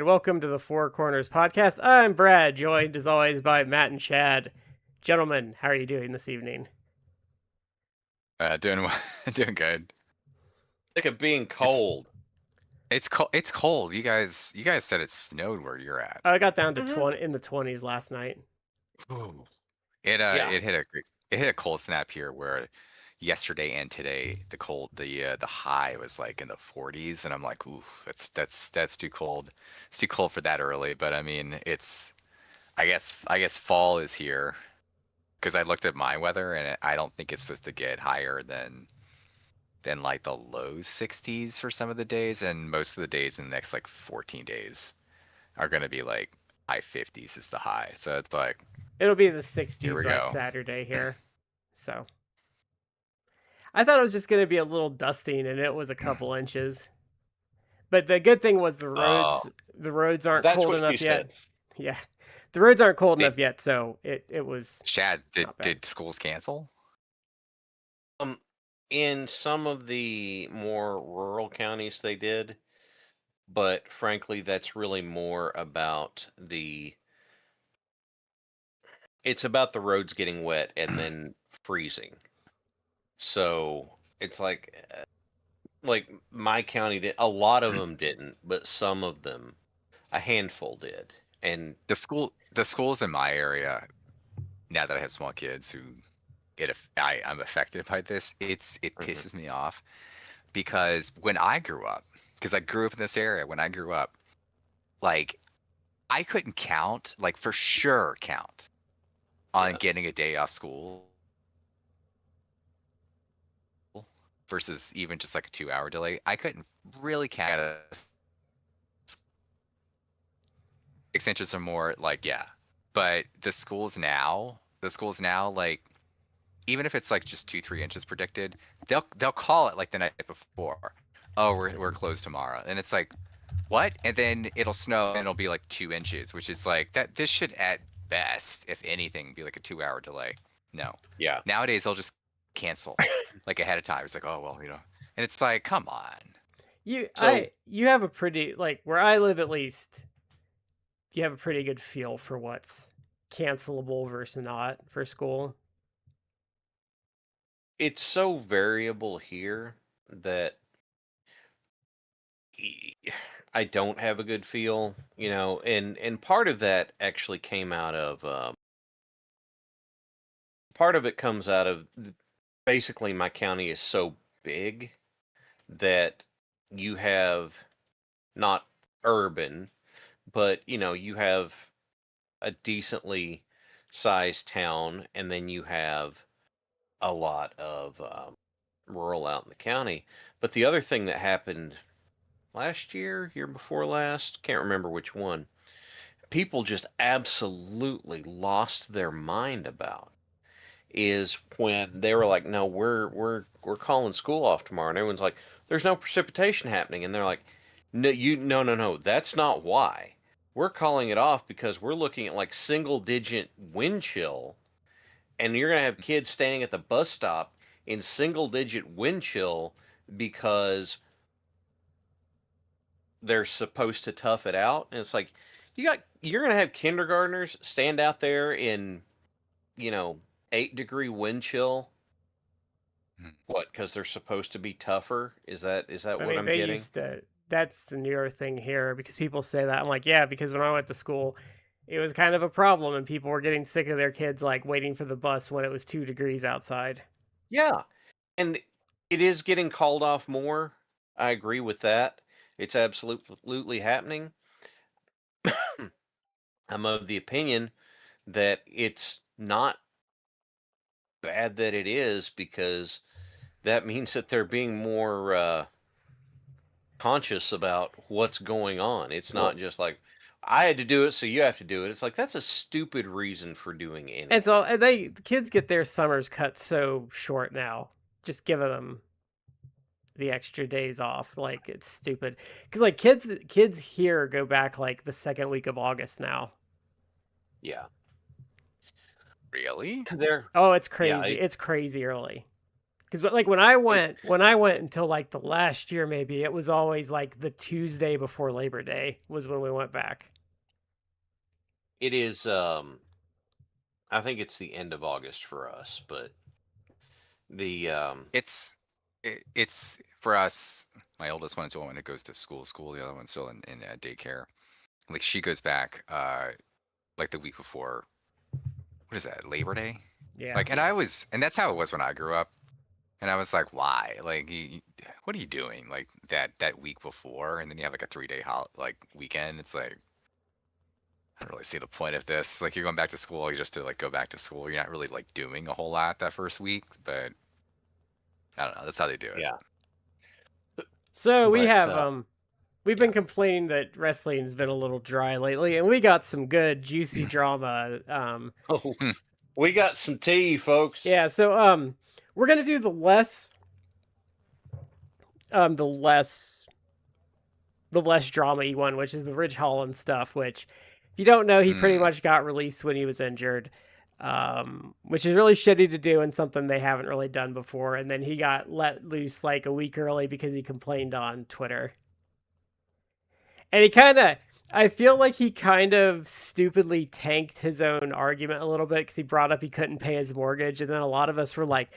and welcome to the 4Corners podcast. I'm Brad, joined as always by Matt and Chad. Gentlemen, how are you doing this evening? Doing well, doing good. Sick of being It's cold. it's cold. It's cold. You guys said it snowed where you're at. I got down to hmm 20 in the 20s last night. Ooh. It Yeah. it hit a cold snap here where yesterday and today the high was like in the 40s, and I'm like, ooh, that's too cold. It's too cold for that early. But I mean, it's I guess fall is here because I looked at my weather and I don't think it's supposed to get higher than like the low 60s for some of the days, and most of the days in the next like 14 days are going to be like high 50s is the high. So it's like, It'll be the here 60s we by go. Saturday here. So I thought it was just going to be a little dusting, and it was a couple inches. But the good thing was the Oh, roads aren't That's cold what she enough yet. said. Yeah, the roads aren't cold did enough yet, so it was Chad, did not bad. did schools cancel? Um, in some of the more rural counties, they did, but frankly, that's really more about the. It's about the roads getting wet and then freezing. So it's like my county did. A lot of them didn't, but some of them, a handful did. And The schools in my area, now that I have small kids who I'm affected by this, it Mhm. pisses me off because when I grew up, because I grew up in this area, when I grew up, like I couldn't count, like for sure count on Yeah. getting a day off school versus even just like a 2 hour delay. I couldn't really count it. 6 inches or more, like yeah. But the schools now, like even if it's like just 2, 3 inches predicted, they'll call it like the night before. Oh, we're closed tomorrow, and it's like what? And then it'll snow and it'll be like 2 inches, which is like that. This should at best, if anything, be like a 2 hour delay. No, Yeah. nowadays they'll just cancel like ahead of time. It's like, oh well, and it's like, come on. So You have a pretty, like, where I live at least, you have a pretty good feel for what's cancelable versus not for school. it's so variable here that I don't have a good feel, and part of that actually came out of part of it comes out of basically my county is so big that you have not urban, but you have a decently sized town, and then you have a lot of rural out in the county. But the other thing that happened last year before last, can't remember which one, people just absolutely lost their mind about is when they were like, "No, we're calling school off tomorrow," and everyone's like, "There's no precipitation happening," and they're like, "No, no, that's not why. We're calling it off because we're looking at like single digit wind chill, and you're gonna have kids standing at the bus stop in single digit wind chill because they're supposed to tough it out." And it's like, you're gonna have kindergartners stand out there in, you know 8-degree wind chill. Hmm. What? Because they're supposed to be tougher? Is that I what mean, I'm they getting? used to, that's the newer thing here because people say that. I'm like, yeah, because when I went to school, it was kind of a problem and people were getting sick of their kids like waiting for the bus when it was 2 degrees outside. Yeah, and it is getting called off more. I agree with that. It's absolutely happening. I'm of the opinion that it's not bad that it is, because that means that they're being more conscious about what's going on. It's Well, not just like, I had to do it, so you have to do it. It's like, that's a stupid reason for doing and so anything. the kids get their summers cut so short now. Just giving them the extra days off, like it's stupid. Because like kids here go back like the second week of August now. Yeah. Really? There. Oh, it's Yeah. crazy. It's crazy early. Because like when I went until like the last year, maybe it was always like the Tuesday before Labor Day was when we went back. It is. I think it's the end of August for us, but the It's for us. My oldest one is the one that goes to school. The other one's still in daycare. Like she goes back like the week before. What is that? Labor Day? Yeah. Like, and that's how it was when I grew up. And I was like, why? Like, what are you doing? Like that week before, and then you have like a 3-day like weekend. It's like, I don't really see the point of this. Like, you're going back to school just to like go back to school. You're not really like doing a whole lot that first week, but I don't know. That's how they do it. yeah. So we But have we've yeah. been complaining that wrestling's been a little dry lately, and we got some good juicy drama. oh, we got some tea, folks. Yeah, so we're gonna do the less drama-y one, which is the Ridge Holland stuff, which if you don't know, he pretty much got released when he was injured. Which is really shitty to do and something they haven't really done before. And then he got let loose like a week early because he complained on Twitter. And I feel like he kind of stupidly tanked his own argument a little bit because he brought up he couldn't pay his mortgage. And then a lot of us were like,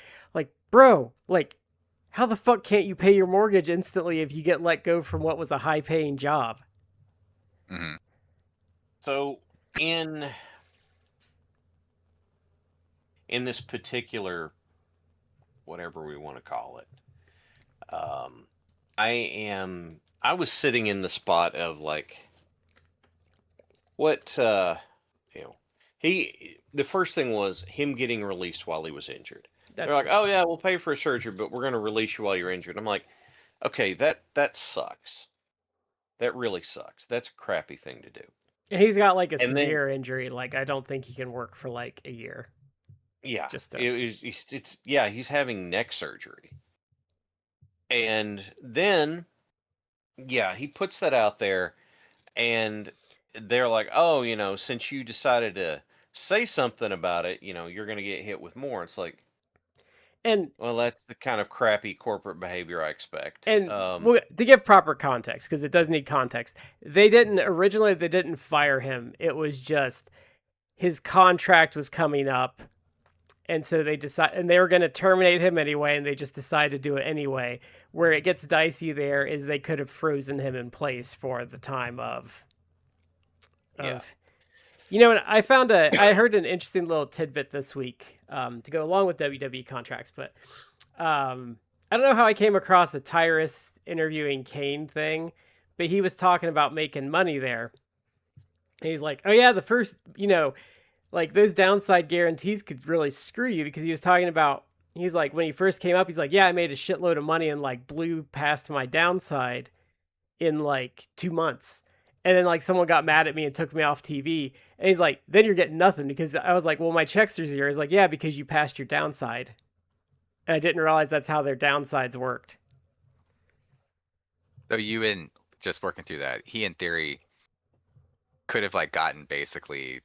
bro, like, how the fuck can't you pay your mortgage instantly if you get let go from what was a high paying job? Mm-hmm. So in this particular, whatever we want to call it, I was sitting in the spot of like, what, the first thing was him getting released while he was injured. They're like, oh yeah, we'll pay for a surgery, but we're going to release you while you're injured. I'm like, okay, that sucks. That really sucks. That's a crappy thing to do. And he's got like a severe injury. Like, I don't think he can work for like a year. Yeah, he's having neck surgery. And then, yeah, he puts that out there, and they're like, oh, since you decided to say something about it, you're going to get hit with more. It's like, well, that's the kind of crappy corporate behavior I expect. And to give proper context, because it does need context, they didn't fire him. It was just his contract was coming up. And so they were going to terminate him anyway, and they just decided to do it anyway. Where it gets dicey there is they could have frozen him in place for the time of. Yeah. And I heard an interesting little tidbit this week to go along with WWE contracts, but I don't know how I came across a Tyrus interviewing Kane thing, but he was talking about making money there. And he's like, oh yeah, the first, like those downside guarantees could really screw you, because he was talking about, he's like, when he first came up, he's like, yeah, I made a shitload of money and like blew past my downside in like 2 months. And then like someone got mad at me and took me off TV. And he's like, then you're getting nothing, because I was like, well, my checks are zero. He's like, yeah, because you passed your downside. And I didn't realize that's how their downsides worked. So just working through that, he in theory could have like gotten basically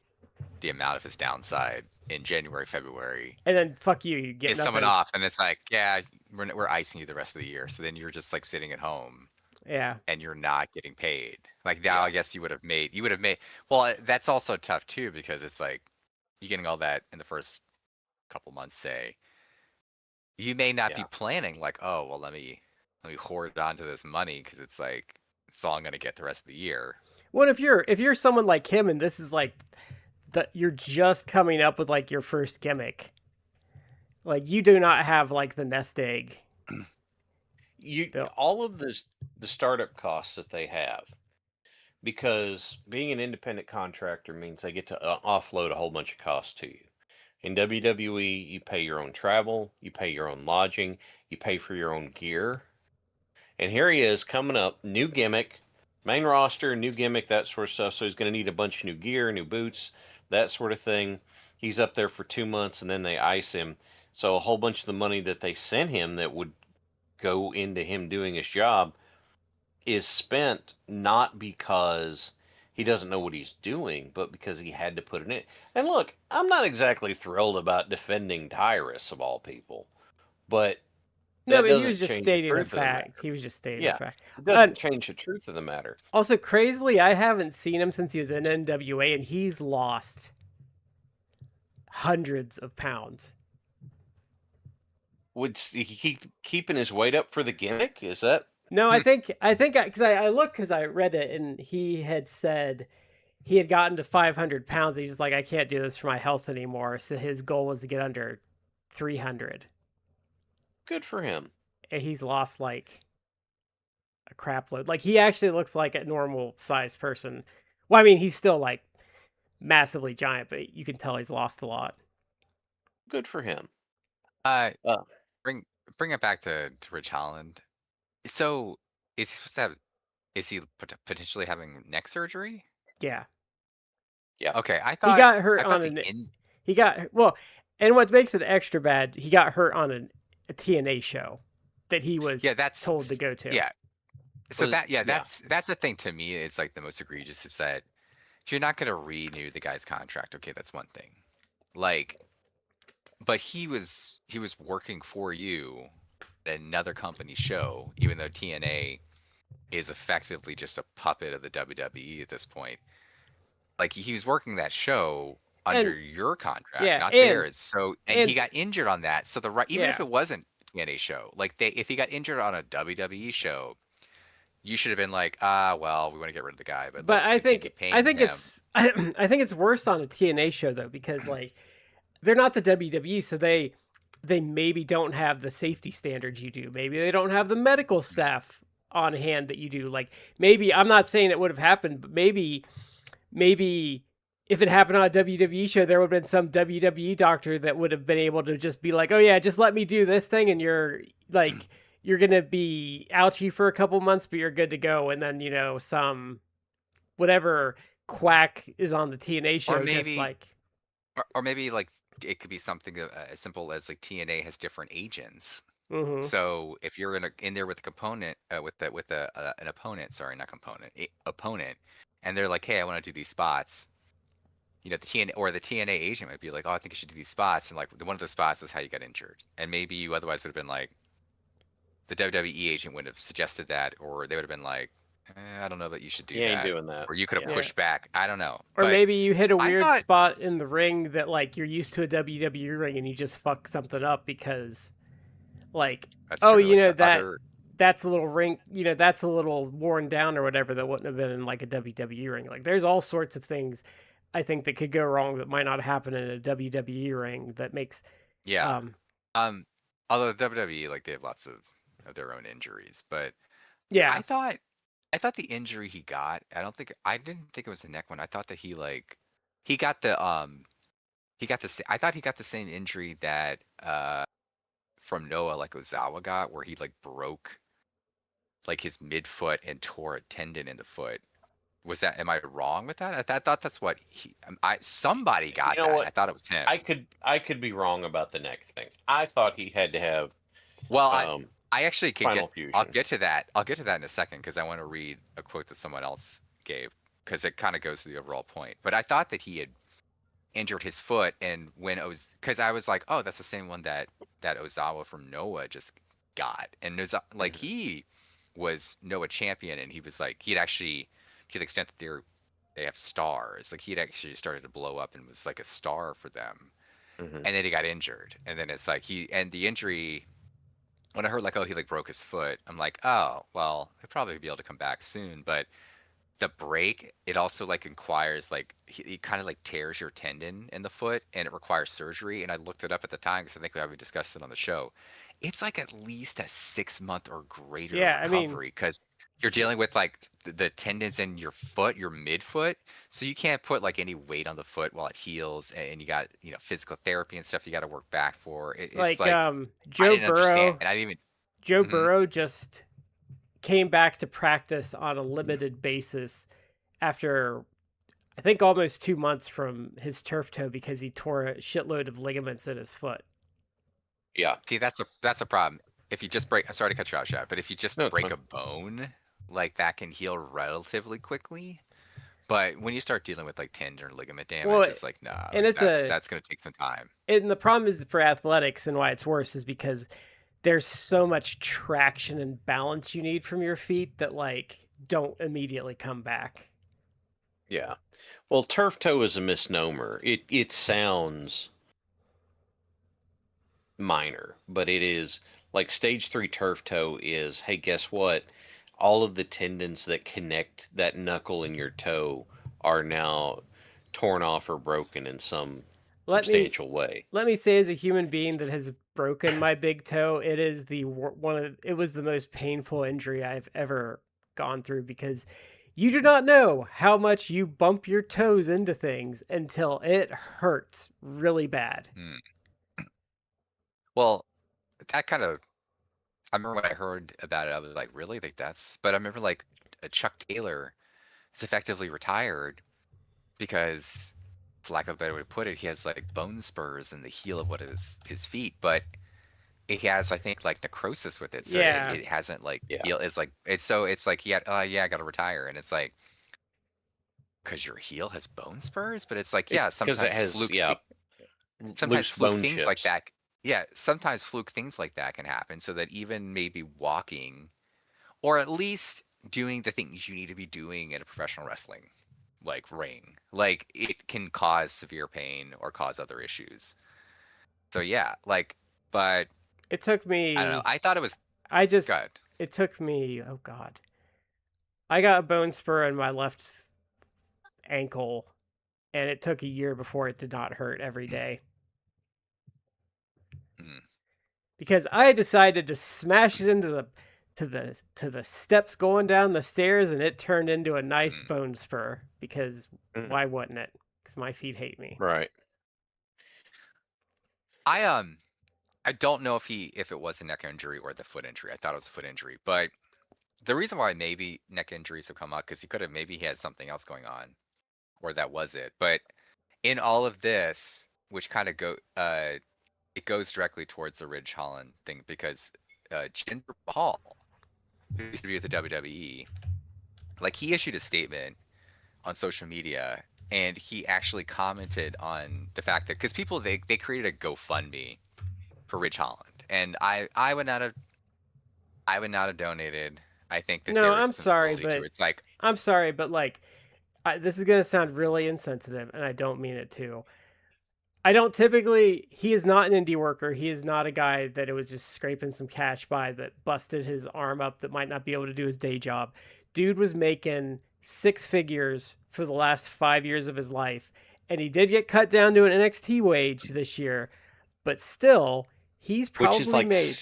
the amount of his downside in January, February, and then fuck you get someone off, and it's like, yeah, we're icing you the rest of the year. So then you're just like sitting at home, yeah, and you're not getting paid. Like now, I guess you would have made. Well, that's also tough too, because it's like you getting all that in the first couple months. Say you may not be planning like, oh well, let me hoard onto this money because it's like it's all I'm gonna get the rest of the year. What if you're someone like him and this is like that you're just coming up with like your first gimmick, like you do not have like the nest egg. All of the startup costs that they have, because being an independent contractor means they get to offload a whole bunch of costs to you. In WWE, you pay your own travel, you pay your own lodging, you pay for your own gear. And here he is coming up, new gimmick, main roster, new gimmick, that sort of stuff. So he's going to need a bunch of new gear, new boots, that sort of thing. He's up there for 2 months and then they ice him. So a whole bunch of the money that they sent him that would go into him doing his job is spent not because he doesn't know what he's doing, but because he had to put it in. And look, I'm not exactly thrilled about defending Tyrus of all people, but No, that but he doesn't was just change the stating a truth of the matter. fact. He was just stating a Yeah, fact. it doesn't change the truth of the matter. Also, crazily, I haven't seen him since he was in NWA, and he's lost hundreds of pounds. Would he keep keeping his weight up for the gimmick? Is that No, I think because I looked because I read it, and he had said he had gotten to 500 pounds. He's just like, I can't do this for my health anymore. So his goal was to get under 300. good for him? And he's lost like a crap load. Like he actually looks like a normal sized person. Well, I mean, he's still like massively giant, but you can tell he's lost a lot. Good for him. Uh, Uh, bring it back to Rich Holland. So is he supposed to have? Is he potentially having neck surgery? Yeah. Yeah. Okay, He got hurt on the he got well, and what makes it extra bad, he got hurt on a TNA show that he was that's told to go to. Yeah. So Was- that's the thing to me. It's like the most egregious is that if you're not going to renew the guy's contract, okay, that's one thing. Like, but he was working for you at another company show, even though TNA is effectively just a puppet of the WWE at this point. Like he was working that show under your contract, not theirs. So and he got injured on that. So even if it wasn't a TNA show, like if he got injured on a WWE show, you should have been like, well, we want to get rid of the guy, but I think it's I think it's worse on a TNA show though, because like they're not the WWE, so they maybe don't have the safety standards you do. Maybe they don't have the medical staff on hand that you do. Like maybe, I'm not saying it would have happened, but maybe if it happened on a WWE show, there would have been some WWE doctor that would have been able to just be like, oh yeah, just let me do this thing, and you're like, you're gonna be ouchy for a couple months, but you're good to go. And then some whatever quack is on the TNA show, or maybe just like, or maybe like it could be something as simple as like TNA has different agents. mhm. So if you're in there with a component an opponent, sorry, not component, opponent, and they're like, hey, I want to do these spots. The TNA agent might be like, oh, I think you should do these spots, and like one of those spots is how you got injured, and maybe you otherwise would have been like, the WWE agent would have suggested that, or they would have been like, I don't know that you should do that. ain't doing that. Or you could have pushed back. I don't know. Or But maybe you hit a weird spot in the ring that like you're used to a WWE ring and you just fuck something up because like, that's oh, true. that's a little ring, that's a little worn down or whatever that wouldn't have been in like a WWE ring. Like there's all sorts of things I think that could go wrong that might not happen in a WWE ring that makes although WWE, like, they have lots of their own injuries, but yeah. I thought the injury he got, I didn't think it was the neck one. I thought that he got the I thought he got the same injury that from Noah, like Ozawa got, where he like broke like his midfoot and tore a tendon in the foot. Am I wrong with that? I thought that's what somebody got that. What? I thought it was him. I could be wrong about the neck thing. I thought he had to have. Well, I actually could I'll fusion. get to that. I'll get to that in a second because I want to read a quote that someone else gave because it kind of goes to the overall point. But I thought that he had injured his foot, and because I was like, oh, that's the same one that Ozawa from Noah just got, and like he was Noah champion, and he was like he'd actually, to the extent that they have stars, like he'd actually started to blow up and was like a star for them, and then he got injured, and then it's like the injury. When I heard like, oh, he like broke his foot, I'm like, oh, well, he'll probably be able to come back soon. But the break, it also like inquires like he kind of like tears your tendon in the foot, and it requires surgery. And I looked it up at the time because I think we haven't discussed it on the show. It's like at least a 6-month or greater recovery because you're dealing with like the tendons in your foot, your midfoot. So you can't put like any weight on the foot while it heals, and you got physical therapy and stuff you got to work back for. It's like Joe Burrow. And I didn't even. Joe Burrow just came back to practice on a limited basis after I think almost 2 months from his turf toe because he tore a shitload of ligaments in his foot. Yeah. See, that's a problem. If you just break, I'm sorry to cut you off, Chad, but if you just break a bone, like that can heal relatively quickly. But when you start dealing with like tendon or ligament damage, it's like, nah, and that's going to take some time. And the problem is for athletics and why it's worse is because there's so much traction and balance you need from your feet that like don't immediately come back. Yeah. Well, turf toe is a misnomer. It sounds minor, but it is like stage 3 turf toe is, hey, guess what? All of the tendons that connect that knuckle in your toe are now torn off or broken in some Let me substantial way. let me say, as a human being that has broken my big toe, it is it was the most painful injury I've ever gone through, because you do not know how much you bump your toes into things until it hurts really bad. Hmm. Well, that kind of. I remember when I heard about it, I was like, really? Like that's. But I remember like Chuck Taylor is effectively retired because, for lack of a better way to put it, he has like bone spurs in the heel of what is his feet, but it has, I think, like necrosis with it, so Yeah. it hasn't like Yeah. healed. It's like it's like he had, oh yeah, I got to retire, and it's like because your heel has bone spurs, but it's like yeah, Because it has, sometimes loose fluke bone things like chips. that. Yeah, sometimes fluke things like that can happen, so that even maybe walking or at least doing the things you need to be doing in a professional wrestling like ring, like it can cause severe pain or cause other issues. So yeah, like, but It took I don't know. me I thought it was I just good. it took me, oh god. I got a bone spur in my left ankle, and it took a year before it did not hurt every day. Mm, Because I decided to smash it into the steps going down the stairs, and it turned into a nice mm. bone spur, because Mm, why wouldn't it? Because my feet hate me. right. I I don't know if it was a neck injury or the foot injury. I thought it was a foot injury, but the reason why maybe neck injuries have come up because he could have maybe he had something else going on, or that was it. But in all of this, which kind of it goes directly towards the Ridge Holland thing because Jinder Mahal, who used to be with the WWE, like he issued a statement on social media and he actually commented on the fact that because people they created a GoFundMe for Ridge Holland, and I would not have donated. I think that No, there is I'm an sorry, ability to. but It's like, like, this is gonna sound really insensitive, and I don't mean it to. I don't typically. He is not an indie worker. He is not a guy that it was just scraping some cash by that busted his arm up that might not be able to do his day job. Dude was making six figures for the last 5 years of his life, and he did get cut down to an NXT wage this year, but still, he's Which is probably made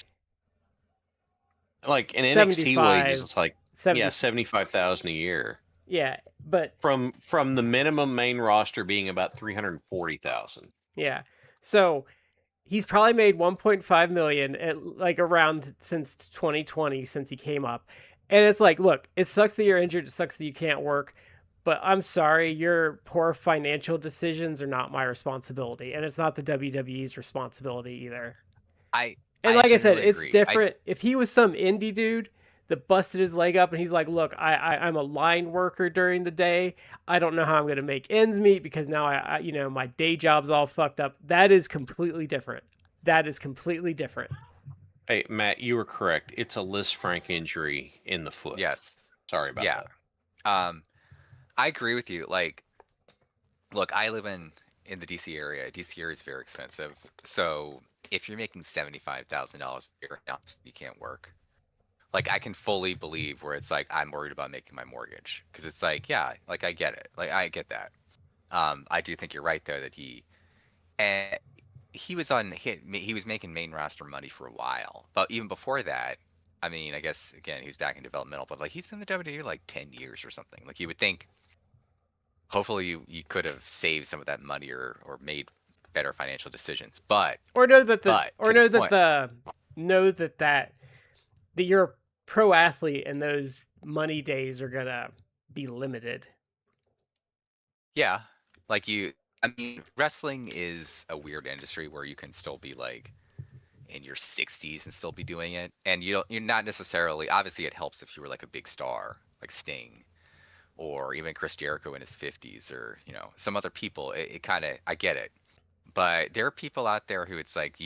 like an NXT wages. 75, It's like, yeah, 70. 75,000 a year Yeah, but from the minimum main roster being about 340,000. yeah. So he's probably made 1.5 million at like around since 2020, since he came up. And it's like, look, it sucks that you're injured, it sucks that you can't work, but I'm sorry, your poor financial decisions are not my responsibility, and it's not the WWE's responsibility either. I And I like I said, genuinely it's agree. different if he was some indie dude that busted his leg up and he's like, look, I'm a line worker during the day. I don't know how I'm going to make ends meet because now my day job's all fucked up. That is completely different. That is completely different. Hey, Matt, you were correct. It's a Liz Frank injury in the foot. Yes, Sorry about yeah. that. I agree with you. Like, look, I live in the DC area. DC area is very expensive. So if you're making $75,000 a year, no, you can't work. Like, I can fully believe where it's like I'm worried about making my mortgage because it's like, yeah, like I get it. Like I get that. I do think you're right though that and he was making main roster money for a while, but even before that, I mean, I guess again he was back in developmental, but like he's been in the WWE like 10 years or something. Like you would think, hopefully you could have saved some of that money or made better financial decisions, Or know that the but or to the know that point, the know that you're a pro athlete and those money days are gonna be limited. yeah, like I mean, wrestling is a weird industry where you can still be like in your 60s and still be doing it, and you're not necessarily, obviously it helps if you were like a big star like Sting or even Chris Jericho in his 50s, or some other people. It kind of, I get it, but there are people out there who it's like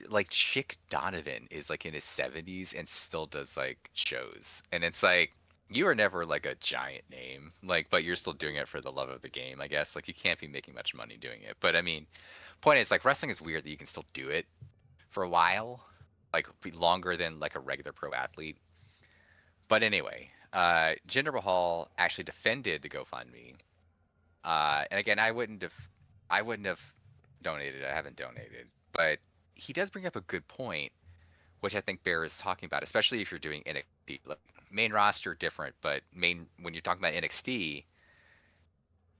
like Chick Donovan is like in his 70s and still does like shows, and it's like you are never like a giant name, like, but you're still doing it for the love of the game, I guess. Like you can't be making much money doing it, but I mean, point is like wrestling is weird that you can still do it for a while, like be longer than like a regular pro athlete. But anyway, Jinder Mahal actually defended the GoFundMe, and again, I wouldn't have donated. I haven't donated, but he does bring up a good point, which I think Bear is talking about, especially if you're doing NXT. Like, main roster different, but main when you're talking about NXT,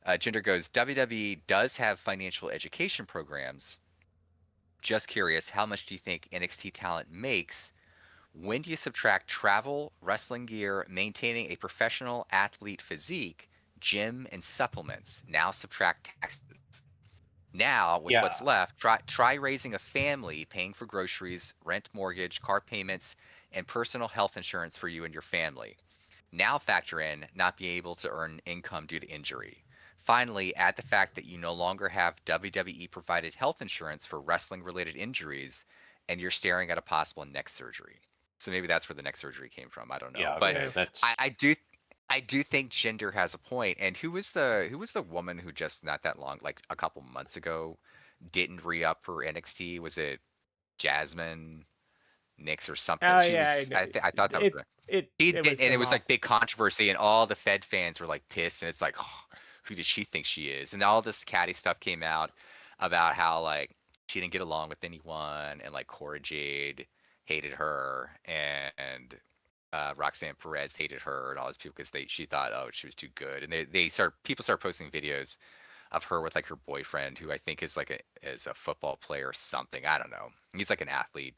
Jinder goes, WWE does have financial education programs. Just curious, how much do you think NXT talent makes? When do you subtract travel, wrestling gear, maintaining a professional athlete physique, gym, and supplements? Now subtract taxes. Now, with Yeah. what's left, try raising a family, paying for groceries, rent, mortgage, car payments, and personal health insurance for you and your family. Now factor in not being able to earn income due to injury. Finally, add the fact that you no longer have WWE provided health insurance for wrestling related injuries and you're staring at a possible neck surgery. So maybe that's where the neck surgery came from. I don't know. Yeah. But Okay. Okay. That's I do think Jinder has a point. And who was the woman who just not that long, like a couple months ago, didn't re-up for NXT? Was it Jasmine Nix or something? Oh She yeah, I was know. I thought that was she It did, was and it some was like off. big controversy, and all the Fed fans were like pissed, and it's like, oh, who does she think she is? And all this catty stuff came out about how like she didn't get along with anyone, and like Cora Jade hated her, and Roxanne Perez hated her, and all these people because she thought, oh, she was too good, and people start posting videos of her with like her boyfriend, who I think is like a football player or something. I don't know. He's like an athlete,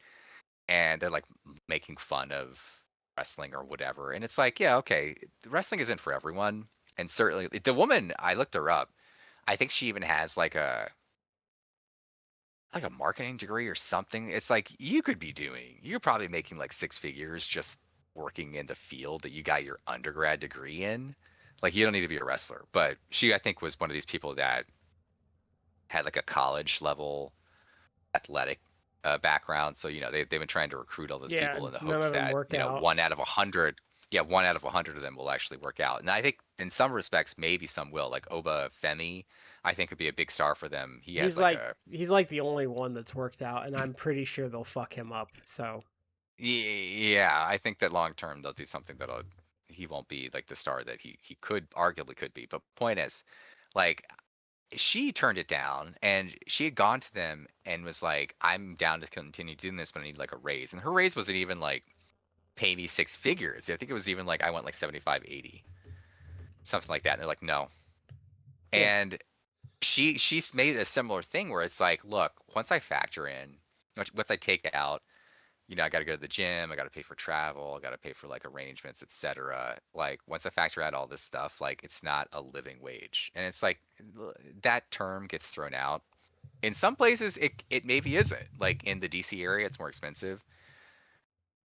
and they're like making fun of wrestling or whatever. And it's like, yeah, okay, wrestling isn't for everyone. And certainly the woman, I looked her up. I think she even has like a marketing degree or something. It's like you're probably making like six figures just working in the field that you got your undergrad degree in. Like you don't need to be a wrestler. But she I think was one of these people that had like a college level athletic background. So they've been trying to recruit all those Yeah, people in the none hopes of them that work out. 1 out of 100, yeah, 1 out of 100 of them will actually work out. And I think in some respects, maybe some will. Like Oba Femi, I think would be a big star for them. He has like a He's like the only one that's worked out, and I'm pretty sure they'll fuck him up. So yeah. I think that long term they'll do something that'll he won't be like the star that he could arguably could be. But point is, like she turned it down and she had gone to them and was like, I'm down to continue doing this, but I need like a raise. And her raise wasn't even like pay me six figures. I think it was even like I went like 75, 80, something like that. And they're like, no. yeah, And she's made a similar thing where it's like, look, once I factor in, once I take out, I got to go to the gym, I got to pay for travel, I got to pay for like arrangements, etc. Like once I factor out all this stuff, like it's not a living wage. And it's like that term gets thrown out. In some places it maybe isn't. Like in the DC area, it's more expensive.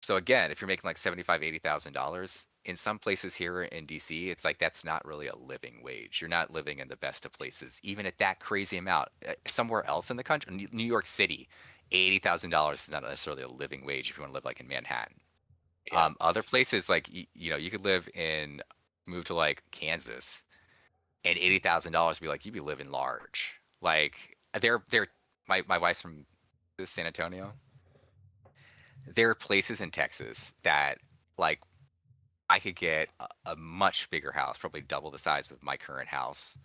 So again, if you're making like 75, $80,000, in some places here in DC, it's like that's not really a living wage. You're not living in the best of places, even at that crazy amount. Somewhere else in the country, New York City, $80,000 is not necessarily a living wage if you want to live like in Manhattan. yeah. Other places like you could move to like Kansas, and $80,000 be like you'd be living large. Like they're my wife's from San Antonio. There are places in Texas that like I could get a much bigger house, probably double the size of my current house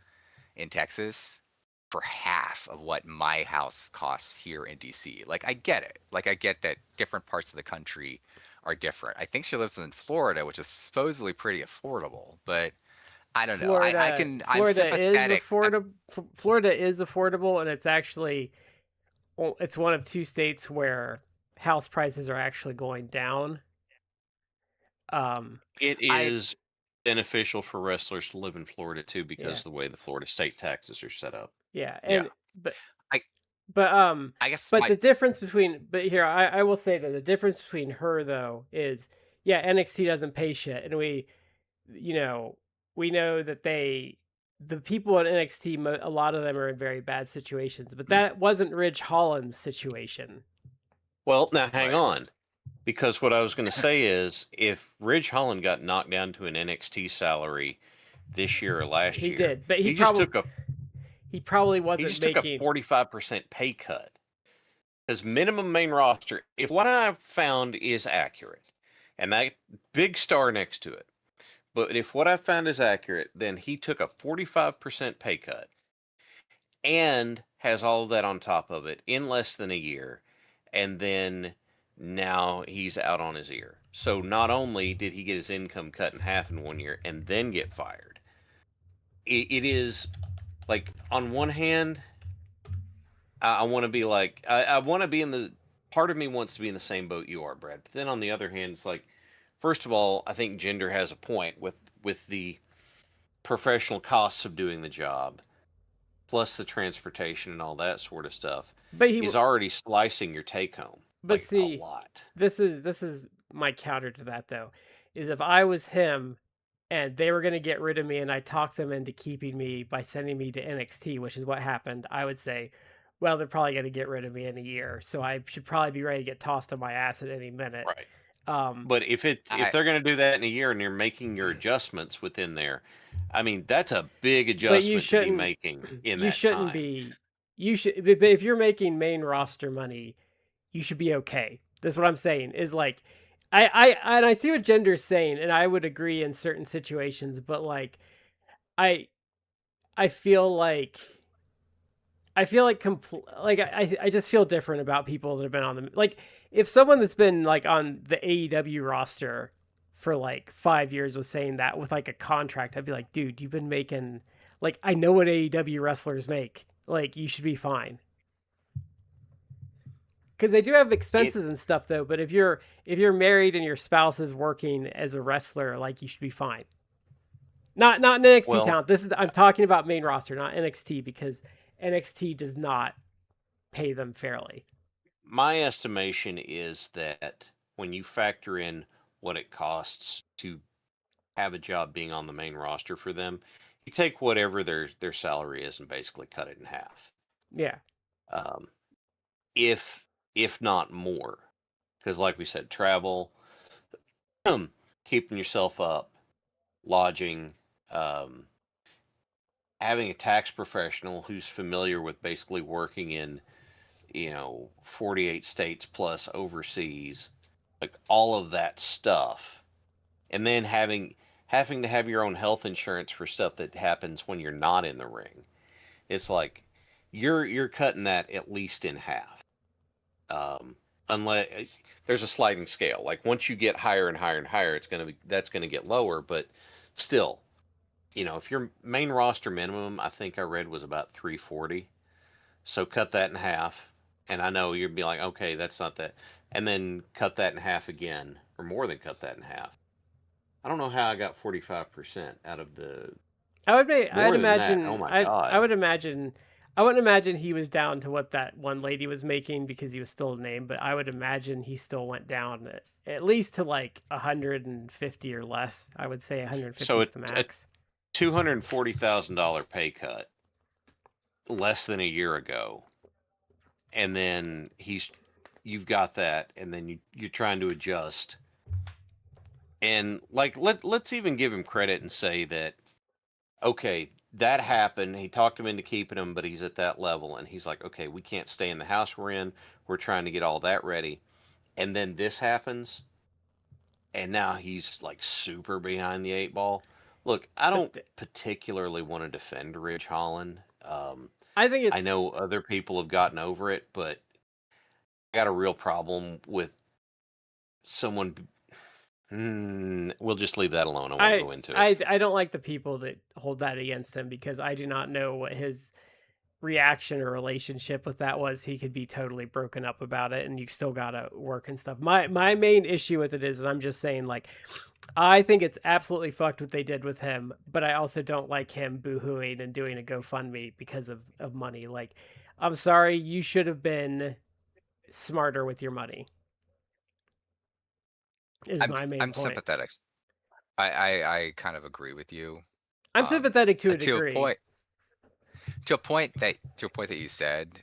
in Texas for half of what my house costs here in DC. Like I get it. Like I get that different parts of the country are different. I think she lives in Florida, which is supposedly pretty affordable, but I don't know. I'm sympathetic. Florida is affordable, and it's actually it's one of two states where house prices are actually going down. It I is beneficial for wrestlers to live in Florida too because Yeah, of the way the Florida state taxes are set up. yeah, Yeah. and but I but I guess but my the difference between but here I will say that the difference between her though is yeah, NXT doesn't pay shit, and you know we know that the people at NXT, a lot of them are in very bad situations, but that wasn't Ridge Holland's situation. Well, now hang Right. on. Because what I was going to say is, if Ridge Holland got knocked down to an NXT salary this year or last He year, did, but he just took a he probably he wasn't just took a making. 45% pay cut. His minimum main roster, if what I've found is accurate, and that big star next to it, but if what I found is accurate, then he took a 45% pay cut and has all of that on top of it in less than a year, and then now he's out on his ear. So not only did he get his income cut in half in 1 year and then get fired, it is like, on one hand, I want to be like, I want to be in the, part of me wants to be in the same boat you are, Brad. But then on the other hand, it's like, first of all, I think Gender has a point with the professional costs of doing the job, plus the transportation and all that sort of stuff, But he, is already slicing your take home but like a see, lot. this is my counter to that though, is if I was him and they were going to get rid of me and I talked them into keeping me by sending me to NXT, which is what happened, I would say, well, they're probably going to get rid of me in a year, so I should probably be ready to get tossed on my ass at any minute. Right. Um, But if I they're going to do that in a year and you're making your adjustments within there, I mean, that's a big but you adjustment to be shouldn't, making in you that shouldn't time. be, you should, but if you're making main roster money, you should be okay. That's what I'm saying. Is like, and I see what Gender's saying, and I would agree in certain situations, but like, I I feel like I just feel different about people that have been on the, like, if someone that's been like on the AEW roster for like 5 years was saying that with like a contract, I'd be like, dude, you've been making, like, I know what AEW wrestlers make. Like, you should be fine. Because they do have It expenses and stuff though. But if you're married and your spouse is working as a wrestler, like, you should be fine. Not in NXT well, talent. This is, I'm talking about main roster, not NXT, because NXT does not pay them fairly. my estimation is that when you factor in what it costs to have a job being on the main roster for them, you take whatever their salary is and basically cut it in half. Yeah. Um, if if not more, because like we said, travel, keeping yourself up, lodging, um, having a tax professional who's familiar with basically working in 48 states plus overseas, like all of that stuff, and then having to have your own health insurance for stuff that happens when you're not in the ring. It's like you're cutting that at least in half. Um, unless there's a sliding scale. Like once you get higher and higher and higher, that's gonna get lower. But still, if your main roster minimum, I think I read was about 340. So cut that in half, and I know you'd be like, okay, that's not that, and then cut that in half again, or more than cut that in half. I don't know how I got 45% out of the I'd more than that. Oh imagine my I god. would imagine I wouldn't imagine he was down to what that one lady was making because he was still a name, but I would imagine he still went down at least to like 150 or less. I would say 150 So is the a max. $240,000 pay cut less than a year ago, and then you've got that, and then you're trying to adjust. And like let's even give him credit and say that, okay, that happened. He talked him into keeping him, but he's at that level, and he's like, okay, we can't stay in the house we're in. We're trying to get all that ready, and then this happens, and now he's like super behind the eight ball. Look, I don't But particularly want to defend Ridge Holland. I think I it's know other people have gotten over it, but I got a real problem with someone. We'll just leave that alone. I won't I go into it. I don't like the people that hold that against him because I do not know what his reaction or relationship with that was. He could be totally broken up about it and you still gotta work and stuff. My main issue with it is, and I'm just saying, like, I think it's absolutely fucked what they did with him, but I also don't like him boohooing and doing a GoFundMe because of money. Like, I'm sorry, you should have been smarter with your money, is my main I'm point. sympathetic. I kind of agree with you. I'm sympathetic to a To a degree. point, to a point that you said,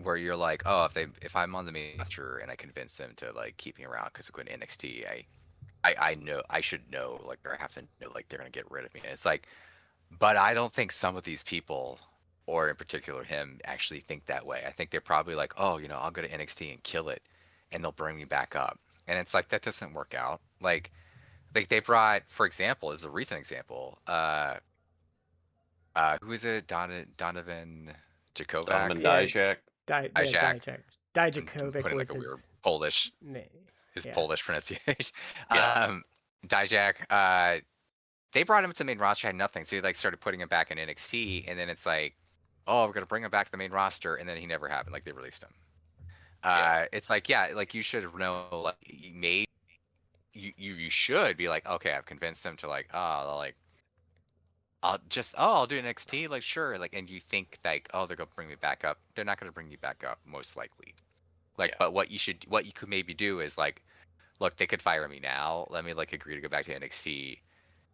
where you're like, oh, if I'm on the main roster and I convince them to like keep me around because of going to NXT, I know I should know, like, or I have to know, like, they're gonna get rid of me. And it's like, but I don't think some of these people, or in particular him, actually think that way. I think they're probably like, oh, I'll go to NXT and kill it, and they'll bring me back up. And it's like that doesn't work out. Like they brought, for example, as a recent example, who is it? Donovan Jakovac, Donovan Yeah, Dijak. Jack. I'm Dijakovic putting like was a weird his Polish, name. his Yeah. Polish pronunciation. Yeah. Dijak. They brought him to the main roster, had nothing, so he like started putting him back in NXT, and then it's like, oh, we're gonna bring him back to the main roster, and then he never happened. Like they released him. Yeah. It's like, yeah, like you should know, like you should be like, okay, I've convinced them to like, oh, like I'll do NXT, like sure, like, and you think like, oh, they're gonna bring me back up. They're not gonna bring you back up, most likely. Like, Yeah. but what you could maybe do is like, look, they could fire me now. Let me like agree to go back to NXT,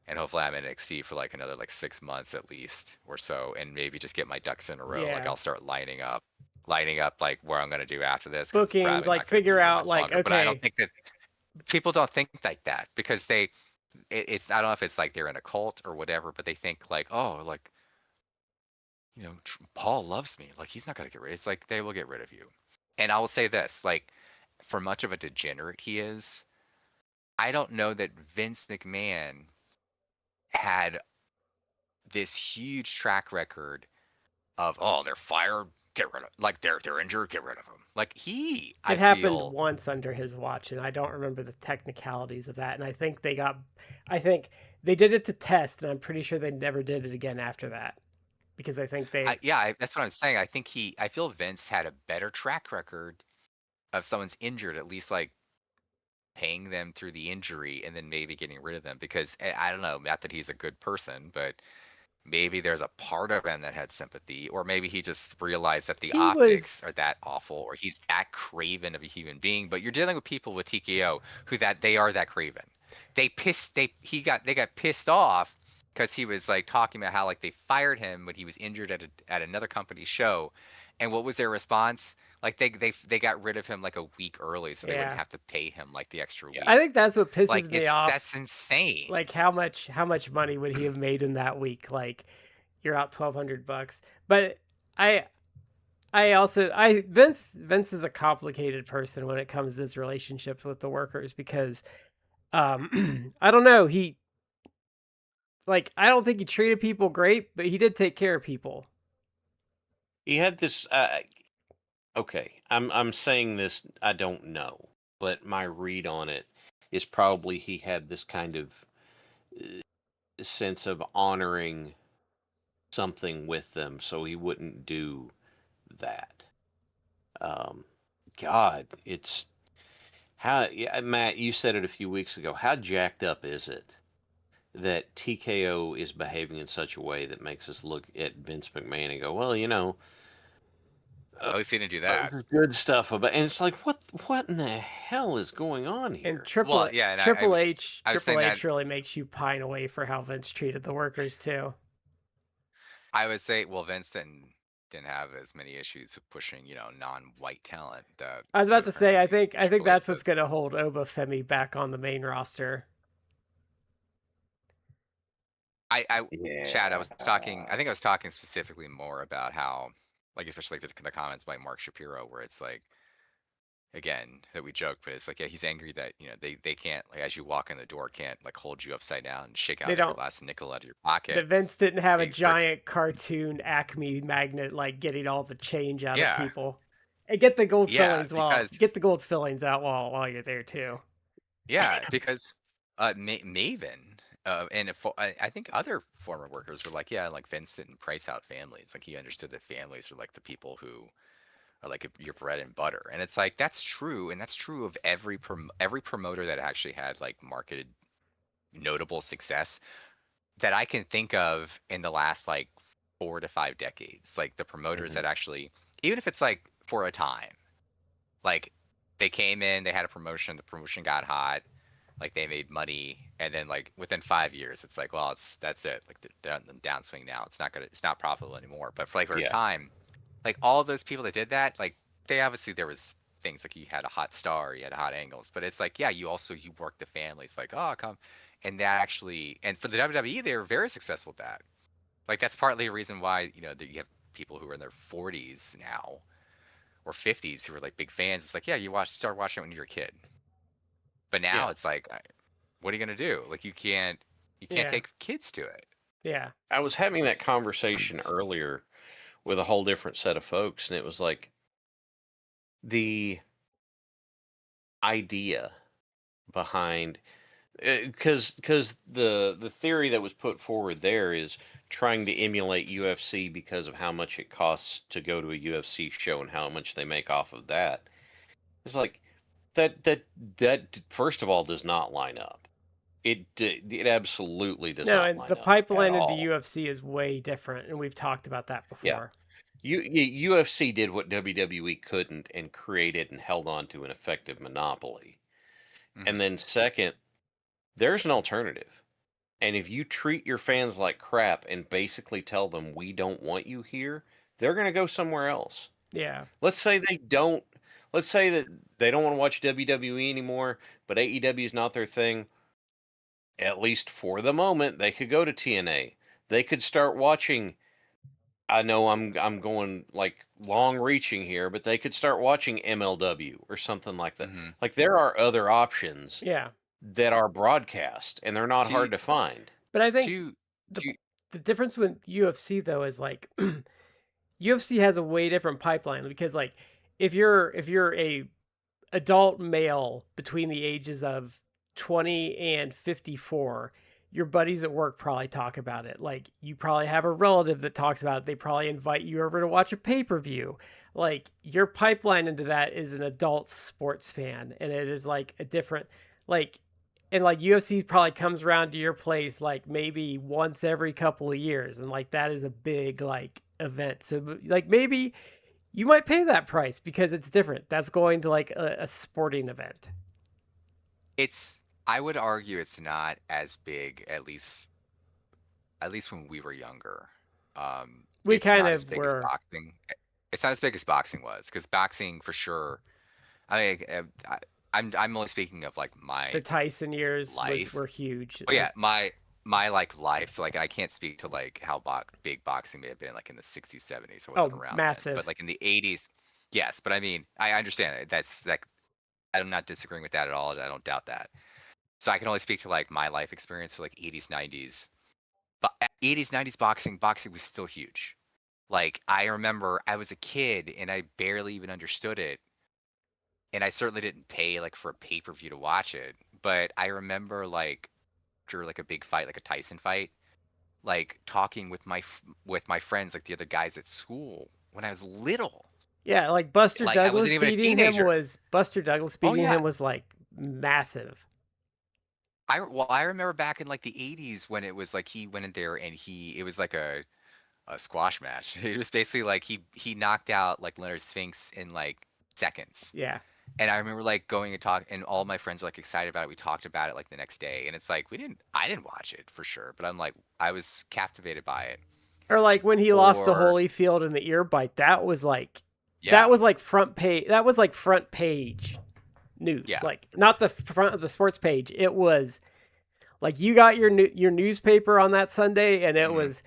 and hopefully I'm in NXT for like another like 6 months at least or so, and maybe just get my ducks in a row. Like Yeah. I'll start lining up like where I'm gonna do after this, because it's Bookings, probably like not gonna figure be out much like, longer. But I don't okay, think that people don't think like that, because it's I don't know if it's like they're in a cult or whatever, but they think like, oh, like Paul loves me, like he's not gonna get rid. It's like they will get rid of you. And I will say this, like, for much of a degenerate he is, I don't know that Vince McMahon had this huge track record of, oh, they're fired, get rid of, like they're injured, get rid of them. Like I it happened feel, once under his watch, and I don't remember the technicalities of that. And I think they did it to test, and I'm pretty sure they never did it again after that because I think they that's what I'm saying. I feel Vince had a better track record of someone's injured, at least like paying them through the injury and then maybe getting rid of them, because I don't know, not that he's a good person, but maybe there's a part of him that had sympathy, or maybe he just realized that the he optics are was that awful, or he's that craven of a human being. But you're dealing with people with TKO who that they are that craven. They got pissed off because he was like talking about how like they fired him when he was injured at another company's show, and what was their response? Like they got rid of him like a week early so they wouldn't yeah. have to pay him like the extra Yeah. I week. think that's what Like pisses me off. that's insane. Like how much money would he have made in that week? Like you're out $1,200. But I I Vince is a complicated person when it comes to his relationships with the workers because I don't know, I don't think he treated people great, but he did take care of people. He had this. Okay, I'm saying this. I don't know, but my read on it is probably he had this kind of sense of honoring something with them, so he wouldn't do that. Um, God, it's how. Yeah, Matt, you said it a few weeks ago. How jacked up is it that TKO is behaving in such a way that makes us look at Vince McMahon and go, well, At least he didn't do that. good stuff about, and it's like, what in the hell is going on And here? Well, yeah, and I was Triple saying that H really makes you pine away for how Vince treated the workers too. I would say, well, Vince didn't have as many issues with pushing, non-white talent that I was about to say, apparently I think Triple H that's what's does. going to hold Obafemi back on the main roster. Chad, I Yeah. was talking. I think I was talking specifically more about how, like, especially like the comments by Mark Shapiro, where it's like, again, that we joke, but it's like, yeah, he's angry that they can't, like, as you walk in the door, can't like hold you upside down and shake They out every don't. last nickel out of your pocket. That Vince didn't have a For giant cartoon Acme magnet like getting all the change out of yeah, people. And get the gold yeah, fillings because out while you're there too. yeah, because Maven, and if, I think other former workers were like, yeah, like Vince didn't price out families. Like he understood that families are like the people who are like your bread and butter. And it's like that's true, and that's true of every promoter that actually had like marketed notable success that I can think of in the last like 4 to 5 decades. Like the promoters Mhm. that actually, even if it's like for a time, like they came in, they had a promotion, the promotion got hot, like they made money, and then like within 5 years, it's like, well, that's it. Like the downswing now. It's not profitable anymore. But for like for a Yeah. time, like all those people that did that, like they obviously there was things like you had a hot star, you had hot angles, but it's like, yeah, you work the families, like, oh, come, and that actually, and for the WWE, they were very successful with that. Like that's partly a reason why that you have people who are in their 40s now or 50s who are like big fans. It's like, yeah, start watching it when you're a kid, but now Yeah. it's like, what are you gonna do? Like you can't Yeah. take kids to it. Yeah. I was having that conversation earlier with a whole different set of folks, and it was like the idea behind because the theory that was put forward there is trying to emulate UFC because of how much it costs to go to a UFC show and how much they make off of that. It's like that first of all does not line up. It absolutely does No, not and the line up at pipeline into all. UFC is way different, and we've talked about that Yeah. before. UFC did what WWE couldn't and created and held on to an effective monopoly. And Hmm. then second, there's an alternative. And if you treat your fans like crap and basically tell them we don't want you here, they're going to go somewhere else. Yeah. Let's say they don't let's say that they don't want to watch WWE anymore, but AEW is not their thing. At least for the moment, they could go to TNA. They could start watching. I know I'm going like long reaching here, but they could start watching MLW or something like that. Hmm. Like there are other options Yeah. that are broadcast and they're not Do you, hard to find. But I do think you, the do you, the difference with UFC though is like UFC has a way different pipeline because like if you're a adult male between the ages of 20 and 54, your buddies at work probably talk about it. Like you probably have a relative that talks about it. They probably invite you over to watch a pay-per-view. Like your pipeline into that is an adult sports fan, and it is like a different like and like UFC probably comes around to your place like maybe once every couple of years, and like that is a big like event. So like maybe you might pay that price because it's different. That's going to like a sporting event. it's I would argue it's not as big, at least when we were younger. We It's kind not as of big as were boxing. It's not as big as boxing was, because boxing for sure. I mean, I'm only speaking of like the my Tyson years was life. were huge. Oh yeah, my like life. So like I can't speak to like how big boxing may have been like in the 60s, 70s. I wasn't Oh, around then. But massive. like in the 80s, yes. But I mean, I understand it. That's that. I'm not disagreeing with that at all. I don't doubt that. So I can only speak to like my life experience, so like 80s, 90s. But 80s, 90s boxing was still huge. Like I remember I was a kid and I barely even understood it. And I certainly didn't pay like for a pay-per-view to watch it. But I remember like after like a big fight, like a Tyson fight, like talking with with my friends, like the other guys at school when I was little. Yeah, like Buster Like I wasn't Douglas even a beating him teenager. was Buster Douglas Oh beating yeah. him was like massive. I remember back in like the 80s when it was like he went in there and it was like a squash match. It was basically like he knocked out like Leonard Sphinx in like seconds. Yeah. And I remember like going and talk, and all my friends were like excited about it. We talked about it like the next day, and it's like I didn't watch it for sure, but I'm like I was captivated by it. Or like when he lost to Or Holyfield in the ear bite, that yeah, was like front page. That was like front page news. yeah, Like not the front of the sports page. It was like you got your newspaper on that Sunday, and it hmm was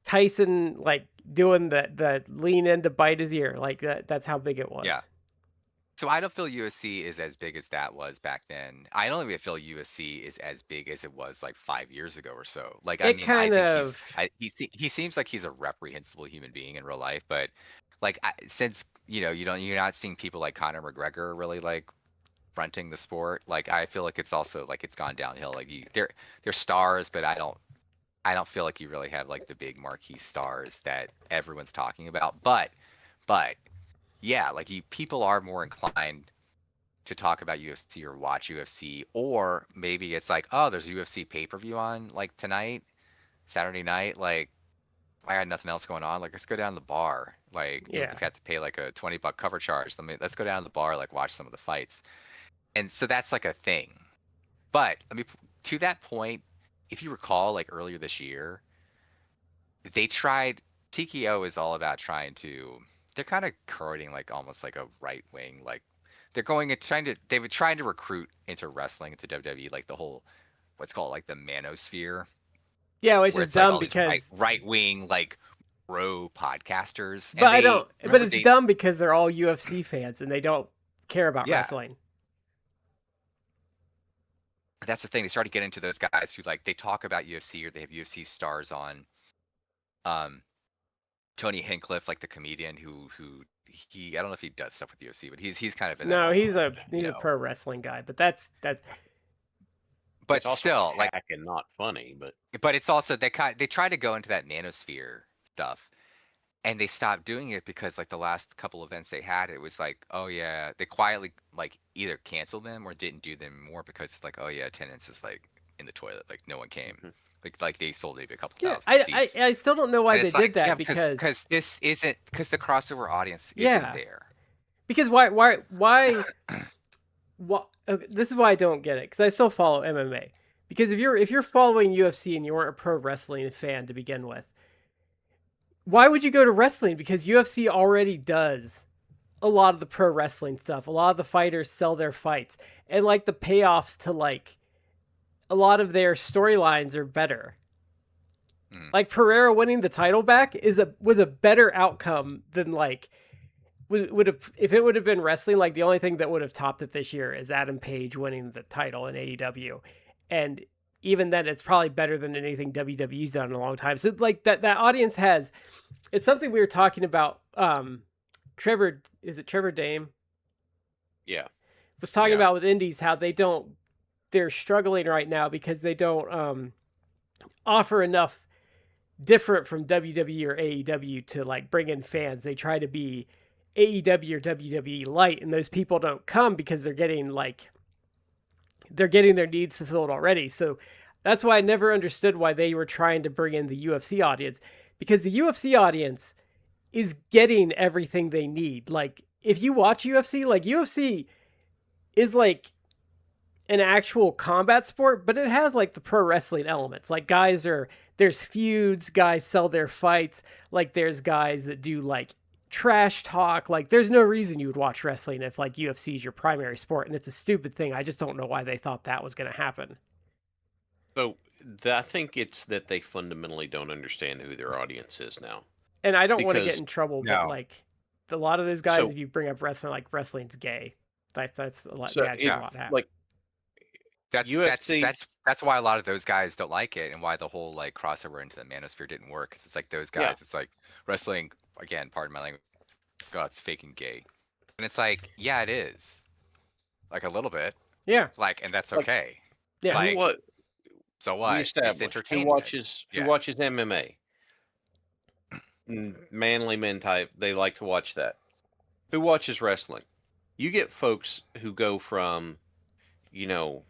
Tyson like doing the lean in to bite his ear. Like that's how big it yeah. was. So I don't feel USC is as big as that was back then. I don't even feel USC is as big as it was like 5 years ago or so. Like I It mean, I kind think of he seems like he's a reprehensible human being in real life, but like since you're not seeing people like Conor McGregor really like fronting the sport. Like I feel like it's also like it's gone downhill. Like they're stars, but I don't feel like you really have like the big marquee stars that everyone's talking about. But yeah, like people are more inclined to talk about UFC or watch UFC, or maybe it's like, oh, there's a UFC pay-per-view on like tonight, Saturday night. Like I had nothing else going on. Like let's go down to the bar. Like even if yeah. we have to pay like a $20 cover charge, let's go down to the bar, like watch some of the fights. And so that's like a thing. But I mean, to that point, if you recall, like earlier this year, they tried. TKO is all about trying to they're kind of creating like almost like a right wing, like they're going and they were trying to recruit into wrestling into WWE, like the whole what's called like the manosphere, Yeah, which where is it's like dumb all these because, right wing like pro podcasters, but and I they don't, but remember it's they dumb because they're all UFC fans and they don't care about yeah, wrestling. that's the thing. They started getting into those guys who like they talk about UFC or they have UFC stars on. Um, Tony Hinchcliffe, like the comedian who he I don't know if he does stuff with UFC, but he's kind of in that No, whole he's you a know. pro wrestling guy, but that's But It's also still, like, hack and not funny, but but it's also they try to go into that manosphere stuff, and they stopped doing it because like the last couple events they had, it was like, oh yeah, they quietly like either canceled them or didn't do them more because it's like, oh yeah, attendance is like in the toilet, like no one came, Mhm. like they sold maybe a couple yeah. thousand seats, I still don't know why and they it's did like yeah, that because this isn't because the crossover audience isn't yeah, there. because why okay, this is why I don't get it because I still follow MMA. Because if you're following UFC and you weren't a pro wrestling fan to begin with, why would you go to wrestling? Because UFC already does a lot of the pro wrestling stuff. A lot of the fighters sell their fights, and like the payoffs to like a lot of their storylines are better. Mm. Like Pereira winning the title back was a better outcome than like would have if it would have been wrestling. Like the only thing that would have topped it this year is Adam Page winning the title in AEW, and even then, it's probably better than anything WWE's done in a long time. So like that audience has, it's something we were talking about. Trevor, is it Trevor Dame? yeah. Was talking Yeah. about with indies how they're struggling right now because they don't offer enough different from WWE or AEW to like bring in fans. They try to be AEW or WWE light, and those people don't come because they're getting their needs fulfilled already. So that's why I never understood why they were trying to bring in the UFC audience, because the UFC audience is getting everything they need. Like if you watch UFC, like UFC is like an actual combat sport, but it has like the pro wrestling elements. Like there's feuds, guys sell their fights, like there's guys that do like trash talk. Like there's no reason you would watch wrestling if like UFC is your primary sport, and it's a stupid thing. I just don't know why they thought that was going to happen. So I think it's that they fundamentally don't understand who their audience is now. And I don't want to get Because in trouble, but No. like a lot of those guys, So if you bring up wrestling, like wrestling's gay. That's a lot. so Yeah, it a lot happen. like That's UFC. that's why a lot of those guys don't like it, and why the whole like crossover into the manosphere didn't work. Because it's like those Yeah. guys, it's like wrestling again. Pardon my language. It's fake and gay, and it's like yeah, it is, like a little bit, Yeah, like, and that's Like, okay. yeah. Like, what so we what? It's established? Who entertainment. Yeah. watches MMA? Manly men type. They like to watch that. Who watches wrestling? You get folks who go from, you know,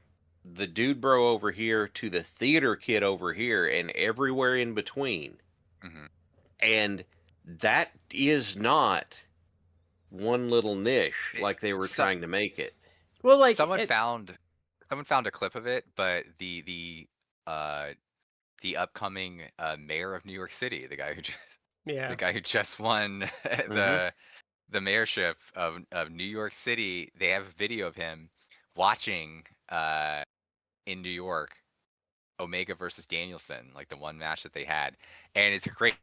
the dude bro over here to the theater kid over here and everywhere in between. hmm And that is not one little niche like they were So, trying to make it. Well, like someone found a clip of it, but the upcoming mayor of New York City, the guy who just yeah. the guy who just won the mayorship of New York City, they have a video of him watching in New York Omega versus Danielson, like the one match that they had, and it's a great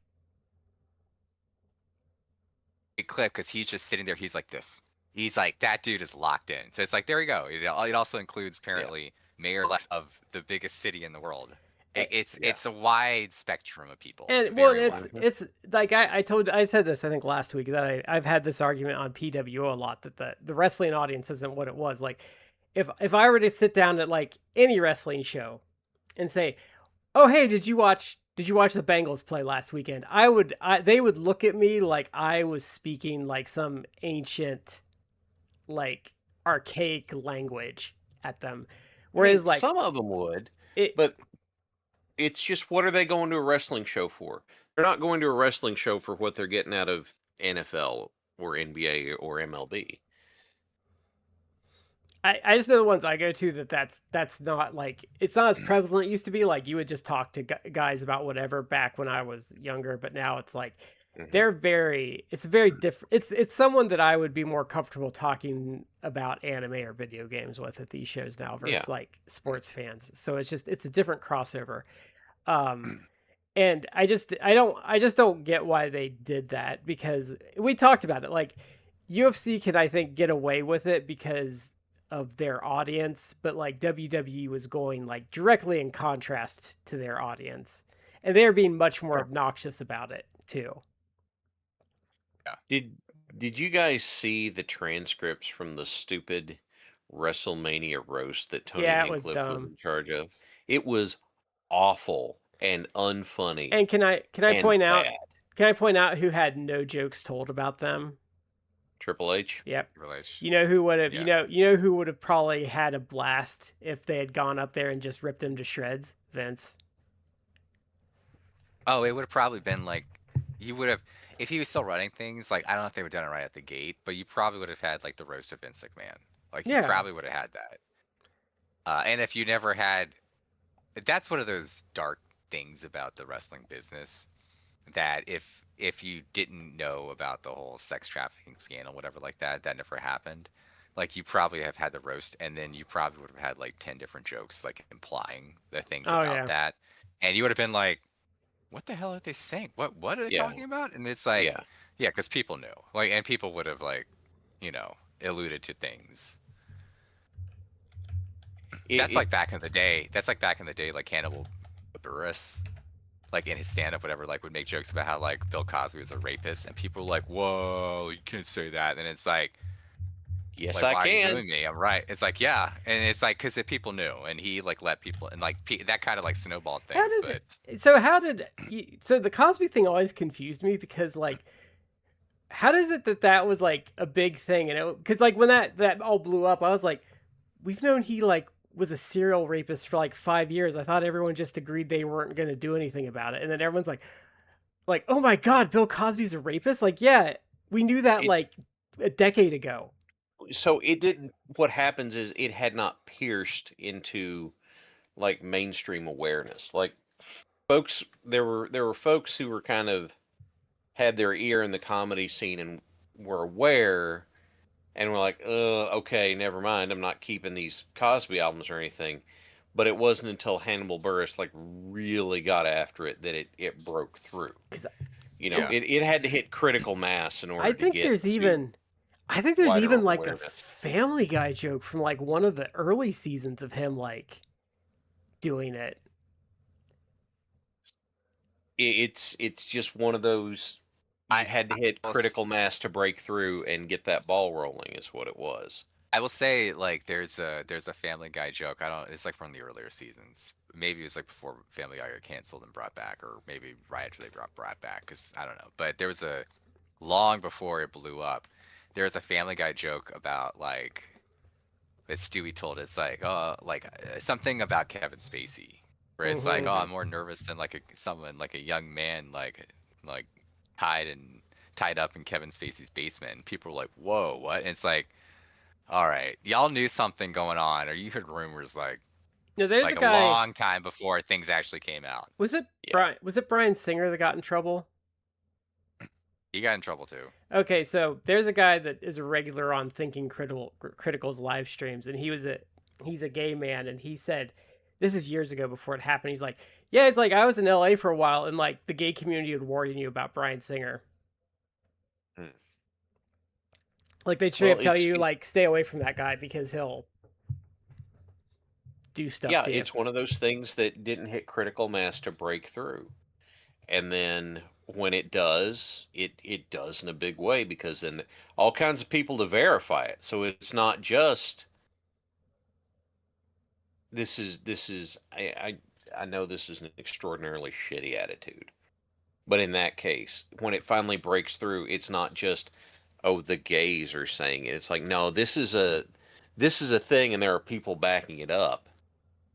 clip because he's just sitting there. He's like this. He's like that dude is locked in. So it's like there you go. It also includes apparently mayor of the biggest city in the world. It's a wide spectrum of people. And well, Very wide. it's like I said this I think last week that I've had this argument on PWO a lot that the wrestling audience isn't what it was. Like if I were to sit down at like any wrestling show and say, "Oh hey, did you watch the Bengals play last weekend?" They would look at me like I was speaking like some ancient, like archaic language at them. Whereas like some of them would, it, but it's just what are they going to a wrestling show for? They're not going to a wrestling show for what they're getting out of NFL or NBA or MLB. I just know the ones I go to that's not like it's not as prevalent it used to be. Like you would just talk to guys about whatever back when I was younger, but now it's like They're very. It's very different. It's someone that I would be more comfortable talking about anime or video games with at these shows now Yeah. versus like sports fans. So it's a different crossover. Um, and I just don't get why they did that, because we talked about it. Like UFC can, I think, get away with it because of their audience, but like WWE was going like directly in contrast to their audience, and they're being much more Sure. obnoxious about it too. Did you guys see the transcripts from the stupid WrestleMania roast that Tony Yeah, it was Hinchcliffe was dumb. in charge of? It was awful and unfunny And can I and point out bad. who had no jokes told about them? Triple H? Yep. Relation. You know who would have Yeah. you know who would have probably had a blast if they had gone up there and just ripped him to shreds? Vince. Oh, it would have probably been like, you would have, if he was still running things, like, I don't know if they would have done it right at the gate, but you probably would have had like the roast of Vince McMahon. Like, you Yeah. probably would have had that. And if you never had, that's one of those dark things about the wrestling business, that if you didn't know about the whole sex trafficking scandal, whatever like that never happened. Like, you probably have had the roast, and then you probably would have had like 10 different jokes, like implying the things Oh, about yeah. that, and you would have been like, what the hell are they saying? What are they Yeah. talking about? And it's like, Yeah. yeah, because people knew, like, and people would have like, alluded to things. That's like back in the day. That's like back in the day, like Hannibal Buress, like in his stand-up, whatever, like would make jokes about how like Bill Cosby was a rapist, and people were like, "Whoa, you can't say that." And it's like, Yes, like, I why are you can. doing me? I'm right. It's like, yeah, and it's like because people knew, and he like let people, and like that kind of like snowballed things. So the Cosby thing always confused me, because like, how does it that was like a big thing? And because like when that all blew up, I was like, we've known he like was a serial rapist for like 5 years. I thought everyone just agreed they weren't going to do anything about it, and then everyone's like, oh my god, Bill Cosby's a rapist. Like, yeah, we knew that like a decade ago. So it didn't. What happens is it had not pierced into like mainstream awareness. Like folks, there were folks who were kind of had their ear in the comedy scene and were aware, and were like, okay, never mind. I'm not keeping these Cosby albums or anything. But it wasn't until Hannibal Buress like really got after it that it broke through. It had to hit critical mass in order I to think get there's to even wider like a awareness. Family Guy joke from like one of the early seasons of him like doing it. It's just one of those. I had to hit critical mass to break through and get that ball rolling. Is what it was. I will say, like, there's a Family Guy joke. I don't. It's like from the earlier seasons. Maybe it was like before Family Guy got canceled and brought back, or maybe right after they brought back. Because I don't know. But there was a long before it blew up. There was a Family Guy joke about like that Stewie told. It's like something about Kevin Spacey, where it's like, oh, I'm more nervous than like someone like a young man like tied up in Kevin Spacey's basement. And people were like, whoa, what? And it's like, all right, y'all knew something going on, or you heard rumors like, No, there's like a guy. long time before things actually came out. Was it Brian Singer that got in trouble? He got in trouble too. Okay, so there's a guy that is a regular on Thinking Critical's live streams, and he's a gay man, and he said, this is years ago before it happened. He's like, yeah, it's like I was in LA for a while, and like the gay community would warn you about Brian Singer. Like they straight up tell you like stay away from that guy because he'll do stuff. Yeah, it's one of those things that didn't hit critical mass to break through, and then when it does, it does in a big way, because then all kinds of people to verify it. So it's not just this is I know this is an extraordinarily shitty attitude, but in that case, when it finally breaks through, it's not just, oh, the gays are saying it. It's like, no, this is a thing, and there are people backing it up.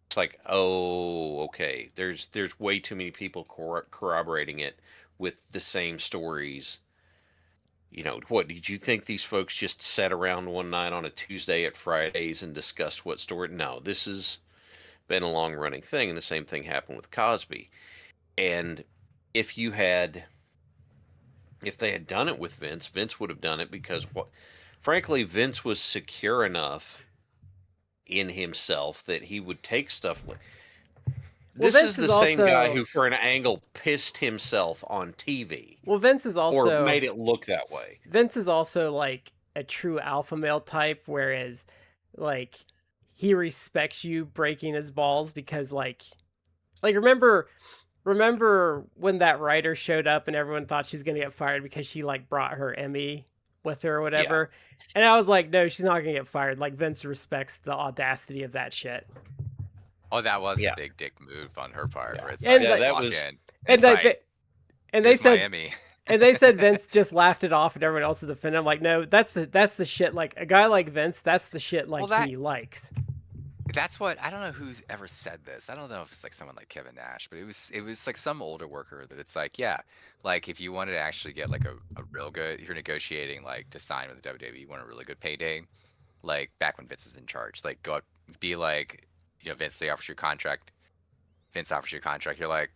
It's like, oh, okay. There's way too many people corroborating it with the same stories. What did you think these folks just sat around one night on a Tuesday at Fridays and discussed what story? No, this has been a long running thing, and the same thing happened with Cosby. And if you had if they had done it with Vince, Vince would have done it because, frankly, Vince was secure enough in himself that he would take stuff like. Well, This Vince is is the same guy also who, for an angle, pissed himself on TV well, Vince is or also made it look that way. Vince is also like a true alpha male type, whereas like he respects you breaking his balls because like remember when that writer showed up and everyone thought she was gonna get fired because she like brought her Emmy with her or Yeah. whatever, and I was like, no, she's not gonna get fired. Like Vince respects the audacity of that shit. Oh, that was a Yeah. big dick move on her part, Yeah. where it's And like, Yeah, just that walk was. in, and and it's like, they here's said Miami. and they said Vince just laughed it off and everyone else is offended. I'm like, no, that's the shit. Like a guy like Vince, that's the shit like Well, he likes. that's what I don't know who's ever said this. I don't know if it's like someone like Kevin Nash, but it was like some older worker that it's like, yeah, like if you wanted to actually get like a real good, if you're negotiating like to sign with the WWE, you want a really good payday, like back when Vince was in charge, like go up, be like, Vince, they offers you a contract. Vince offers you a contract. You're like,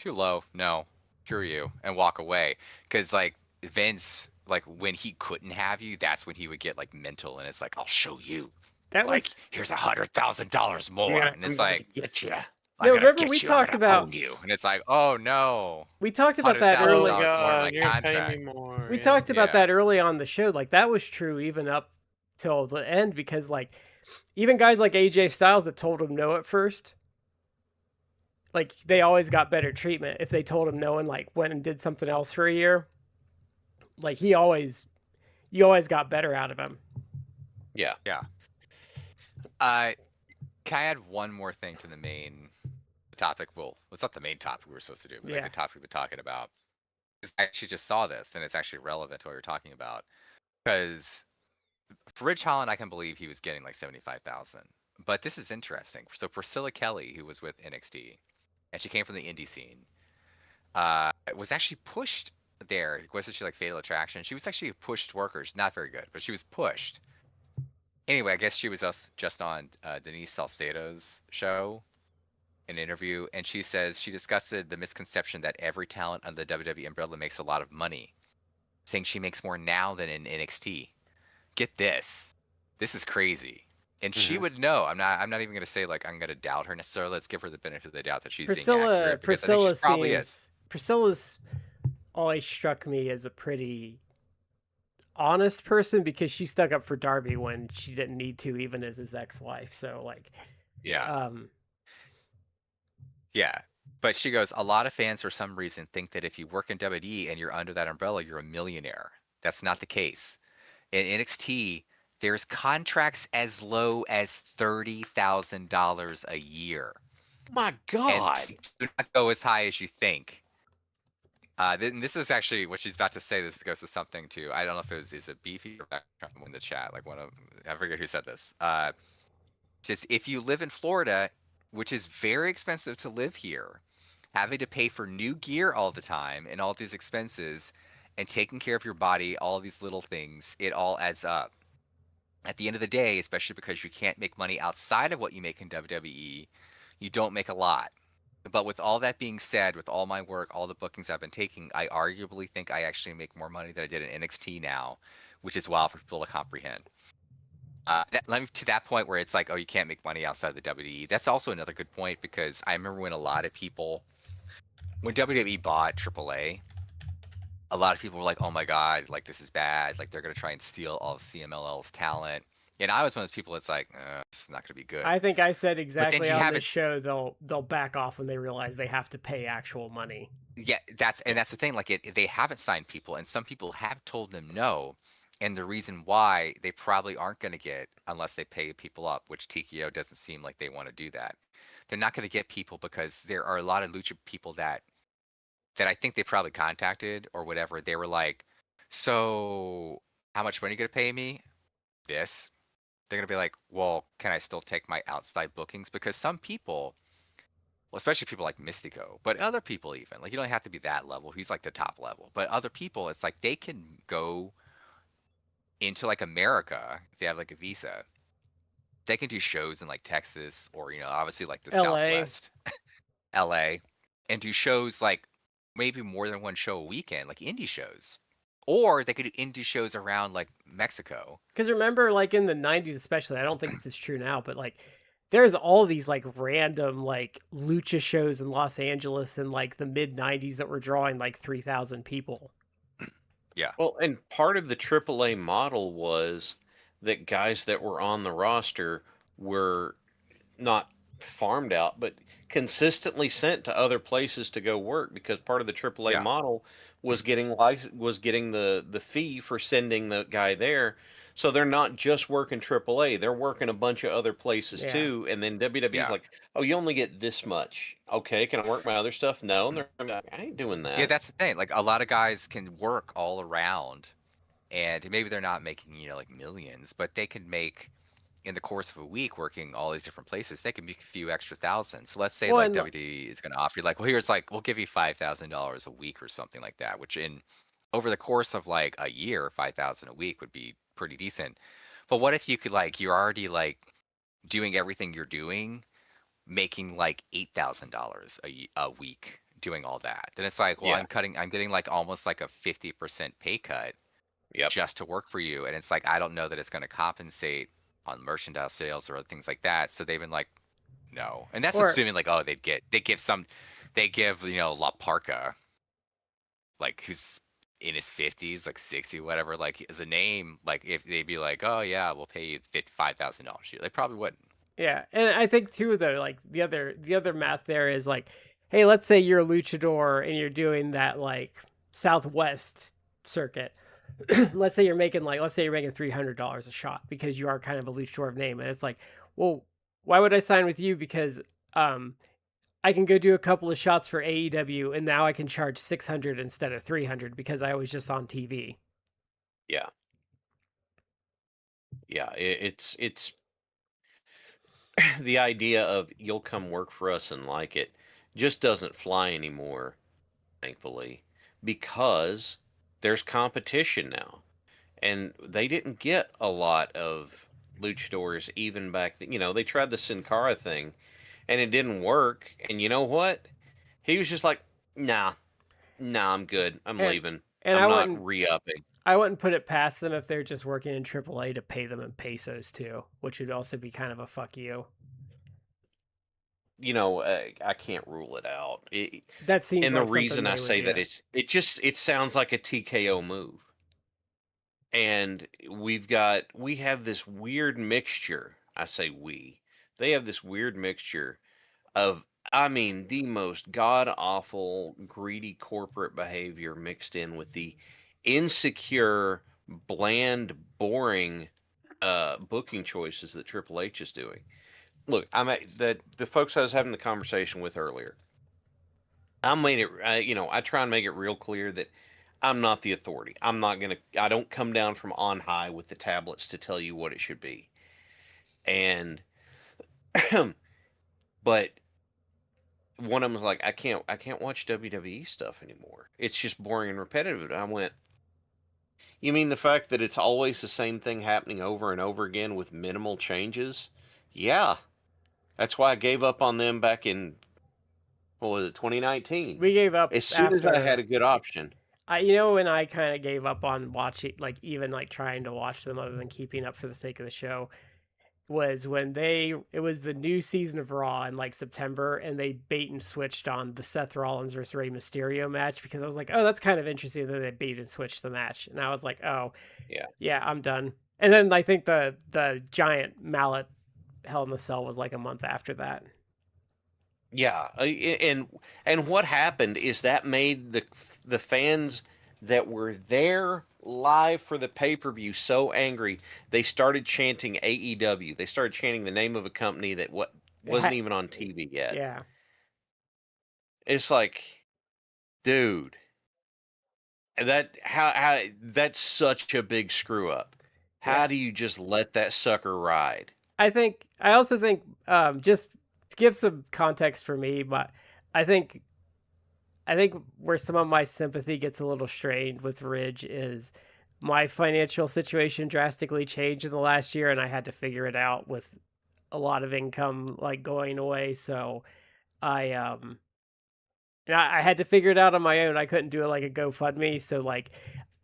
too low, no, screw you, and walk away. Because like Vince, like when he couldn't have you, that's when he would get like mental, and it's like, I'll show you. That Like, was here's $100,000 more, and it's like, Get you. I'm no. gonna Remember get we you. I'm talked gonna about own you, and it's like, oh no, we talked about hundred that thousand Oh early. my dollars more in my god, you're gonna pay me contract. more. We yeah. talked about Yeah. that early on the show. Like that was true even up till the end because like even guys like AJ Styles that told him no at first, like they always got better treatment if they told him no and like went and did something else for a year. Like you always got better out of him. Yeah. Yeah. Can I add one more thing to the main topic? Well, it's not the main topic we were supposed to do, but like Yeah. the topic we've been talking about. I actually just saw this, and it's actually relevant to what you're talking about. Because for Ridge Holland, I can believe he was getting like 75,000. But this is interesting. So Priscilla Kelly, who was with NXT, and she came from the indie scene, was actually pushed there. Wasn't she like Fatal Attraction? She was actually a pushed worker. She's not very good, but she was pushed. Anyway, I guess she was just on Denise Salcedo's show, an interview, and she says she discussed the misconception that every talent on the WWE umbrella makes a lot of money, saying she makes more now than in NXT. Get this. This is crazy. And she Mhm. would know. I'm not even gonna say like I'm gonna doubt her necessarily. Let's give her the benefit of the doubt that she's being accurate, because I think she probably is. Priscilla's always struck me as a pretty honest person because she stuck up for Darby when she didn't need to, even as his ex-wife. So like, Yeah. Yeah. But she goes, a lot of fans for some reason think that if you work in WWE and you're under that umbrella, you're a millionaire. That's not the case. In NXT, there's contracts as low as $30,000 a year. My And God. do not go as high as you think. This is actually what she's about to say. This goes to something too. I don't know if is it Beefy or in the chat. Like I forget who said this. Just if you live in Florida, which is very expensive to live here, having to pay for new gear all the time and all these expenses, and taking care of your body, all these little things, it all adds up. At the end of the day, especially because you can't make money outside of what you make in WWE, you don't make a lot. But with all that being said, with all my work, all the bookings I've been taking, I arguably think I actually make more money than I did in NXT now, which is wild for people to comprehend. To that point where it's like, oh, you can't make money outside the WWE. That's also another good point, because I remember when a lot of people, when WWE bought AAA, a lot of people were like, oh my God, like this is bad. Like they're going to try and steal all of CMLL's talent. And I was one of those people that's like, it's not going to be good. I think I said exactly you on have this it- show they'll back off when they realize they have to pay actual money. Yeah, that's the thing. Like they haven't signed people, and some people have told them no. And the reason why they probably aren't going to get, unless they pay people up, which TKO doesn't seem like they want to do that. They're not going to get people because there are a lot of lucha people that I think they probably contacted or whatever. They were like, so how much money are you going to pay me? This. They're going to be like, well, can I still take my outside bookings? Because some people, well, especially people like Mystico, but other people even, like you don't have to be that level. He's like the top level. But other people, it's like they can go into like America if they have like a visa. They can do shows in like Texas or, obviously like the LA. Southwest, LA, and do shows like maybe more than one show a weekend, like indie shows. Or they could do indie shows around like Mexico. Because remember, like in the '90s, especially, I don't think this is true now, but like there's all these like random like lucha shows in Los Angeles in like the mid '90s that were drawing like 3,000 people. Yeah. Well, and part of the AAA model was that guys that were on the roster were not farmed out, but consistently sent to other places to go work because part of the AAA Yeah. model was getting the fee for sending the guy there. So they're not just working AAA; they're working a bunch of other places Yeah. too. And then WWE's Yeah. like, "Oh, you only get this much. Okay, can I work my other stuff? No." And they're like, "I ain't doing Yeah, that." that's the thing. Like a lot of guys can work all around and maybe they're not making, like millions, but they can make in the course of a week working all these different places, they can make a few extra thousand. So let's say Well, like and WWE is going to offer you like, well, here's like we'll give you $5,000 a week or something like that, which in over the course of like a year, 5,000 a week would be pretty decent. But what if you could like you're already like doing everything you're doing, making like $8,000 a week doing all that? Then it's like, well, Yeah. I'm getting like almost like a 50% pay cut Yep. just to work for you. And it's like, I don't know that it's going to compensate on merchandise sales or things like that. So they've been like, no. And that's or assuming like, oh, they give, La Parca, like who's in his 50s, like 60, whatever, like as a name, like if they'd be like, oh yeah, we'll pay you $55,000. They probably wouldn't. yeah, and I think too though, like the other math there is like, hey, let's say you're a luchador and you're doing that like Southwest circuit. Let's say you're making $300 a shot because you are kind of a luchador of name, and it's like, well, why would I sign with you? Because um, I can go do a couple of shots for AEW, and now I can charge 600 instead of 300 because I was just on TV. Yeah. Yeah. It's the idea of you'll come work for us and like it just doesn't fly anymore, thankfully, because there's competition now. And they didn't get a lot of luchadors even back then. They tried the Sin Cara thing and it didn't work. And you know what? He was just like, nah, nah, I'm good. I'm And leaving. and I'm not re-upping. I wouldn't put it past them if they're just working in AAA to pay them in pesos too, which would also be kind of a fuck you. I can't rule it out. That seems And the like something reason I they would say that do. it sounds like a TKO move. And we have this weird mixture. I say we. They have this weird mixture of, I mean, the most god awful, greedy corporate behavior mixed in with the insecure, bland, boring booking choices that Triple H is doing. Look, the folks I was having the conversation with earlier. I try and make it real clear that I'm not the authority. I don't come down from on high with the tablets to tell you what it should be. And, but one of them was like, I can't watch WWE stuff anymore. It's just boring and repetitive. And I went, you mean the fact that it's always the same thing happening over and over again with minimal changes? Yeah. That's why I gave up on them back in, what was it, 2019? We gave up As soon as I had after a good option. when I kind of gave up on watching, like even like trying to watch them other than keeping up for the sake of the show, was when it was the new season of Raw in like September, and they bait and switched on the Seth Rollins versus Rey Mysterio match because I was like, oh, that's kind of interesting that they bait and switched the match, and I was like, oh, Yeah. yeah, I'm done. And then I think the giant mallet Hell in the Cell was like a month after that. Yeah, and what happened is that made the fans that were there live for the pay-per-view so angry they started chanting AEW. They started chanting the name of a company that wasn't even on TV yet. Yeah. It's like, dude, how that's such a big screw up. How Yeah. do you just let that sucker ride? I also think just to give some context for me, but I think where some of my sympathy gets a little strained with Ridge is my financial situation drastically changed in the last year, and I had to figure it out with a lot of income like going away. So I And I had to figure it out on my own. I couldn't do it like a GoFundMe, so like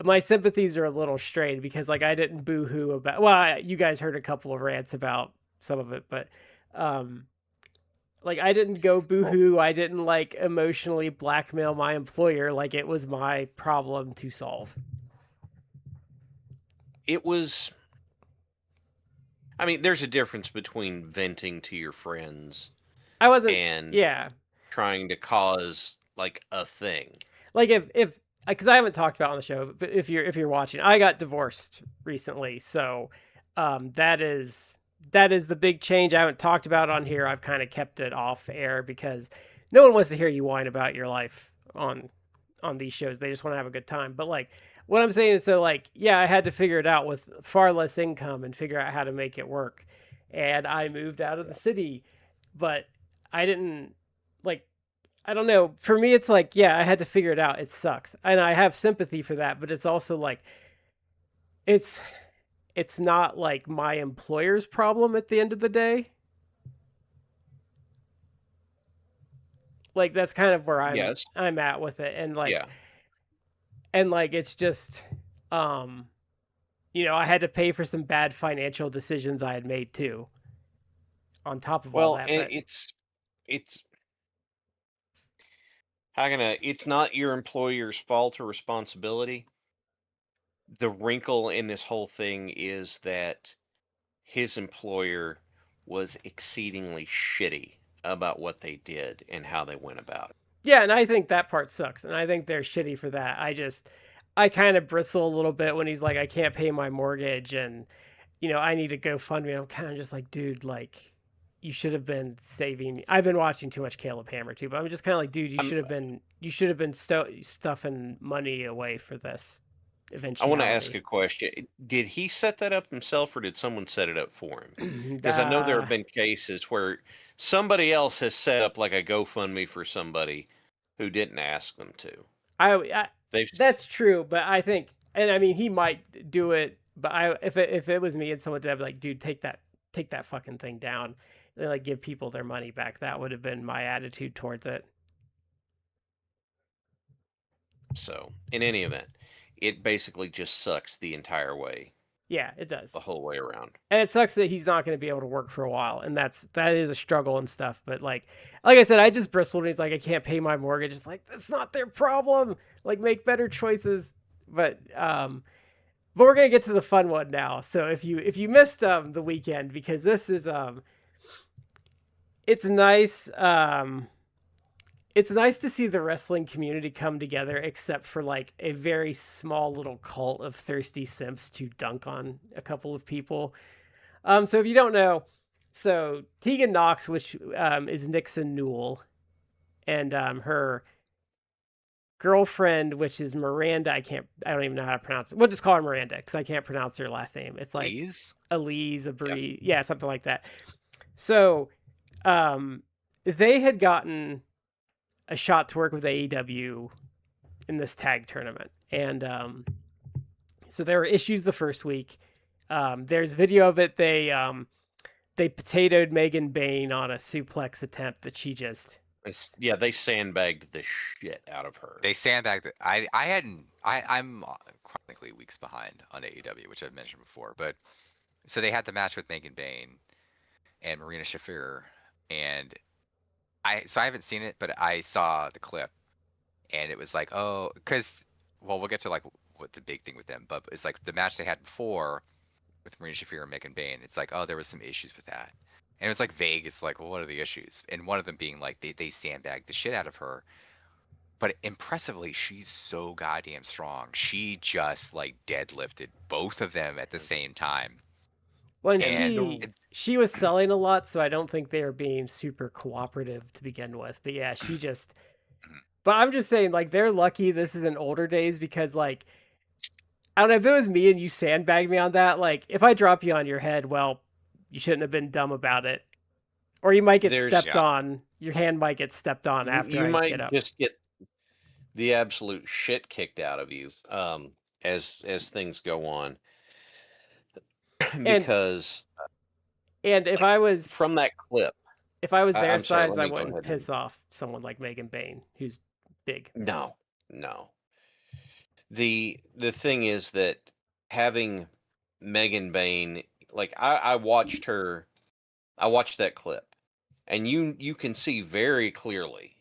my sympathies are a little strained because like I didn't boo-hoo about. Well, you guys heard a couple of rants about some of it, but um, like I didn't go boo-hoo. I didn't like emotionally blackmail my employer. Like it was my problem to solve. It was. I mean, there's a difference between venting to your friends I wasn't. and Yeah. trying to cause like a thing. Like if because I haven't talked about it on the show, but if you're watching, I got divorced recently, so that is the big change. I haven't talked about it on here. I've kind of kept it off air because no one wants to hear you whine about your life on these shows. They just want to have a good time. But like what I'm saying is, so like yeah, I had to figure it out with far less income and figure out how to make it work, and I moved out of the city, but I didn't like I don't know. For me, it's like, yeah, I had to figure it out. It sucks. And I have sympathy for that, but it's also like, it's, it's not like my employer's problem at the end of the day. Like that's kind of where Yes. I'm at with it. Yeah. And like, it's just, I had to pay for some bad financial decisions I had made too, on top of all Well, that. and But it's how can I? It's not your employer's fault or responsibility. The wrinkle in this whole thing is that his employer was exceedingly shitty about what they did and how they went about it. yeah, and I think that part sucks, and I think they're shitty for that. I kind of bristle a little bit when he's like, I can't pay my mortgage, and I need to GoFundMe. I'm kind of just like, dude, like, you should have been saving. I've been watching too much Caleb Hammer too, but I'm just kind of like, dude, I'm, you should have been stuffing money away for this I want to ask eventuality. a question. Did he set that up himself or did someone set it up for him? Because I know there uh, have been cases where somebody else has set up like a GoFundMe for somebody who didn't ask them to. I They've that's true, but I think, and I mean, he might do it, but if it was me and someone did, I'd be like, dude, take that fucking thing down, and like give people their money back. That would have been my attitude towards it. so in any event, it basically just sucks the entire way, Yeah, it does. the whole way around. And it sucks that he's not going to be able to work for a while, and that is a struggle and stuff. But like I said, I just bristled when he's like, I can't pay my mortgage. It's like that's not their problem. Like make better choices. But we're gonna get to the fun one now. So if you missed the weekend, because this is it's nice it's nice to see the wrestling community come together, except for like a very small little cult of thirsty simps to dunk on a couple of people. So if you don't know, so Tegan Knox, which is Nixon Newell, and her girlfriend, which is Miranda. I don't even know how to pronounce it. We'll just call her Miranda because I can't pronounce her last name. It's like Please. Elise, Yeah. Abri, yeah, something like that. So, um, they had gotten a shot to work with AEW in this tag tournament, and so there were issues the first week. There's video of it. They potatoed Megan Bain on a suplex attempt that she just. Yeah, they sandbagged the shit out of her. They sandbagged it. I'm chronically weeks behind on AEW, which I've mentioned before. But so they had the match with Megan Bain and Marina Shafir, and I haven't seen it, but I saw the clip, and it was like, oh, because we'll get to like what the big thing with them, but it's like the match they had before with Marina Shafir and Megan Bain. It's like, oh, there was some issues with that. And it was like vague. It's like, well, what are the issues? And one of them being like they sandbagged the shit out of her. But impressively, she's so goddamn strong. She just like deadlifted both of them at the same time. Well, and And she was selling a lot, so I don't think they were being super cooperative to begin with. But yeah, she just. But I'm just saying, like, they're lucky this is in older days because, like, I don't know if it was me and you sandbagged me on that. Like, if I drop you on your head, well, you shouldn't have been dumb about it, or you might get stepped on. Your hand might get stepped on after You I might get up. just get the absolute shit kicked out of you as things go on. Because and if like, I was from that clip, if I was their I'm sorry, size, let I me go wouldn't ahead piss off someone like Megan Bain, who's big. No. The thing is that having Megan Bain, like I watched that clip, and you can see very clearly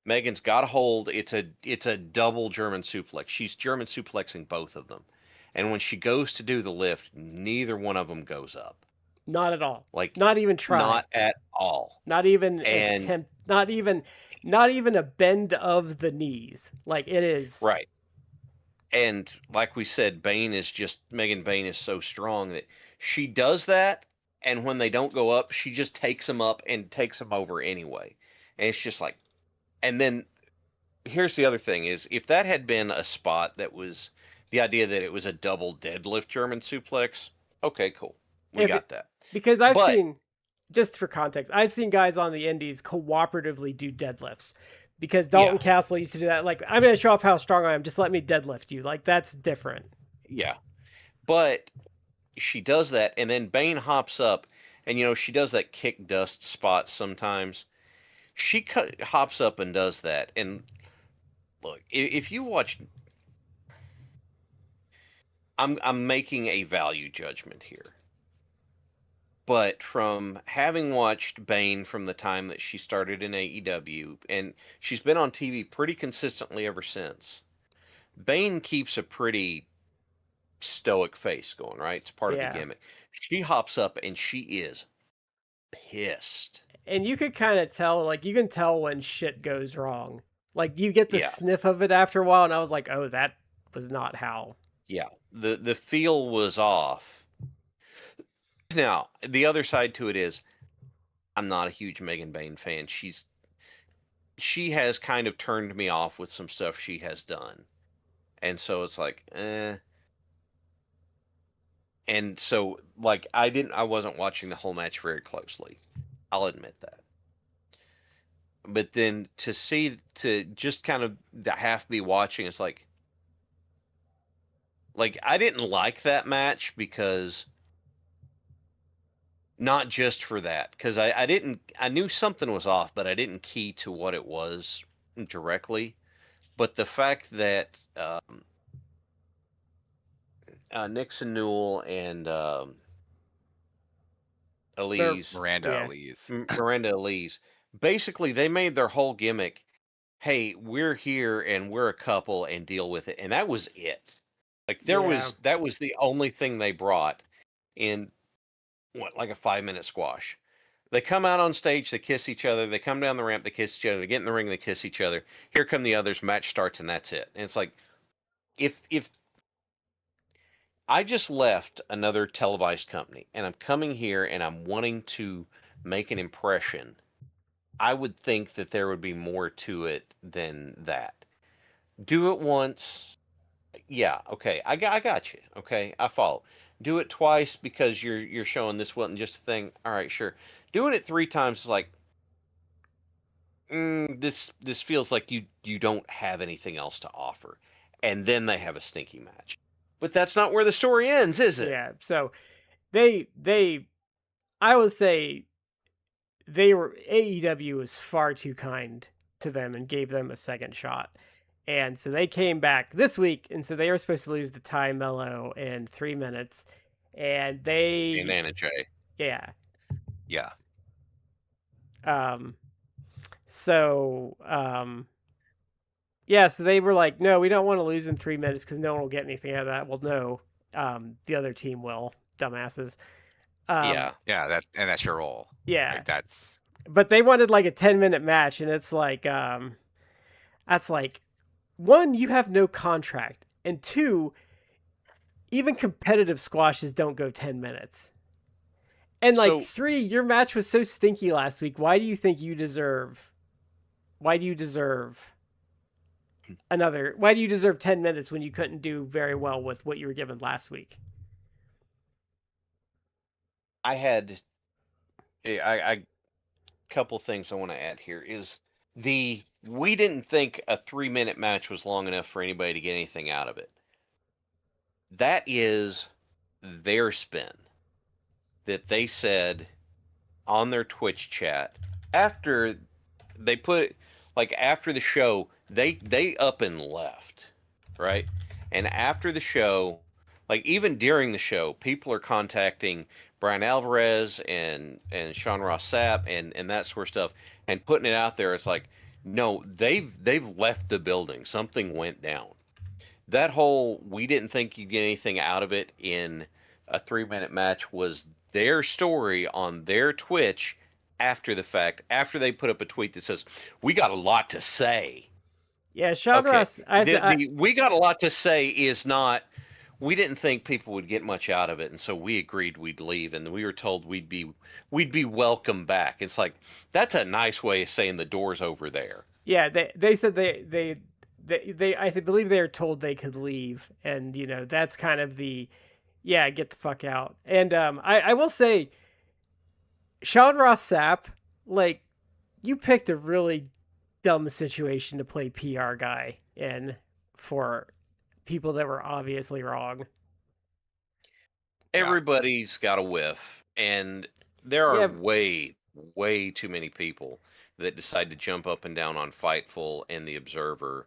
Megan's got a hold. It's a double German suplex. She's German suplexing both of them, and when she goes to do the lift, neither one of them goes up. Not at all. Like Not even try. not at all. Not even And attempt. Not even a bend of the knees. Like it is. right. And like we said, Megan Bain is so strong that she does that, and when they don't go up, she just takes them up and takes them over anyway. And it's just like, and then here's the other thing is if that had been a spot that was the idea that it was a double deadlift German suplex, okay, cool. We got that. Because I've seen, just for context, I've seen guys on the indies cooperatively do deadlifts. Because Dalton Castle used to do that. Like, I'm going to show off how strong I am. Just let me deadlift you. Like, that's different. Yeah. But she does that, and then Bane hops up, and, she does that kick dust spot sometimes. She hops up and does that. And look, if you watch... I'm making a value judgment here. But from having watched Bane from the time that she started in AEW, and she's been on TV pretty consistently ever since, Bane keeps a pretty stoic face going, right? It's part of the gimmick. She hops up and she is pissed. And you could kind of tell, like, you can tell when shit goes wrong. Like, you get the sniff of it after a while, and I was like, oh, that was not how. Yeah, the feel was off. Now, the other side to it is, I'm not a huge Megan Bain fan. She has kind of turned me off with some stuff she has done. And so it's like, And so, like, I wasn't watching the whole match very closely. I'll admit that. But then to just kind of half be watching, it's like I didn't like that match because... Not just for that, because I knew something was off, but I didn't key to what it was directly. But the fact that Nixon Newell and Elise, Miranda Elise, basically they made their whole gimmick, hey, we're here and we're a couple and deal with it. And that was it. Like that was the only thing they brought in. What, like a 5-minute squash? They come out on stage, they kiss each other. They come down the ramp, they kiss each other. They get in the ring, they kiss each other. Here come the others. Match starts, and that's it. And it's like, if I just left another televised company and I'm coming here and I'm wanting to make an impression, I would think that there would be more to it than that. Do it once, yeah, okay, I got you. Okay, I follow. Do it twice because you're showing this wasn't just a thing. All right, sure. Doing it 3 times is like, this feels like you don't have anything else to offer, and then they have a stinky match. But that's not where the story ends, is it? Yeah. So they I would say AEW was far too kind to them and gave them a second shot. And so they came back this week, and so they were supposed to lose to Ty Mello in 3 minutes, and they... And Anna Jay. Yeah. Yeah. So, yeah, so they were like, no, we don't want to lose in 3 minutes because no one will get anything out of that. Well, no, the other team will, dumbasses. That's your role. Yeah. Like, that's... But they wanted like a 10-minute match, and it's like, that's like, 1, you have no contract, and 2, even competitive squashes don't go 10 minits. And like 3, your match was so stinky last week. Why do you think you deserve? Why do you deserve 10 minutes when you couldn't do very well with what you were given last week? I couple things I want to add here is we didn't think a 3-minute match was long enough for anybody to get anything out of it. That is their spin that they said on their Twitch chat after they put like after the show, they up and left, right? And after the show, like even during the show, people are contacting Brian Alvarez and Sean Ross Sapp and that sort of stuff and putting it out there. It's like, no, they've left the building. Something went down. That whole we didn't think you'd get anything out of it in a 3 minute match was their story on their Twitch after the fact, after they put up a tweet that says, "We got a lot to say." Yeah, Sean Okay, Ross. the "we got a lot to say" is not. We didn't think people would get much out of it, and so we agreed we'd leave, and we were told we'd be welcome back. It's like that's a nice way of saying the door's over there. Yeah, they said they I believe they were told they could leave, and that's kind of the get the fuck out. And I will say, Sean Ross Sapp, like, you picked a really dumb situation to play PR guy in for people that were obviously wrong. Everybody's got a whiff, and there are way too many people that decide to jump up and down on Fightful and the Observer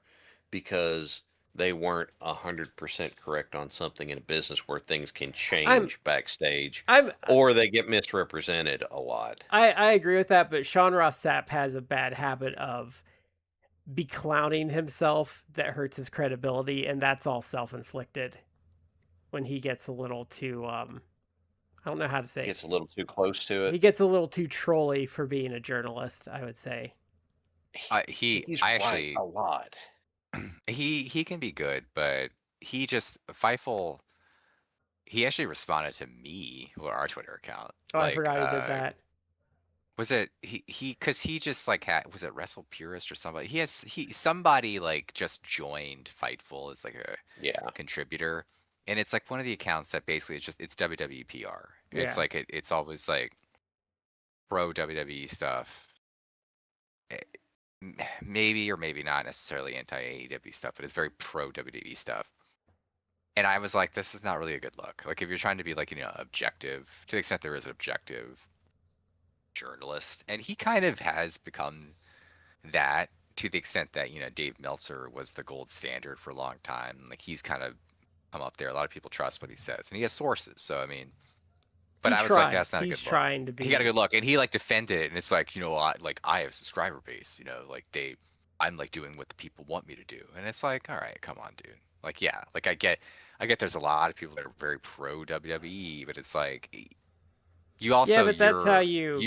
because they weren't 100% correct on something in a business where things can change backstage, or they get misrepresented a lot. I agree with that, but Sean Ross Sapp has a bad habit of beclowning himself that hurts his credibility, and that's all self-inflicted. When he gets a little too, I don't know how to say it. Gets a little too close to it. He gets a little too trolly for being a journalist, I would say. He's right a lot. He can be good, but Fightful, he actually responded to me or our Twitter account. Oh, I forgot he did that. Was it because he just like was it Wrestle Purist or somebody? Somebody like just joined Fightful as like a contributor, and it's like one of the accounts that basically it's WWE PR. It's like it's always like pro WWE stuff. Maybe or maybe not necessarily anti AEW stuff, but it's very pro WWE stuff. And I was like, this is not really a good look. Like if you're trying to be like, objective, to the extent there is an objective journalist, and he kind of has become that to the extent that, Dave Meltzer was the gold standard for a long time. Like he's kind of come up there. A lot of people trust what he says, and he has sources. So, I mean, but I was like, that's not a good look. He got a good look, and he like defended it, and it's like, I have a subscriber base, I'm like doing what the people want me to do, and it's like, all right, come on, dude. Like, yeah, like I get there's a lot of people that are very pro WWE, but it's like you also but that's how you're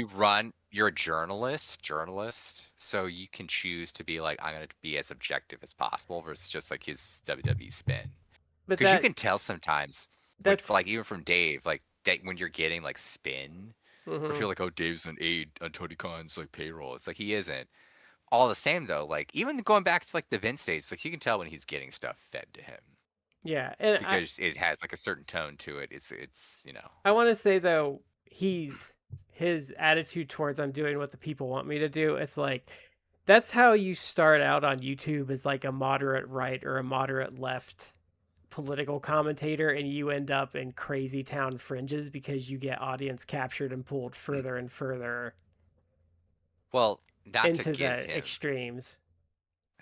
a journalist, so you can choose to be like, I'm gonna be as objective as possible versus just like his WWE spin. Because you can tell sometimes, like even from Dave, like that when you're getting like spin, for people like, oh, Dave's on Tony Khan's like payroll. It's like he isn't. All the same though, like even going back to like the Vince days, like you can tell when he's getting stuff fed to him. Yeah, and because it has like a certain tone to it. It's I want to say though, his attitude towards I'm doing what the people want me to do. It's like that's how you start out on YouTube as like a moderate right or a moderate left political commentator, and you end up in crazy town fringes because you get audience captured and pulled further and further. Well, not into to give the him extremes.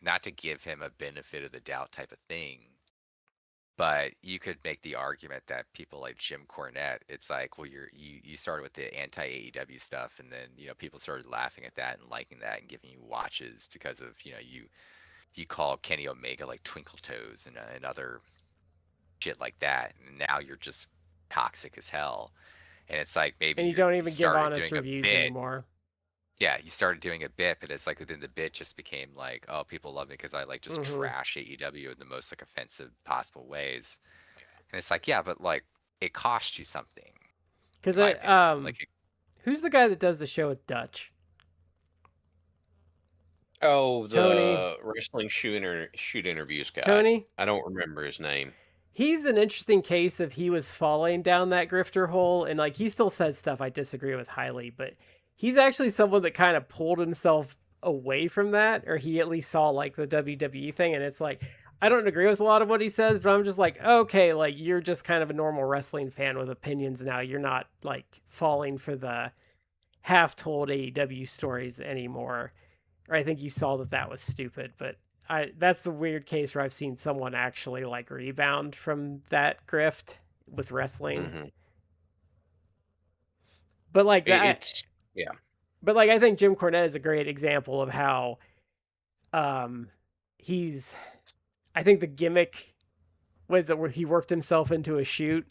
Not to give him a benefit of the doubt type of thing. But you could make the argument that people like Jim Cornette, it's like, well, you started with the anti-AEW stuff, and then people started laughing at that and liking that and giving you watches because of you call Kenny Omega like Twinkle Toes and other shit like that, and now you're just toxic as hell. And it's like maybe and you don't even give honest reviews anymore. Yeah, you started doing a bit, but it's like then the bit just became like, oh, people love me because I like just trash AEW in the most like offensive possible ways. And it's like, yeah, but like it cost you something. Because who's the guy that does the show with Dutch? Oh, the Tony. Wrestling shoot interviews guy. Tony? I don't remember his name. He's an interesting case of he was falling down that grifter hole, and like he still says stuff I disagree with highly, but he's actually someone that kind of pulled himself away from that, or he at least saw like the WWE thing, and it's like, I don't agree with a lot of what he says, but I'm just like, okay, like you're just kind of a normal wrestling fan with opinions now. You're not like falling for the half-told AEW stories anymore. or I think you saw that was stupid. But that's the weird case where I've seen someone actually like rebound from that grift with wrestling. Mhm. But like that, It's yeah. but like I think Jim Cornette is a great example of how um he's. I think the gimmick was that where he worked himself into a shoot.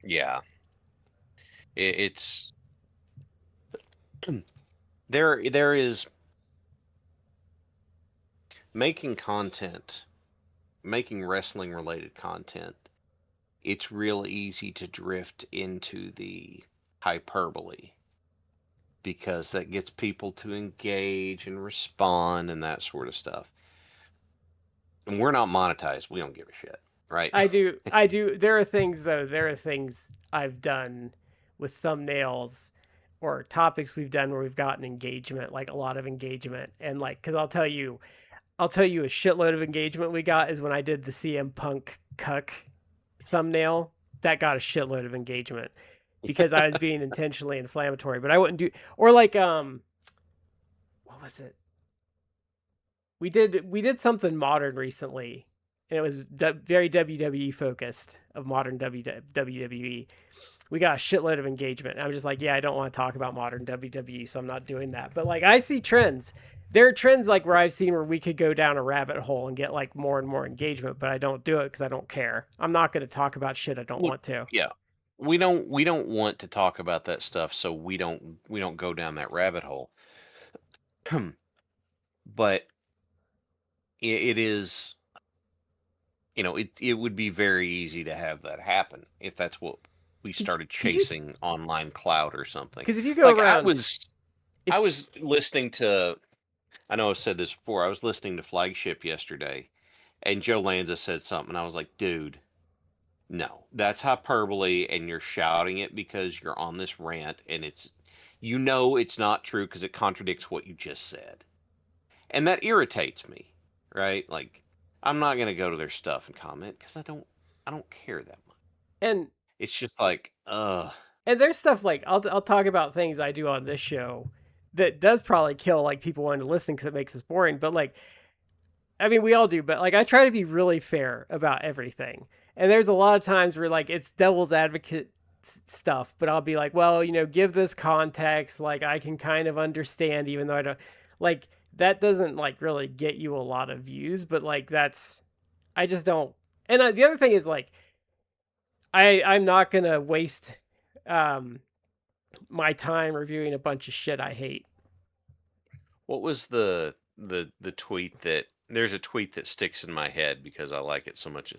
Yeah. It's there is making content, making wrestling related content. It's real easy to drift into the hyperbole because that gets people to engage and respond and that sort of stuff. And we're not monetized. We don't give a shit, right? I do. There are things though. There are things I've done with thumbnails or topics we've done where we've gotten engagement, like a lot of engagement, and like because I'll tell you a shitload of engagement we got is when I did the CM Punk cuck thumbnail. That got a shitload of engagement because I was being intentionally inflammatory. But I wouldn't do or like what was it? We did something modern recently, and it was very WWE focused of modern WWE. We got a shitload of engagement. And I was just like, yeah, I don't want to talk about modern WWE, so I'm not doing that. But like, I see trends. There are trends like where I've seen where we could go down a rabbit hole and get like more and more engagement, but I don't do it because I don't care. I'm not going to talk about shit I don't Look, want to. yeah. We don't want to talk about that stuff, so we don't go down that rabbit hole. But it is, it would be very easy to have that happen if that's what we started chasing online clout or something. Because if you go Like around, I was listening to, I know I've said this before. I was listening to Flagship yesterday, and Joe Lanza said something. And I was like, dude, no, that's hyperbole, and you're shouting it because you're on this rant, and it's not true because it contradicts what you just said, and that irritates me, right? Like, I'm not gonna go to their stuff and comment because I don't care that much. and It's just like, and there's stuff like I'll talk about things I do on this show that does probably kill like people wanting to listen because it makes us boring. But like, I mean, we all do, but like I try to be really fair about everything. And there's a lot of times where like it's devil's advocate stuff, but I'll be like, well, give this context. Like I can kind of understand, even though I don't like that doesn't like really get you a lot of views, but like I just don't. And the other thing is like I'm not gonna waste um my time reviewing a bunch of shit I hate. what was the tweet that there's a tweet that sticks in my head because I like it so much.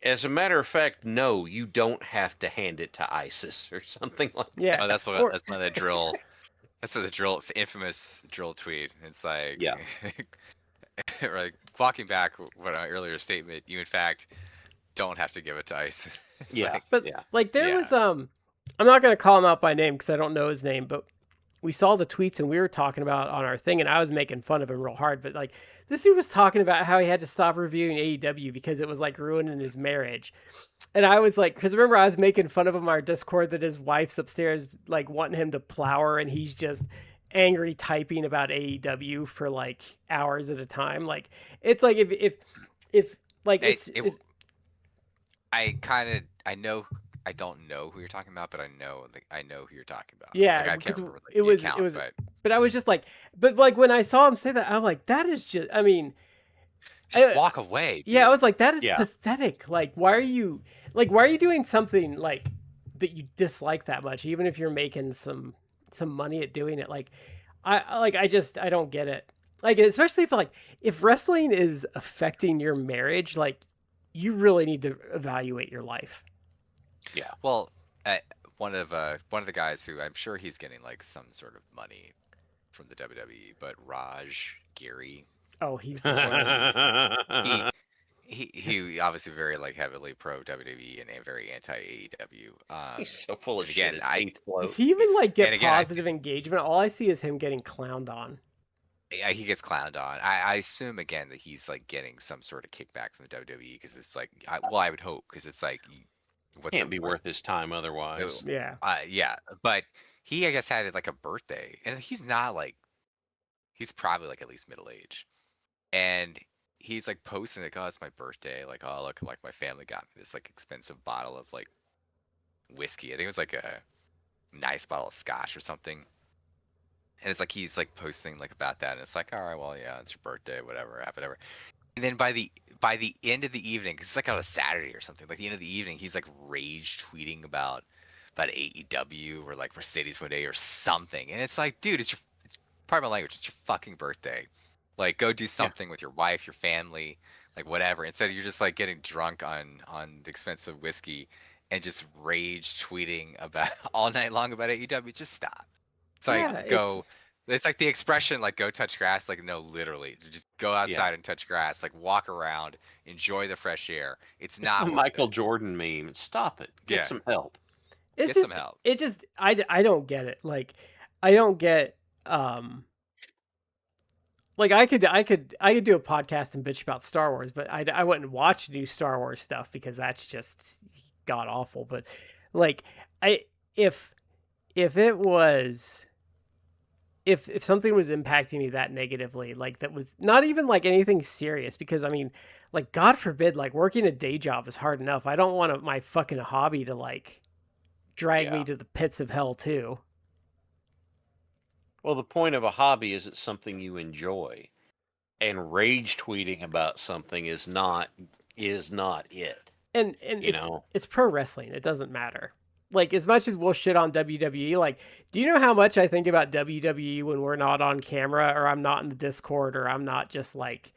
As a matter of fact, no, you don't have to hand it to ISIS or something like Yeah. that. Oh, that's Or- that's one of the drill. That's what the infamous drill tweet. It's like, Yeah. like walking back what my earlier statement. You in fact don't have to give it to ICE. It's Yeah. like, But Yeah. like there Yeah. was I'm not gonna call him out by name because I don't know his name, but we saw the tweets and we were talking about it on our thing, and I was making fun of him real hard. But like this dude was talking about how he had to stop reviewing AEW because it was like ruining his marriage. And I was like, because remember I was making fun of him on our Discord that his wife's upstairs like wanting him to plow her, and he's just angry typing about AEW for like hours at a time. Like it's like if like I don't know who you're talking about, but I know who you're talking about. yeah, Like, I because can't remember it the was account, but I was just like, but like when I saw him say that, I'm like, that is just, I mean, just walk away. yeah, I dude. was like, that is Yeah. pathetic. Like, why are you doing something like that you dislike that much, even if you're making some money at doing it? Like, I don't get it. Like, especially if wrestling is affecting your marriage, like, you really need to evaluate your life. Yeah. Well, one of the guys who I'm sure he's getting like some sort of money from the WWE, but Raj Giri, Oh, he's the worst. he obviously very like heavily pro WWE and very anti AEW. He's so full of again, shit. His teeth float. Does he even like get And again, positive engagement? All I see is him getting clowned on. yeah, he gets clowned on. I assume again that he's like getting some sort of kickback from the WWE because it's like, I would hope because it's like, what's Can't be worth his time otherwise. Yeah. Yeah, but he I guess had like a birthday, and he's not like he's probably like at least middle age, and he's like posting like, oh, it's my birthday, like, oh, look, like my family got me this like expensive bottle of like whiskey. I think it was like a nice bottle of scotch or something. And it's like he's like posting like about that, and it's like, all right, well, yeah, it's your birthday, whatever, whatever. And then by the end of the evening, 'cause it's like on a Saturday or something, like the end of the evening, he's like rage tweeting about AEW or like Mercedes Moné or something, and it's like, dude, it's part of my language. It's your fucking birthday. Like, go do Yeah. something with your wife, your family, like whatever. Instead, you're just like getting drunk on expensive whiskey and just rage tweeting about all night long about AEW. Just stop. It's Yeah, like go. It's like the expression like go touch grass. Like no, literally, just go Yeah. outside and touch grass. Like walk around, enjoy the fresh air. It's It's the not worth Michael it. Jordan meme. Stop it. Get Yeah, some help. it's get some just help. I don't get it. Like I don't get like I could do a podcast and bitch about Star Wars, but I wouldn't watch new Star Wars stuff because that's just god awful. But like I if if it was if something was impacting me that negatively, like that was not even like anything serious, because I mean, like God forbid, like working a day job is hard enough. I don't want my fucking hobby to like drag me Yeah. to the pits of hell too. Well, the point of a hobby is it's something you enjoy, and rage tweeting about something is not it. And You know. it's pro wrestling. It doesn't matter. Like as much as we'll shit on WWE, like do you know how much I think about WWE when we're not on camera or I'm not in the Discord or I'm not just like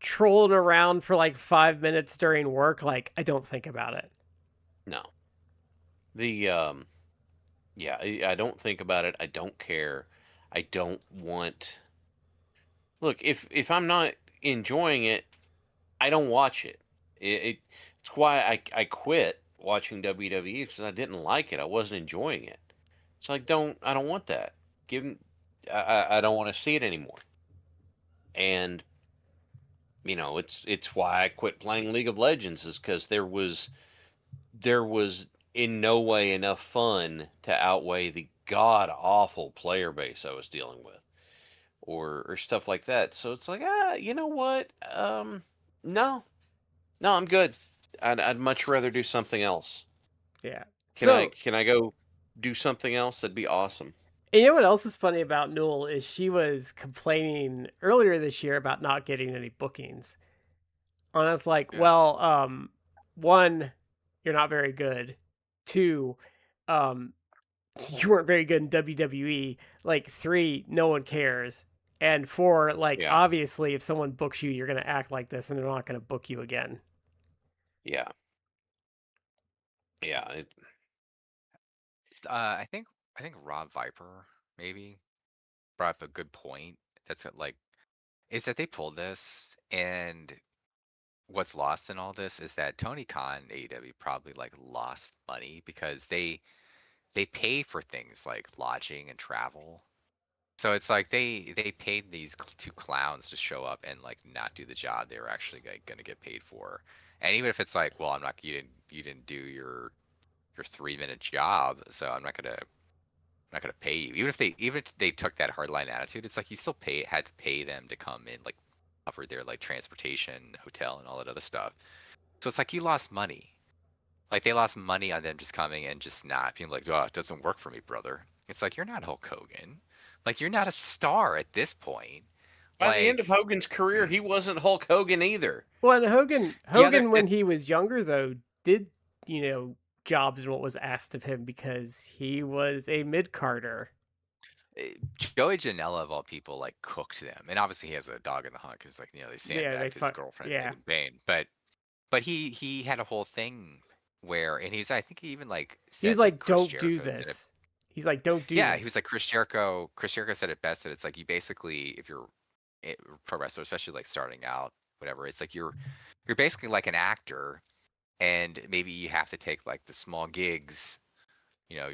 trolling around for like 5 minutes during work? Like I don't think about it. No. The Yeah, I don't think about it. I don't care. I don't want. Look, if I'm not enjoying it, I don't watch it. It's why I quit watching WWE, because I didn't like it. I wasn't enjoying it. So I don't want that. Give 'em- I don't want to see it anymore. And it's why I quit playing League of Legends, is because there was in no way enough fun to outweigh the god awful player base I was dealing with, or stuff like that. So it's like, you know what? No, no, I'm good. I'd much rather do something else. Yeah. Can I So can I go do something else? That'd be awesome. and you know what else is funny about Newell is she was complaining earlier this year about not getting any bookings. And it's like, Yeah. well, one, you're not very good. Two, um, you weren't very good in WWE. Like three, no one cares. And four, like Yeah, obviously, if someone books you, you're gonna act like this, and they're not gonna book you again. yeah, yeah. I think Rob Viper maybe brought up a good point. That's like is that they pulled this, and what's lost in all this is that Tony Khan and AEW probably like lost money because they pay for things like lodging and travel. So it's like they paid these two clowns to show up and like not do the job they were actually like, going to get paid for. And even if it's like, well, I'm not you didn't do your 3 minute job, so I'm not gonna pay you. Even if they took that hardline attitude, it's like you still had to pay them to come in, like cover their like transportation, hotel, and all that other stuff. So it's like you lost money. Like they lost money on them just coming and just not being like, oh, it doesn't work for me, brother. It's like you're not Hulk Hogan. Like you're not a star at this point. By the end of Like Hogan's career, he wasn't Hulk Hogan either. Well, and Hogan, the other Hogan, when he was younger, though, did jobs and what was asked of him because he was a mid carder. Joey Janela of all people like cooked them, and obviously he has a dog in the hunt because like they Yeah, they sandbagged his fuck. girlfriend Yeah, Megan Bain, but he had a whole thing where, and I think he even like he was said like like, Chris "Don't do Jericho said it. this." He's like, "Don't do Yeah, he this." was like Chris Jericho said it best, that it's like you basically, if you're a pro wrestler, especially like starting out, whatever, it's like you're basically like an actor, and maybe you have to take like the small gigs.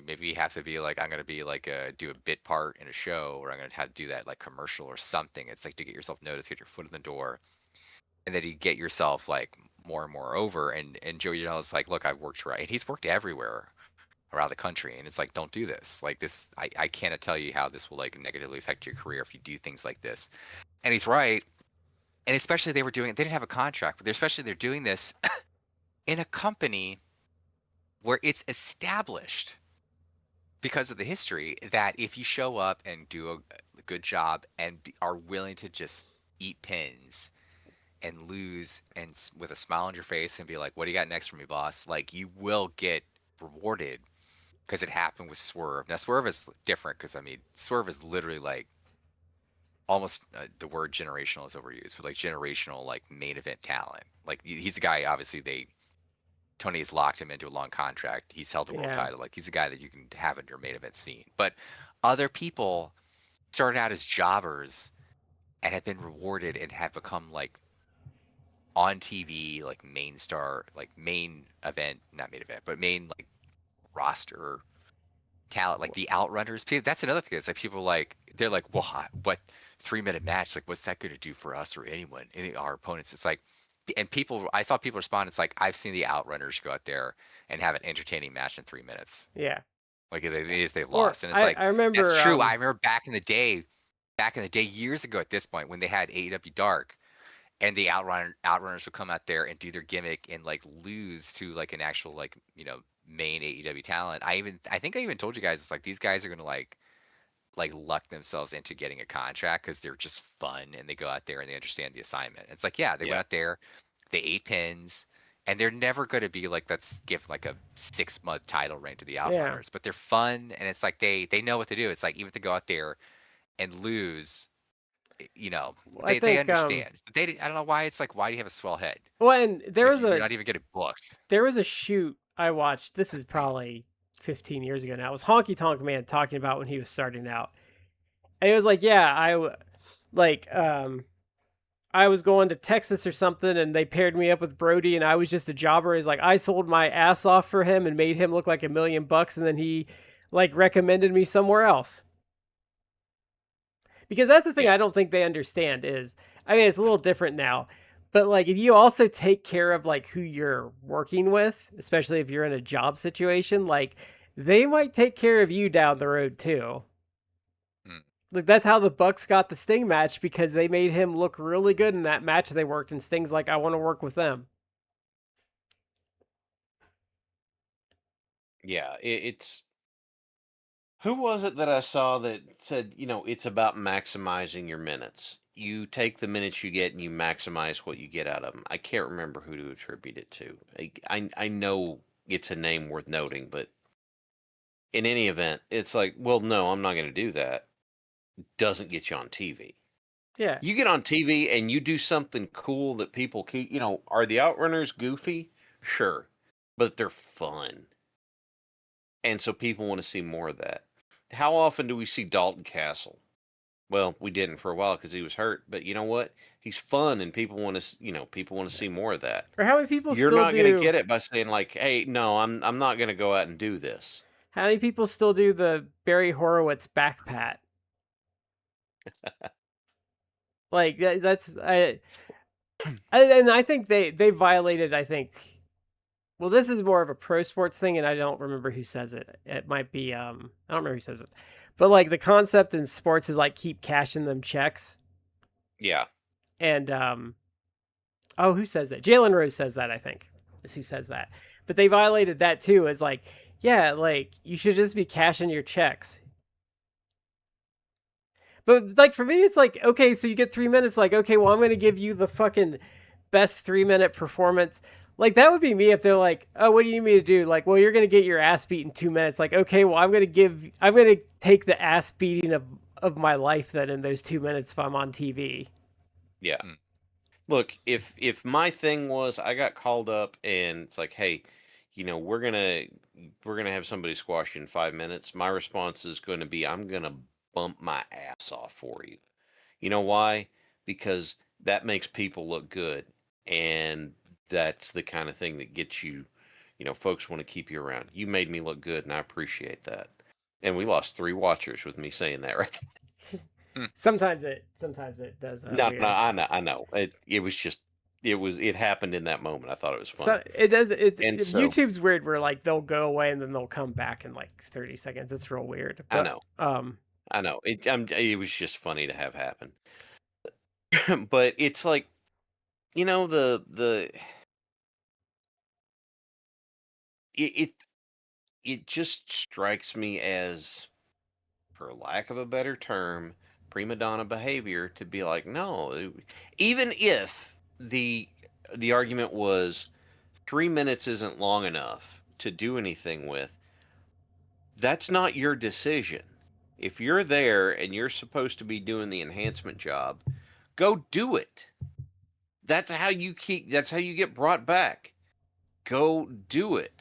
Maybe you have to be like, I'm gonna be like do a bit part in a show, or I'm gonna have to do that like commercial or something. It's like to get yourself noticed, get your foot in the door, and then you get yourself like more and more over. And Joey Janela's like, look, I've worked right. And he's worked everywhere. around the country, and it's like, don't do this. Like this, I cannot tell you how this will like negatively affect your career if you do things like this. And he's right. And especially they didn't have a contract, but they're doing this in a company where it's established because of the history that if you show up and do a good job and are willing to just eat pins and lose and with a smile on your face and be like, what do you got next for me, boss? Like, you will get rewarded, because it happened with Swerve. Now Swerve is different, because I mean Swerve is literally like almost the word generational is overused, but like generational, like main event talent. Like he's a guy, obviously Tony has locked him into a long contract. He's held the world Yeah. title. Like he's a guy that you can have in your main event scene. But other people started out as jobbers and have been rewarded and have become like on TV, like main star, like main event, not main event, but main like roster talent, like the Outrunners. That's another thing. It's like people like they're like, well, what 3 minute match? Like, what's that going to do for us or anyone, any our opponents? It's like, and people, I saw people respond. It's like, I've seen the Outrunners go out there and have an entertaining match in 3 minutes. Yeah. Like if they Or lost, and it's like I remember that's true. I remember back in the day, years ago at this point, when they had AEW Dark, and the Outrunners would come out there and do their gimmick and like lose to like an actual like main AEW talent. I think I even told you guys, it's like these guys are gonna like luck themselves into getting a contract because they're just fun and they go out there and they understand the assignment. It's like, yeah, they went out there, they ate pins, and they're never going to be like, let's give like a 6-month title reign to the Outrunners, but they're fun, and it's like they know what to do. It's like, even if they go out there and lose, I they think understand. I don't know why. It's like, why do you have a swell head? well, and there Like, was you're not even getting booked. there was a shoot I watched. This is probably 15 years ago now. It was Honky Tonk Man talking about when he was starting out. And it was like, yeah, I was going to Texas or something, and they paired me up with Brody, and I was just a jobber. He's like, I sold my ass off for him and made him look like $1 million, and then he like recommended me somewhere else. Because that's the thing I don't think they understand is, I mean, it's a little different now, but like if you also take care of like who you're working with, especially if you're in a job situation, like they might take care of you down the road too. Like that's how the Bucks got the Sting match, because they made him look really good in that match they worked, and Sting's like, I want to work with them. Yeah, it's who was it that I saw that said, it's about maximizing your minutes. You take the minutes you get and you maximize what you get out of them. I can't remember who to attribute it to. I know it's a name worth noting, but in any event, it's like, well, no, I'm not going to do that. Doesn't get you on TV. Yeah. You get on TV and you do something cool that people keep, are the Outrunners goofy? Sure. But they're fun. And so people want to see more of that. How often do we see Dalton Castle? Well, we didn't for a while because he was hurt, but you know what? He's fun, and people want to, people want to see more of that. Or how many people You're still not going to do? get it by saying like, "Hey, no, I'm not going to go out and do this." How many people still do the Barry Horowitz back pat? Like that's and I think they violated. I think. Well, this is more of a pro sports thing, and I don't remember who says it. It might be I don't remember who says it, but like the concept in sports is like keep cashing them checks. Yeah. And oh, who says that? Jalen Rose says that, I think, is who says that. But they violated that too, as like, yeah, like you should just be cashing your checks. But like for me, it's like, okay, so you get 3 minutes, like, okay, well, I'm gonna give you the fucking best 3 minute performance. Like that would be me if they're like, oh, what do you need me to do? Like, well, you're gonna get your ass beat in 2 minutes. Like, okay, well, I'm gonna take the ass beating of my life then in those 2 minutes if I'm on TV. Yeah. Look, if my thing was I got called up and it's like, hey, we're gonna have somebody squash you in 5 minutes. My response is going to be, I'm gonna bump my ass off for you. You know why? Because that makes people look good, and that's the kind of thing that gets you. Folks want to keep you around. You made me look good, and I appreciate that. And we lost 3 watchers with me saying that, right? Sometimes it does. No, I know. It was just It happened in that moment. I thought it was So funny. it does. And so YouTube's weird, where like they'll go away and then they'll come back in like 30 seconds. It's real weird. I But know, it was just funny to have happen. But it's like, the it it just strikes me as, for lack of a better term, prima donna behavior to be like, no, even if the argument was 3 minutes isn't long enough to do anything with, that's not your decision. If you're there and you're supposed to be doing the enhancement job, go do it. That's how you get brought back. Go do it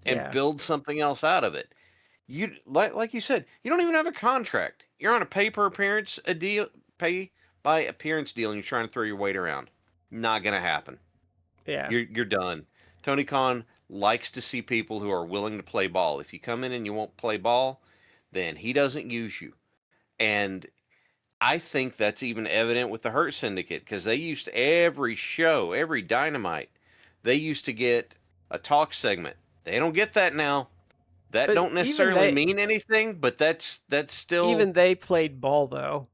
and yeah, build something else out of it. You like you said, you don't even have a contract. You're on a pay by appearance deal, and you're trying to throw your weight around. Not gonna happen. yeah. You're done. Tony Khan likes to see people who are willing to play ball. If you come in and you won't play ball, then he doesn't use you. And I think that's even evident with the Hurt Syndicate, because they used to, every show, every Dynamite, they used to get a talk segment. They don't get that now. That But don't necessarily mean anything, but that's still even they played ball though.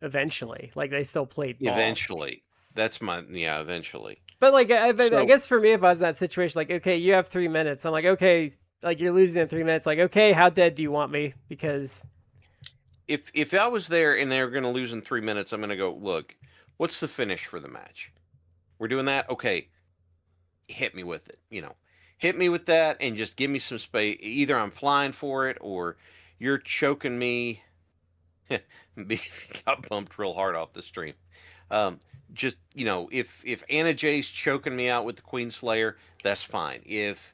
Eventually, like they still played ball. eventually. Eventually. But like I So guess for me, if I was in that situation, like okay, you have 3 minutes. I'm like okay, like you're losing in 3 minutes. Like okay, how dead do you want me? Because if I was there and they were going to lose in 3 minutes, I'm going to go, look, what's the finish for the match? We're doing that, okay? Hit me with it, hit me with that, and just give me some space. Either I'm flying for it, or you're choking me. Got bumped real hard off the stream. Just if Anna Jay's choking me out with the Queen Slayer, that's fine. If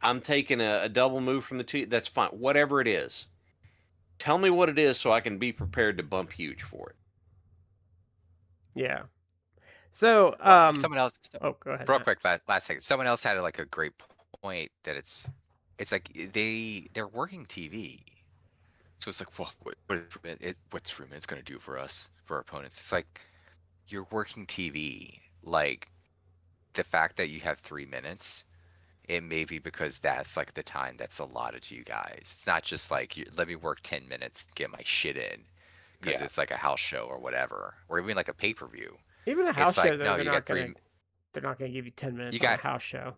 I'm taking a double move from the two, that's fine. Whatever it is, tell me what it is so I can be prepared to bump huge for it. yeah. So someone else. oh, go ahead. Real Matt. quick, last second. Someone else had like a great point that it's like they're working TV, so it's like what's 3 minutes going to do for us, for our opponents? It's like you're working TV. Like the fact that you have 3 minutes, it may be because that's like the time that's allotted to you guys. It's not just like let me work 10 minutes to get my shit in because Yeah. it's like a house show or whatever, or even like a pay-per-view. Even a house It's show, like, though, no, they're you not got gonna give you 10 minutes you on a got house show.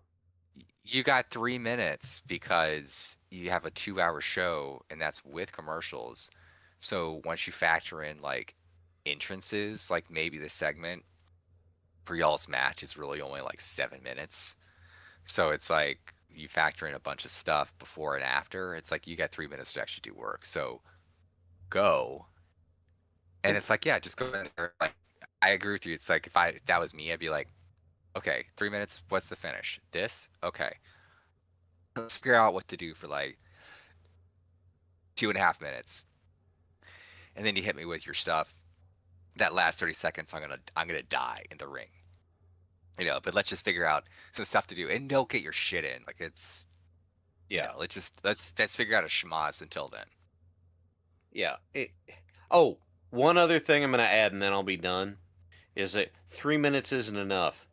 you got 3 minutes because you have a 2-hour show and that's with commercials. So once you factor in like entrances, like maybe the segment for y'all's match is really only like 7 minutes. So it's like you factor in a bunch of stuff before and after. It's like you got 3 minutes to actually do work. So go. And it's like, yeah, just go in there. Like I agree with you. It's like if that was me, I'd be like, okay, 3 minutes, what's the finish? This? Okay. Let's figure out what to do for like 2.5 minutes. And then you hit me with your stuff. That last 30 seconds, I'm gonna die in the ring. But let's just figure out some stuff to do and don't get your shit in. Like it's let's figure out a schmoz until then. Yeah. One other thing I'm going to add, and then I'll be done, is that 3 minutes isn't enough.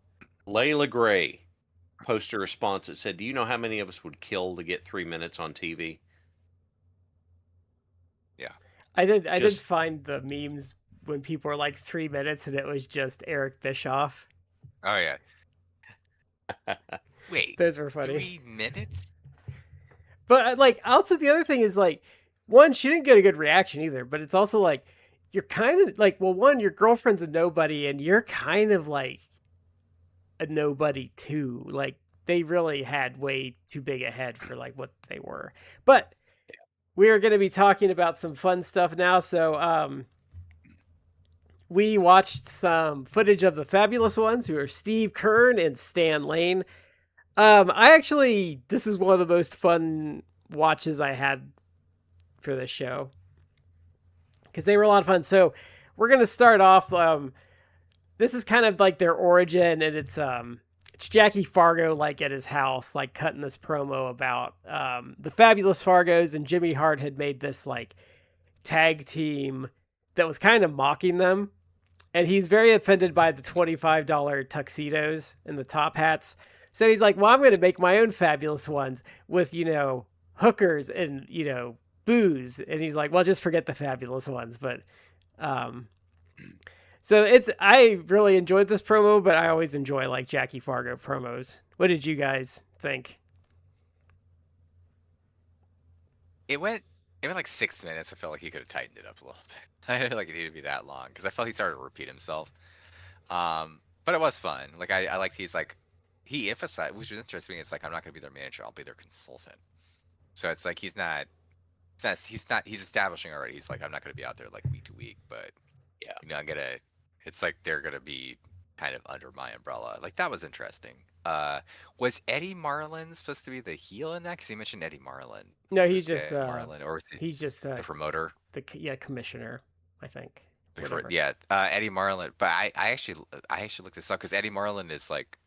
Layla Gray posted a response that said, "Do you know how many of us would kill to get 3 minutes on TV?" Yeah. I did find the memes when people were like 3 minutes and it was just Eric Bischoff. Oh yeah. Wait. Those were funny. 3 minutes? But like also the other thing is like one, she didn't get a good reaction either, but it's also like you're kind of like, well, one, your girlfriend's a nobody and you're kind of like a nobody too. Like they really had way too big a head for like what they were. But we are going to be talking about some fun stuff now. So we watched some footage of the Fabulous Ones, who are Steve Kern and Stan Lane. This is one of the most fun watches I had for this show because they were a lot of fun. So we're going to start off. This is kind of like their origin, and it's Jackie Fargo like at his house, like cutting this promo about the Fabulous Fargos, and Jimmy Hart had made this like tag team that was kind of mocking them. and he's very offended by the $25 tuxedos and the top hats. So he's like, "Well, I'm going to make my own fabulous ones with, hookers and, booze." And he's like, "Well, just forget the fabulous ones." But um so I really enjoyed this promo, but I always enjoy like Jackie Fargo promos. What did you guys think? It went like 6 minutes. I felt like he could have tightened it up a little bit. I didn't feel like it needed to be that long because I felt he started to repeat himself. But it was fun. Like I like he's like he emphasized, which was interesting. It's like I'm not going to be their manager. I'll be their consultant. So it's like he's not. He's establishing already. He's like I'm not going to be out there like week to week, but Yeah. I'm gonna. It's like they're gonna be kind of under my umbrella. Like that was interesting. Was Eddie Marlin supposed to be the heel in that? Because he mentioned Eddie Marlin. No, he's just Marlin, or was he he's just the promoter? the commissioner, I think. Yeah, Eddie Marlin. But I actually looked this up because Eddie Marlin is like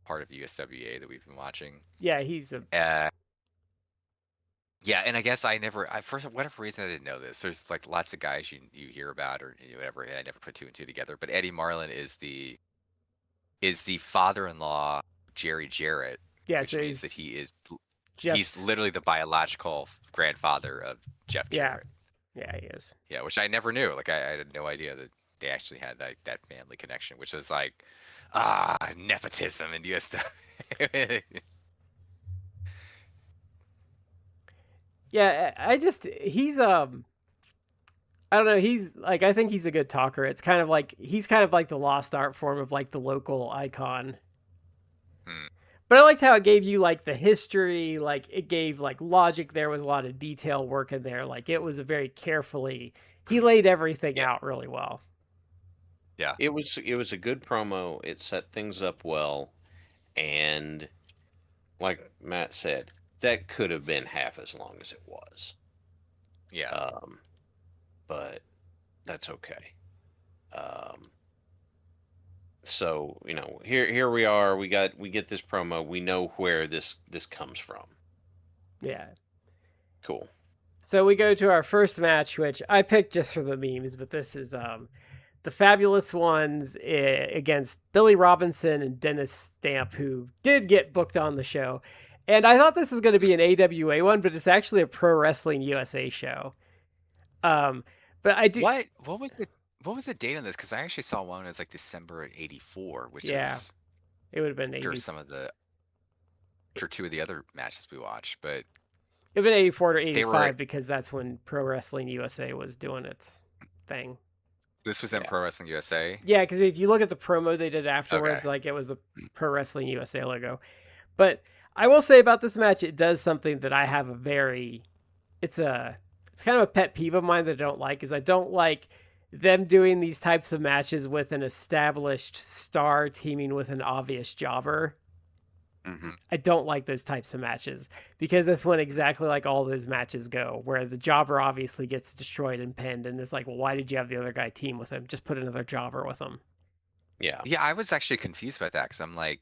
part of USWA that we've been watching. Yeah, he's a yeah, and I guess for whatever reason I didn't know this. There's like lots of guys you hear about or whatever, and I never put two and two together. But Eddie Marlin is the father-in-law Jerry Jarrett, yeah. which So means that he's Jeff's, literally the biological grandfather of Jeff yeah, Jarrett. yeah, he is. Yeah, which I never knew. Like I had no idea that they actually had that family connection, which is like nepotism and USW. Yeah, he's I don't know, he's like I think he's a good talker. It's kind of like he's kind of like the lost art form of like the local icon. Hmm. But I liked how it gave you like the history, like it gave like logic. There was a lot of detail work in there. Like it was a very carefully he laid everything out really well. Yeah. It was a good promo. It set things up well, and like Matt said, that could have been half as long as it was. Yeah. But that's okay. So here we are. We get this promo. We know where this comes from. Yeah. Cool. So we go to our first match, which I picked just for the memes, but this is the Fabulous Ones against Billy Robinson and Dennis Stamp, who did get booked on the show. And I thought this was going to be an AWA one, but it's actually a Pro Wrestling USA show. But I do. What was the date on this? Because I actually saw one. It was like December of '84, which was it would have been after two of the other matches we watched, but it would have been 84 to 85 because that's when Pro Wrestling USA was doing its thing. This was in Pro Wrestling USA? Yeah, because if you look at the promo they did afterwards, Okay. like it was the Pro Wrestling USA logo. But I will say about this match, it does something that I have it's kind of a pet peeve of mine that I don't like, is I don't like them doing these types of matches with an established star teaming with an obvious jobber. Mm-hmm. I don't like those types of matches because that's when exactly like all those matches go, where the jobber obviously gets destroyed and pinned, and it's like, well, why did you have the other guy team with him? Just put another jobber with him. Yeah. Yeah, I was actually confused about that because I'm like,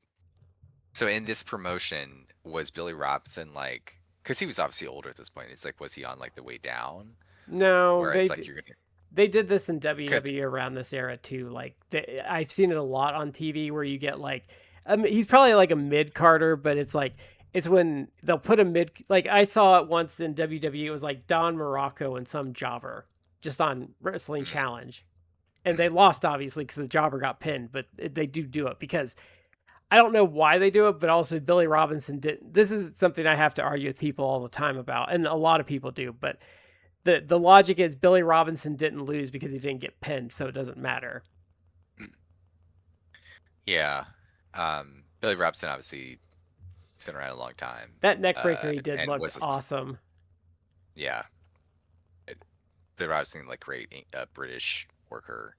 so in this promotion, was Billy Robinson like, because he was obviously older at this point. It's like, was he on like the way down? No, where it's like you're gonna. They did this in WWE around this era too. Like I've seen it a lot on TV where you get like, he's probably like a mid Carter, but it's when they'll put a mid. Like I saw it once in WWE. It was like Don Morocco and some jobber just on Wrestling Challenge, and they lost obviously because the jobber got pinned. But they do it because I don't know why they do it, but also Billy Robinson didn't. This is something I have to argue with people all the time about, and a lot of people do, but. The logic is Billy Robinson didn't lose because he didn't get pinned, so it doesn't matter. Yeah. Billy Robinson obviously has been around a long time. That neck breaker he did look awesome. Yeah. Billy Robinson, like great British worker,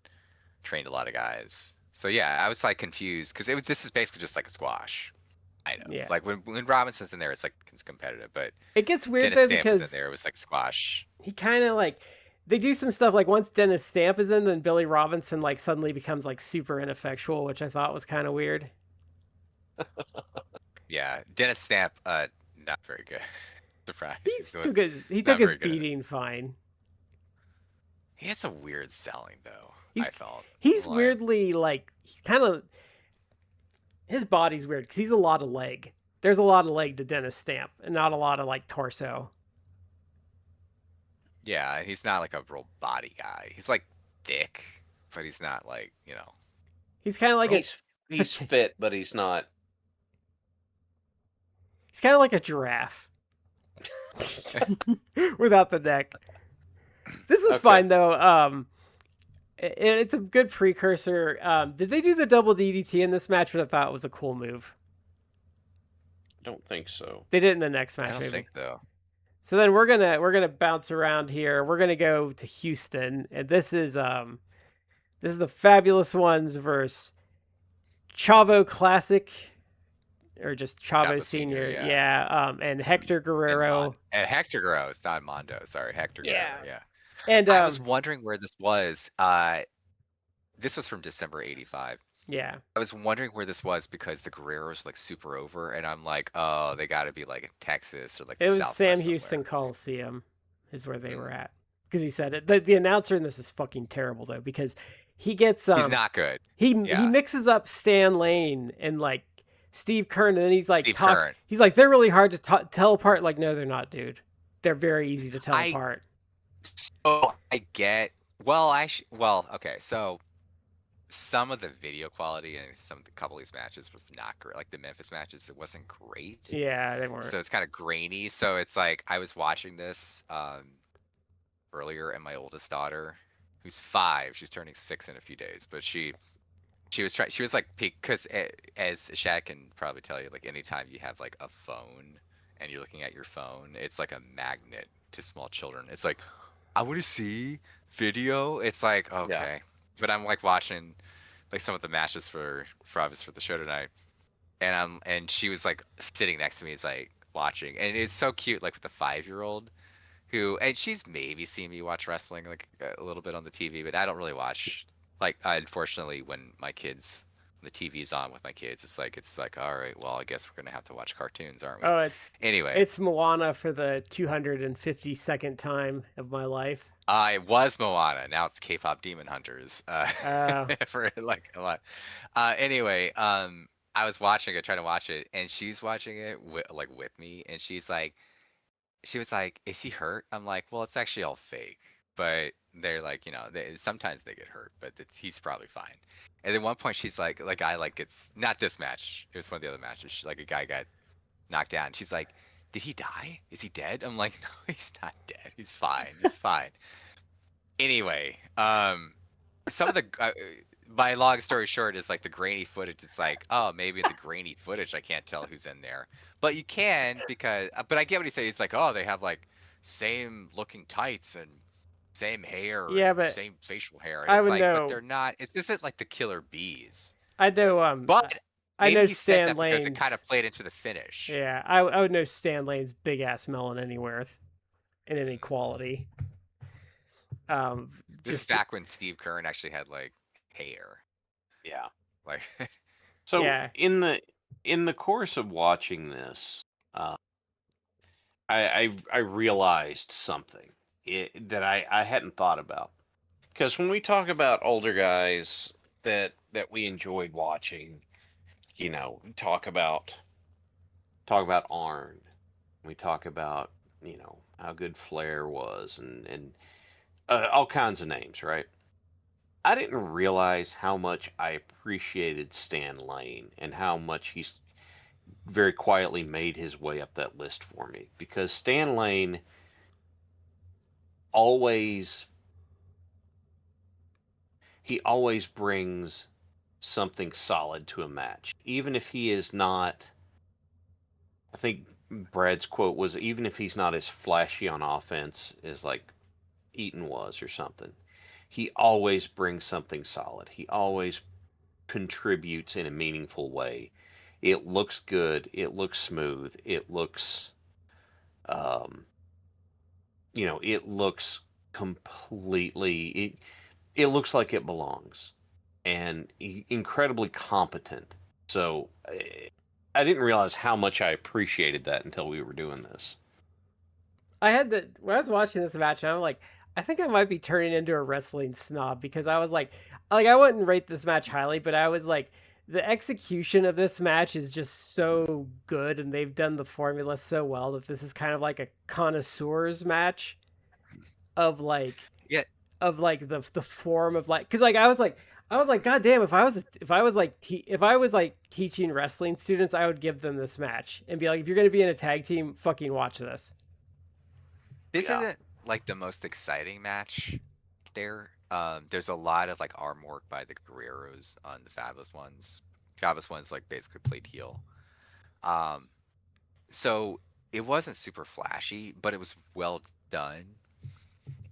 trained a lot of guys. So yeah, I was like confused because this is basically just like a squash. I know. Yeah. Like when Robinson's in there, it's like it's competitive, but it gets weird Dennis though Stamp because is in there, it was like squash. He kind of like they do some stuff like once Dennis Stamp is in, then Billy Robinson like suddenly becomes like super ineffectual, which I thought was kind of weird. Yeah, Dennis Stamp, not very good. Surprise. He took his beating fine. He had some weird selling though. He's I felt he's like weirdly like kind of his body's weird because he's a lot of leg. There's a lot of leg to Dennis Stamp, and not a lot of like torso. yeah, he's not like a real body guy. He's like thick, but he's not like He's kind of like He's fit, but he's not. he's kind of like a giraffe without the neck. This is Okay. fine though. It's a good precursor. Did they do the double DDT in this match? Which I thought was a cool move. I don't think so. They did it in the next match. I don't maybe. think though. So then we're gonna bounce around here. We're gonna go to Houston, and this is the Fabulous Ones versus Chavo Classic, or just Chavo Chavo Senior. Senior, Yeah. And Hector Guerrero. And Hector Guerrero, it's not Mondo. Sorry, Hector Yeah. Guerrero. Yeah. And I was wondering where this was. This was from December '85. yeah, I was wondering where this was because the Guerreros were like super over, and I'm like, oh, they got to be like in Texas or like it the was Southwest Sam somewhere. Houston Coliseum, is where they Mm. were at, because he said it. The announcer in this is fucking terrible though, because he gets He's not good. he Yeah. mixes up Stan Lane and like Steve Kern, and then he's like Steve Kern. he's like, they're really hard to tell apart. Like, no, they're not, dude. They're very easy to tell apart. Oh, I get. Well, okay. So some of the video quality and a couple of these matches was not great. Like the Memphis matches, it wasn't great. Yeah, they weren't. So it's kind of grainy. So it's like I was watching this earlier, and my oldest daughter, who's 5, she's turning 6 in a few days, but she was trying. She was like, because as Shaq can probably tell you, like anytime you have like a phone and you're looking at your phone, it's like a magnet to small children. It's like, I want to see video. It's like, okay. But I'm like watching like some of the matches for the show tonight, and she was like sitting next to me, is like watching, and it's so cute, like with the 5-year-old who, and she's maybe seen me watch wrestling like a little bit on the TV, but I don't really watch. Like, unfortunately, when the TV's on with my kids, it's like, all right, well, I guess we're gonna have to watch cartoons, aren't we? Oh, it's Moana for the 252nd time of my life. It was Moana. Now it's K-pop Demon Hunters. For like a lot. Anyway, I was watching it, trying to watch it, and she's watching it with me, and she was like, "Is he hurt?" I'm like, "Well, it's actually all fake." But they're like, sometimes they get hurt, but he's probably fine. And then one point she's like, it's not this match. It was one of the other matches. Like a guy got knocked down. She's like, did he die? Is he dead? I'm like, no, he's not dead. He's fine. He's fine. Anyway, some of the my long story short is like the grainy footage. It's like, oh, maybe the grainy footage I can't tell who's in there, but you can but I get what he says. He's like, oh, they have like same looking tights and same hair, but same facial hair. And I it's would like, know. but they're not. It isn't like the Killer Bees. I know. But I know he said Stan that Lane's. because it kind of played into the finish. Yeah, I would know Stan Lane's big ass melon anywhere, in any quality. This is back when Steve Kern actually had like hair. Yeah. Like. So Yeah. in the course of watching this, I realized something that I hadn't thought about. Because when we talk about older guys that we enjoyed watching, talk about Arn, we talk about how good Flair was, and all kinds of names, right? I didn't realize how much I appreciated Stan Lane and how much he's very quietly made his way up that list for me, because Stan Lane always brings something solid to a match, even if he is not. I think Brad's quote was, even if he's not as flashy on offense as like Eaton was or something, he always brings something solid. He always contributes in a meaningful way. It looks good. It looks smooth. It looks, it looks completely. It looks like it belongs, and incredibly competent. So I didn't realize how much I appreciated that until we were doing this. When I was watching this match, and I'm like, I think I might be turning into a wrestling snob because I was like I wouldn't rate this match highly, but I was like, the execution of this match is just so good, and they've done the formula so well that this is kind of like a connoisseur's match of like Yeah, the form of like, because like I was like, God damn, if I was like teaching wrestling students, I would give them this match and be like, if you're gonna be in a tag team, fucking watch this. this Yeah. isn't like the most exciting match there. There's a lot of like arm work by the Guerreros on the Fabulous Ones. Fabulous Ones like basically played heel. Um, so it wasn't super flashy, but it was well done.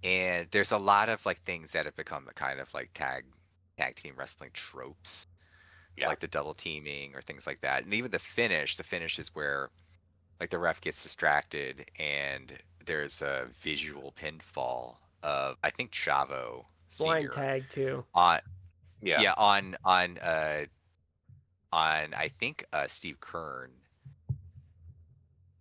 And there's a lot of like things that have become the kind of like tag team wrestling tropes, Yeah. like the double teaming or things like that. And even the finish is where like the ref gets distracted and there's a visual pinfall of I think Chavo Blind Senior tag too. on Yeah. yeah on I think Steve Kern,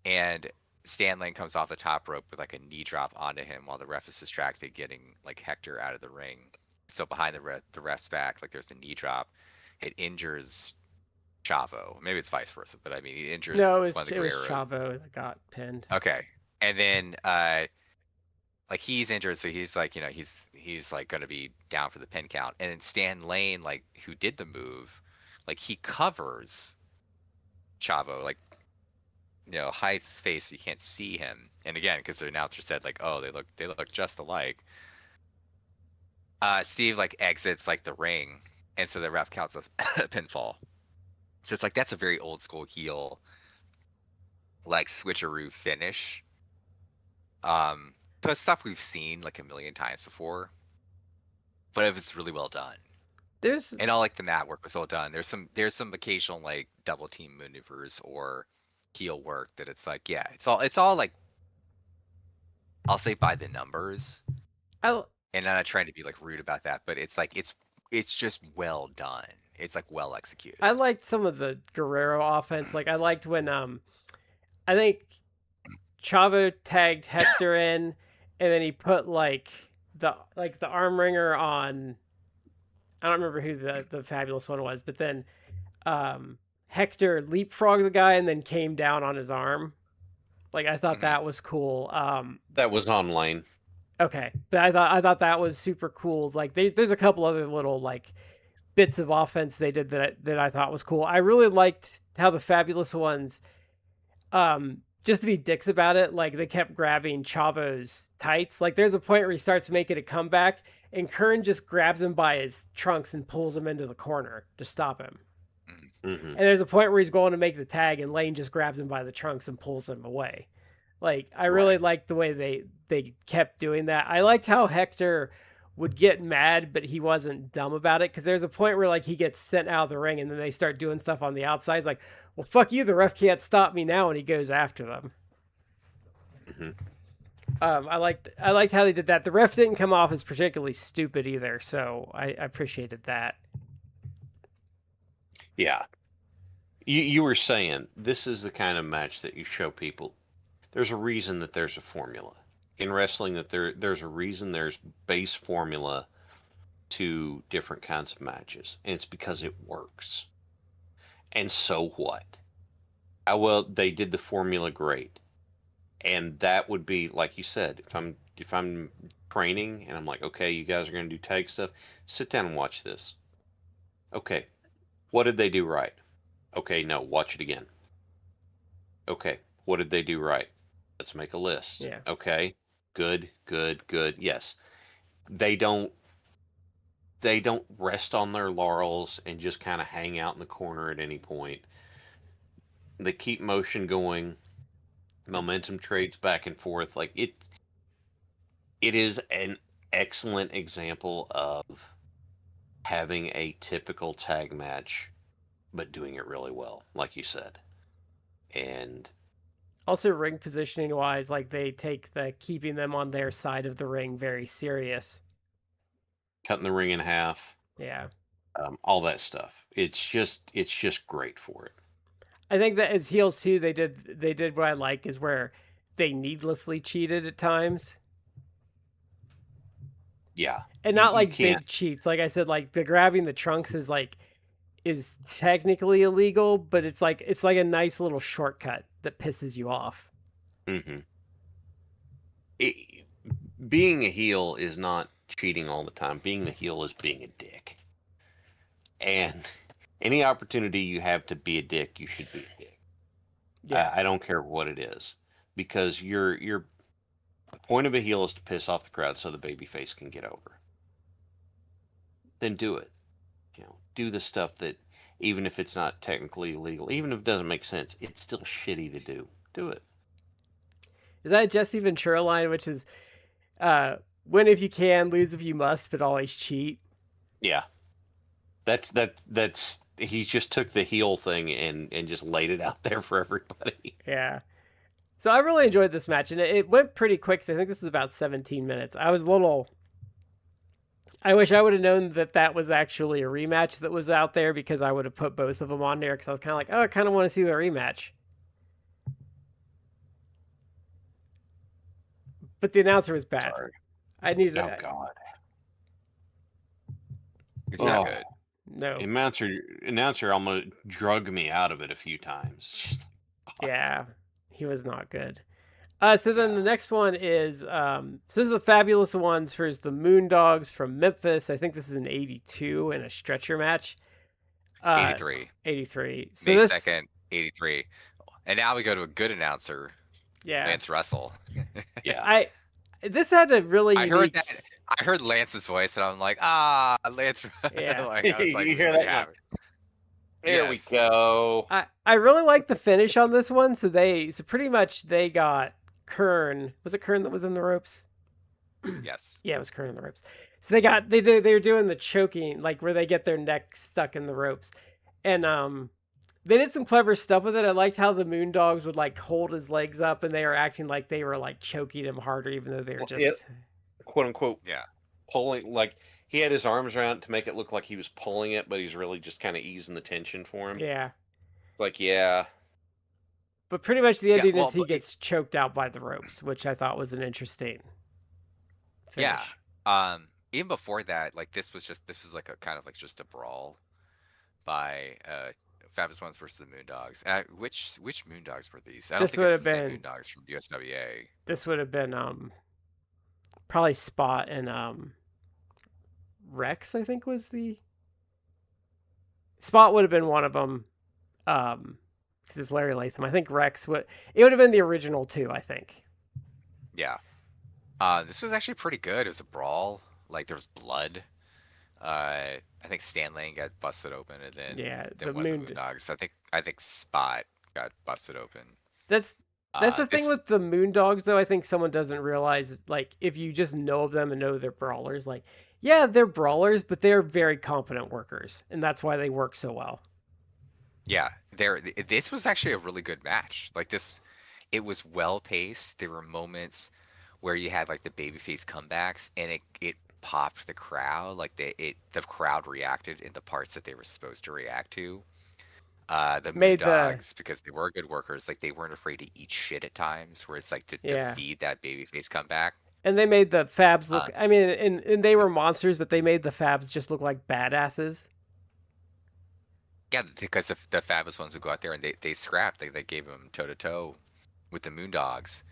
and Stan Lane comes off the top rope with like a knee drop onto him while the ref is distracted getting like Hector out of the ring. So behind the ref's back, like there's a knee drop. It injures Chavo. Maybe it's vice versa, but I mean he injures No, one of the it was Guerreros. Chavo that got pinned. Okay. And then like he's injured, so he's like, he's like gonna be down for the pin count. And then Stan Lane, like who did the move, like he covers Chavo, like hides his face so you can't see him. And again, because the announcer said like, oh, they look just alike. Steve like exits like the ring, and so the ref counts a pinfall. So it's like that's a very old school heel like switcheroo finish. So it's stuff we've seen like a million times before, but it was really well done. There's And all like the mat work was well done. There's some occasional like double team maneuvers or heel work that it's like, yeah, it's all like I'll say by the numbers. I And I'm not trying to be like rude about that, but it's like it's just well done. It's like well executed. I liked some of the Guerrero offense. Like I liked when I think Chavo tagged Hector in, and then he put like the arm wringer on. I don't remember who the fabulous one was, but then Hector leapfrogged the guy and then came down on his arm. Like I thought Mhm. that was cool. That was on Lane. Okay, but I thought that was super cool. Like there's a couple other little like bits of offense they did that I thought was cool. I really liked how the fabulous ones, just to be dicks about it, like they kept grabbing Chavo's tights. Like there's a point where he starts making a comeback, and Kern just grabs him by his trunks and pulls him into the corner to stop him. Mm-hmm. And there's a point where he's going to make the tag, and Lane just grabs him by the trunks and pulls him away. Like I really Right. liked the way they kept doing that. I liked how Hector would get mad, but he wasn't dumb about it, because there's a point where like he gets sent out of the ring, and then they start doing stuff on the outside. He's like, "Well, fuck you, the ref can't stop me now," and he goes after them. Mm-hmm. I liked how they did that. The ref didn't come off as particularly stupid either, so I appreciated that. Yeah. You were saying this is the kind of match that you show people. There's a reason that there's a formula in wrestling. That there's a reason there's base formula to different kinds of matches, and it's because it works. And so what? Well, they did the formula great, and that would be like you said. If I'm training and I'm like, okay, you guys are going to do tag stuff, sit down and watch this. Okay, what did they do right? Okay, no, watch it again. Okay, what did they do right? Let's make a list. Yeah. Okay, good. Yes, they don't rest on their laurels and just kind of hang out in the corner at any point. They keep motion going, momentum trades back and forth. Like it is an excellent example of having a typical tag match, but doing it really well, like you said. And Also, ring positioning wise, like they take the keeping them on their side of the ring very serious. cutting the ring in half, Yeah. all that stuff. It's just great for it. I think that as heels too, they did what I like is where they needlessly cheated at times. Yeah. And not You like can't. big cheats. Like I said, like the grabbing the trunks is technically illegal, but it's like a nice little shortcut that pisses you off. Hmm. Being a heel is not cheating all the time. Being a heel is being a dick. And any opportunity you have to be a dick, you should be a dick. Yeah. I don't care what it is, because the point of a heel is to piss off the crowd so the babyface can get over. Then do it. Do the stuff that, even if it's not technically illegal, even if it doesn't make sense, it's still shitty to do. Do it. Is that a Jesse Ventura line, which is win if you can, lose if you must, but always cheat? Yeah. That's he just took the heel thing and just laid it out there for everybody. Yeah. So I really enjoyed this match, and it went pretty quick. So I think this was about 17 minutes. I wish I would have known that was actually a rematch that was out there, because I would have put both of them on there, because I was kind of like, oh, I kind of want to see the rematch. But the announcer was bad. Sorry. I needed. Oh God. It's not good. No. Announcer almost drug me out of it a few times. Yeah, he was not good. So then the next one is so this is the Fabulous Ones versus the Moondogs from Memphis. I think this is an 82 in a stretcher match. 83. 83. So May this 2nd, 83. And now we go to a good announcer, yeah. Lance Russell. Yeah. This had a really unique... I heard Lance's voice and I'm like, Lance. Yeah. Like, I was like, You hear really that? happy. There we go. I really like the finish on this one. So pretty much they got Kern. Was it Kern that was in the ropes? Yes. Yeah, it was Kern in the ropes. So they were doing the choking, like where they get their neck stuck in the ropes. And they did some clever stuff with it. I liked how the Moondogs would like hold his legs up, and they were acting like they were like choking him harder, even though they were just quote unquote Yeah. pulling. Like he had his arms around it to make it look like he was pulling it, but he's really just kind of easing the tension for him. Yeah. It's like, yeah. But pretty much the ending well, is he gets choked out by the ropes, which I thought was an interesting finish. Yeah. Even before that, like this was like a kind of like just a brawl by Fabulous Ones versus the Moondogs. And which Moondogs were these? I don't think it's the same Moondogs from USWA. This would have been probably Spot and Rex, I think was the... Spot would have been one of them. This is Larry Latham. I think Rex would have been the original two, I think. Yeah. This was actually pretty good. It was a brawl. Like there was blood. I think Stan Lane got busted open, and then one of the Moondogs. I think Spot got busted open. That's the thing with the Moondogs, though. I think someone doesn't realize, like, if you just know of them and know they're brawlers, like, yeah, they're brawlers, but they're very competent workers, and that's why they work so well. Yeah, this was actually a really good match. Like this, it was well paced. There were moments where you had like the babyface comebacks, and it popped the crowd. Like the crowd reacted in the parts that they were supposed to react to. The Moondogs, because they were good workers, like they weren't afraid to eat shit at times, where it's like to feed that babyface comeback. And they made the Fabs look... I mean, and they were monsters, but they made the Fabs just look like badasses. Yeah, because the Fabulous Ones would go out there and they scrapped. They gave them toe to toe with the Moondogs.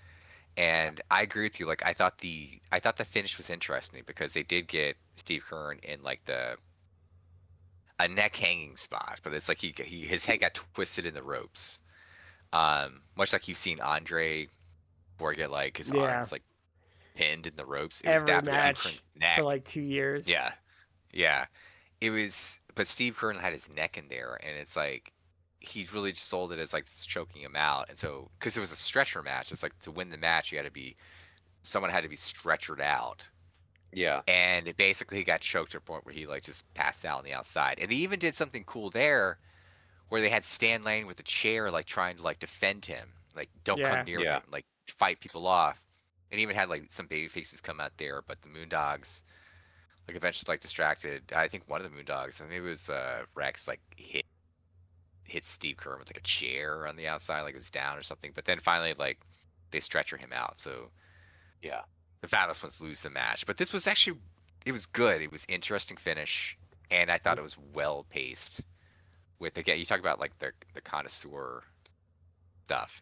And I agree with you. Like I thought the finish was interesting because they did get Steve Kern in like a neck hanging spot, but it's like his head got twisted in the ropes. Much like you've seen Andre, where get like his arms like pinned in the ropes. It was that Steve Kern's neck for like 2 years. Yeah. It was, but Steve Kern had his neck in there, and it's like he really just sold it as like choking him out. And so, because it was a stretcher match, it's like to win the match, someone had to be stretchered out. Yeah. And it basically got choked to a point where he like just passed out on the outside. And they even did something cool there, where they had Stan Lane with a chair, like trying to like defend him, like don't come near him, like fight people off. And even had like some baby faces come out there, but the Moondogs like eventually like distracted. I think one of the Moondogs, I think it was Rex, like hit Steve Kerr with like a chair on the outside, like it was down or something. But then finally like they stretcher him out. So yeah, the Fabulous Ones lose the match. But this was actually it was good. It was interesting finish, and I thought it was well paced. With again, you talk about like the connoisseur stuff.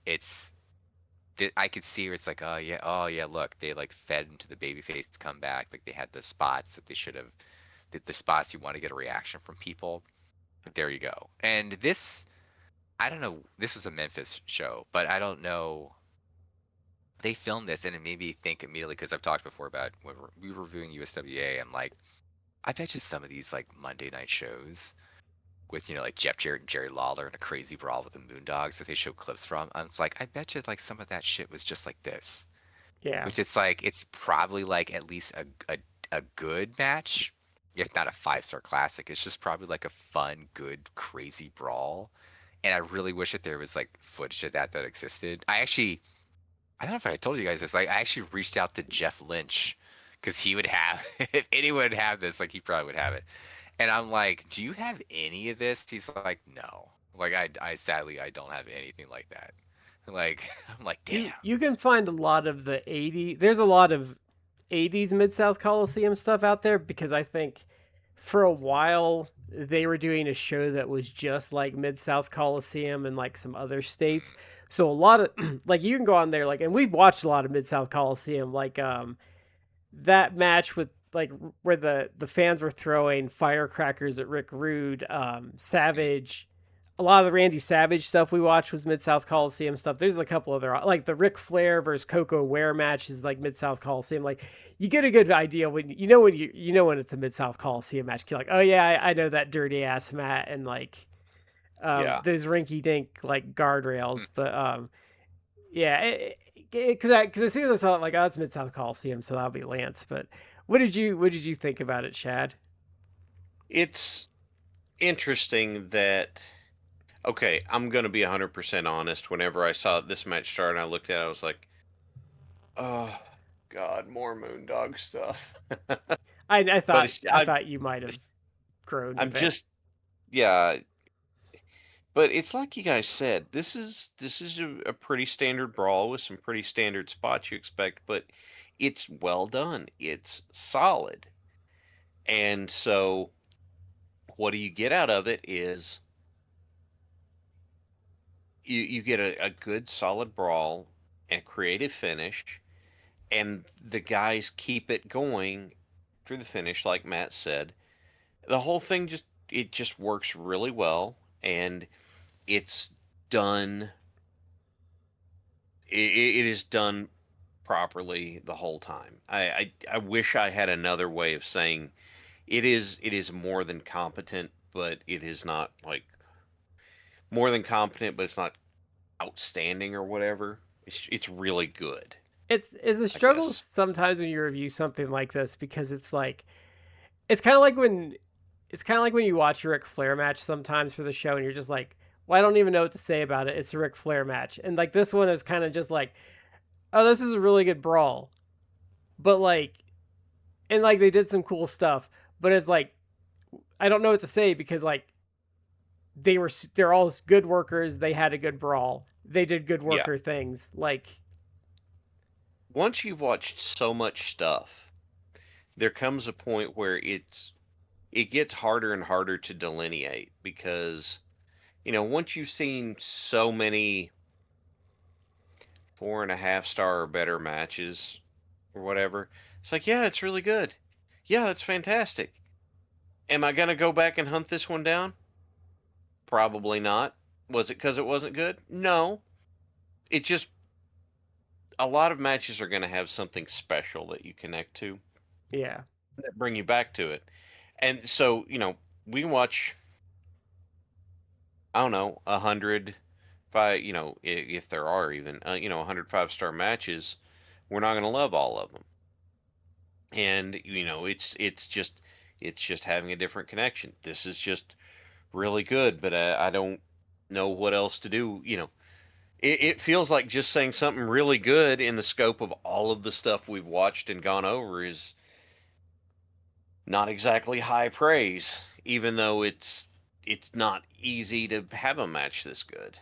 I could see where it's like, oh yeah, look, they like fed into the babyface comeback. Like they had the spots that they should have, the spots you want to get a reaction from people. But there you go. And this, I don't know, this was a Memphis show, but I don't know. They filmed this and it made me think immediately because I've talked before about when we were reviewing USWA. I'm like, I bet you some of these like Monday night shows with like Jeff Jarrett and Jerry Lawler and a crazy brawl with the Moondogs that they show clips from. I was like, I bet you like some of that shit was just like this. Yeah. Which it's like it's probably like at least a good match, if not a 5-star classic. It's just probably like a fun, good, crazy brawl. And I really wish that there was like footage of that existed. I don't know if I told you guys this. Like I actually reached out to Jeff Lynch because he would have if anyone would have this, like he probably would have it. And I'm like, do you have any of this? He's like, no. Like I sadly I don't have anything like that. Like I'm like, damn. You can find a lot of the 80s. There's a lot of 80s Mid-South Coliseum stuff out there because I think for a while they were doing a show that was just like Mid-South Coliseum and like some other states. So a lot of like you can go on there like and we've watched a lot of Mid-South Coliseum like that match with like where the fans were throwing firecrackers at Rick Rude, Savage. A lot of the Randy Savage stuff we watched was Mid South Coliseum stuff. There's a couple other like the Ric Flair versus Coco Ware match is like Mid South Coliseum. Like you get a good idea when you know when it's a Mid South Coliseum match. You're like, oh yeah, I know that dirty ass mat and like those rinky dink like guardrails. But yeah, because as soon as I saw it, like oh, it's Mid South Coliseum, so that'll be Lance. But what did you think about it, Chad? It's interesting that. Okay, I'm going to be 100% honest. Whenever I saw this match start and I looked at it, I was like, oh, God, more Moondog stuff. I thought you might have grown. I'm just, yeah. But it's like you guys said, this is a pretty standard brawl with some pretty standard spots you expect, but it's well done. It's solid. And so what do you get out of it is you get a good solid brawl and creative finish, and the guys keep it going through the finish, like Matt said. The whole thing just works really well, and it's done. It is done properly the whole time. I wish I had another way of saying it is more than competent, but it is not like more than competent, but it's not outstanding or whatever. It's really good. It's a struggle guess. sometimes when you review something like this because it's kind of like when you watch a Ric Flair match sometimes for the show and you're just like, well, I don't even know what to say about it. It's a Ric Flair match, and like this one is kind of just like, oh, this is a really good brawl, but like, and like they did some cool stuff, but it's like I don't know what to say because like they're all good workers. They had a good brawl. They did good worker things. Like once you've watched so much stuff, there comes a point where it gets harder and harder to delineate because once you've seen so many 4.5-star or better matches or whatever, it's like, yeah, it's really good. Yeah, that's fantastic. Am I gonna go back and hunt this one down? Probably not. Was it because it wasn't good? No. It just a lot of matches are going to have something special that you connect to. Yeah. That bring you back to it. And so, we can watch, I don't know, 100, if there are even, 100 5-star matches. We're not going to love all of them. And, it's just having a different connection. This is just really good, but I don't know what else to do. It feels like just saying something really good in the scope of all of the stuff we've watched and gone over is not exactly high praise, even though it's not easy to have a match this good.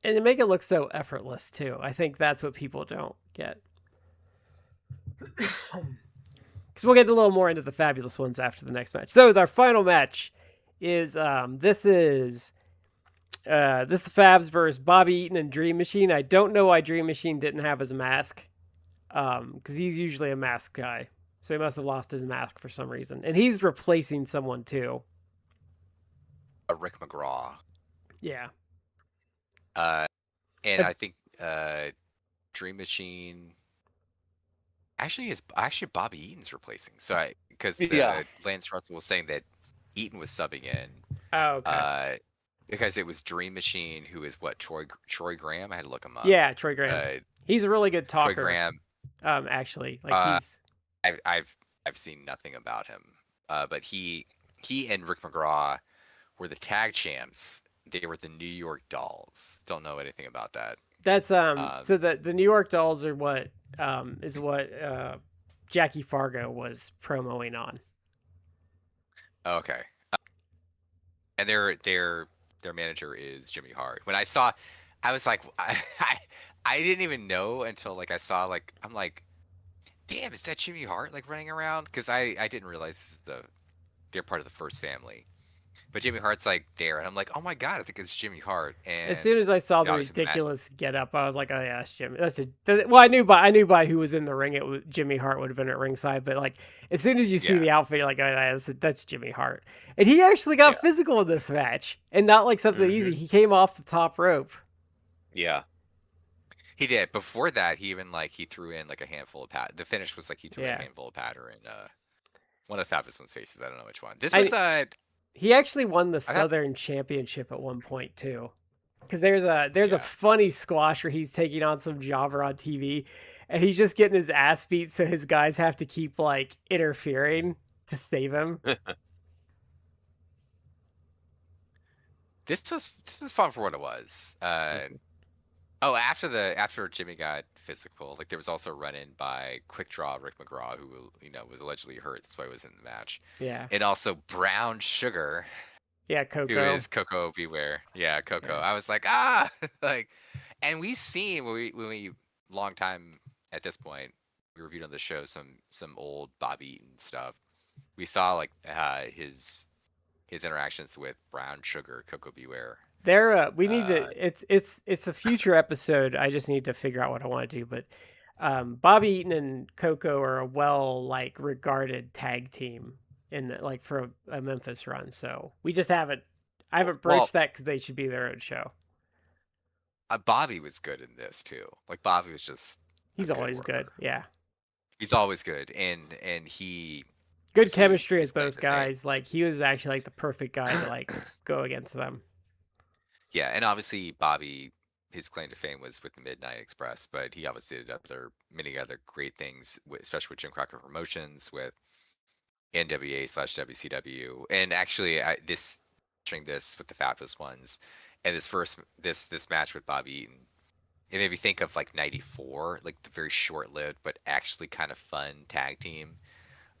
And to make it look so effortless too. I think that's what people don't get. because we'll get a little more into the fabulous ones after the next match. So our final match is this is Fabs versus Bobby Eaton and Dream Machine. I don't know why Dream Machine didn't have his mask, because he's usually a mask guy, so he must have lost his mask for some reason, and he's replacing someone too. Rick McGraw. Yeah. And I think Dream Machine actually Bobby Eaton's replacing. So because Lance Russell was saying that Eaton was subbing in. Oh, okay. Because it was Dream Machine, who is what, Troy Graham? I had to look him up. Yeah, Troy Graham. He's a really good talker. Troy Graham. Actually, like he's. I've seen nothing about him. But he and Rick McGraw were the tag champs. They were the New York Dolls. Don't know anything about that. That's so the New York Dolls are what is what Jackie Fargo was promoting on. Okay. And their manager is Jimmy Hart. When I saw, I was like, I didn't even know until like I saw like I'm like, damn, is that Jimmy Hart like running around? Because I didn't realize they're part of the First Family. But Jimmy Hart's like there, and I'm like, oh my god, I think it's Jimmy Hart. And as soon as I saw the ridiculous get up, I was like, oh yeah, that's Jimmy. Well, I knew by who was in the ring. It was Jimmy Hart would have been at ringside, but like as soon as you see the outfit, you're like, oh yeah, that's Jimmy Hart. And he actually got physical in this match, and not like something easy. He came off the top rope. Yeah. He did. Before that, he even he threw in like a handful of pat. The finish was like he threw in a handful of patter in one of the fabulous one's faces. I don't know which one. This was he actually won the Southern Championship at one point too, because there's a funny squash where he's taking on some jobber on TV, and he's just getting his ass beat, so his guys have to keep like interfering to save him. This was fun for what it was. After Jimmy got physical, like there was also a run-in by Quick Draw Rick McGraw, who was allegedly hurt. That's why he was in the match. Yeah. And also Brown Sugar. Yeah, Coco. Who is Coco Beware? Yeah, Coco. Yeah. I was like, and we've seen when we long time at this point we reviewed on the show some old Bobby Eaton stuff. We saw like his interactions with Brown Sugar, Coco Beware. We need to. It's a future episode. I just need to figure out what I want to do. But Bobby Eaton and Coco are a regarded tag team for a Memphis run. So we just haven't. I haven't broached that because they should be their own show. Bobby was good in this too. Like Bobby was just. He's always good. Yeah. He's always good, and he. Good chemistry with both guys. Like he was actually like the perfect guy to go against them. Yeah, and obviously Bobby, his claim to fame was with the Midnight Express, but he obviously did many other great things, especially with Jim Crockett Promotions, with NWA/WCW, and actually this with the Fabulous Ones, and this match with Bobby Eaton, it made me think of like '94, like the very short-lived but actually kind of fun tag team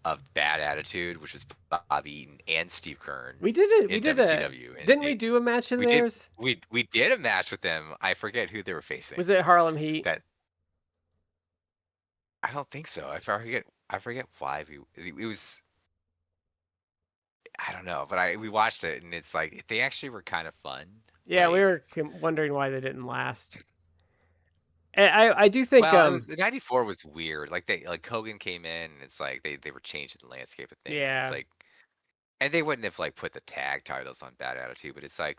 of Bad Attitude, which was Bobby Eaton and Steve Kern. We did it. We did WCW. Didn't we do a match in theirs? We did a match with them. I forget who they were facing. Was it Harlem Heat? I don't think so. I forget why it was. I don't know, but we watched it, and it's like they actually were kind of fun. Yeah, we were wondering why they didn't last. I do think the '94 was weird. Like Hogan came in, and it's like they were changing the landscape of things. Yeah. It's like, and they wouldn't have put the tag titles on Bad Attitude, but it's like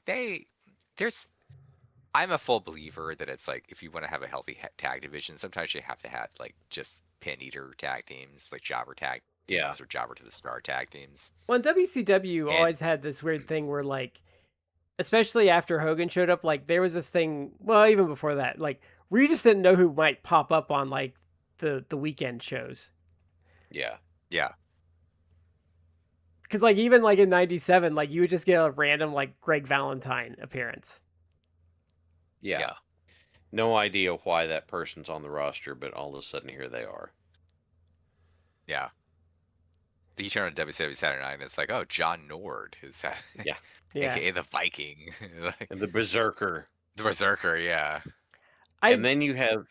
I'm a full believer that it's like if you want to have a healthy tag division, sometimes you have to have just pin eater tag teams, like jobber tag teams or jobber to the star tag teams. Well, WCW always had this weird thing where especially after Hogan showed up, there was this thing. Well, even before that, where you just didn't know who might pop up on the weekend shows. Yeah. Yeah. Because even in '97, you would just get a random Greg Valentine appearance. Yeah. No idea why that person's on the roster, but all of a sudden here they are. Yeah. You turn on WCW Saturday Night, and it's like, oh, John Nord is aka the Viking. And the Berserker. The Berserker, yeah. And then you have...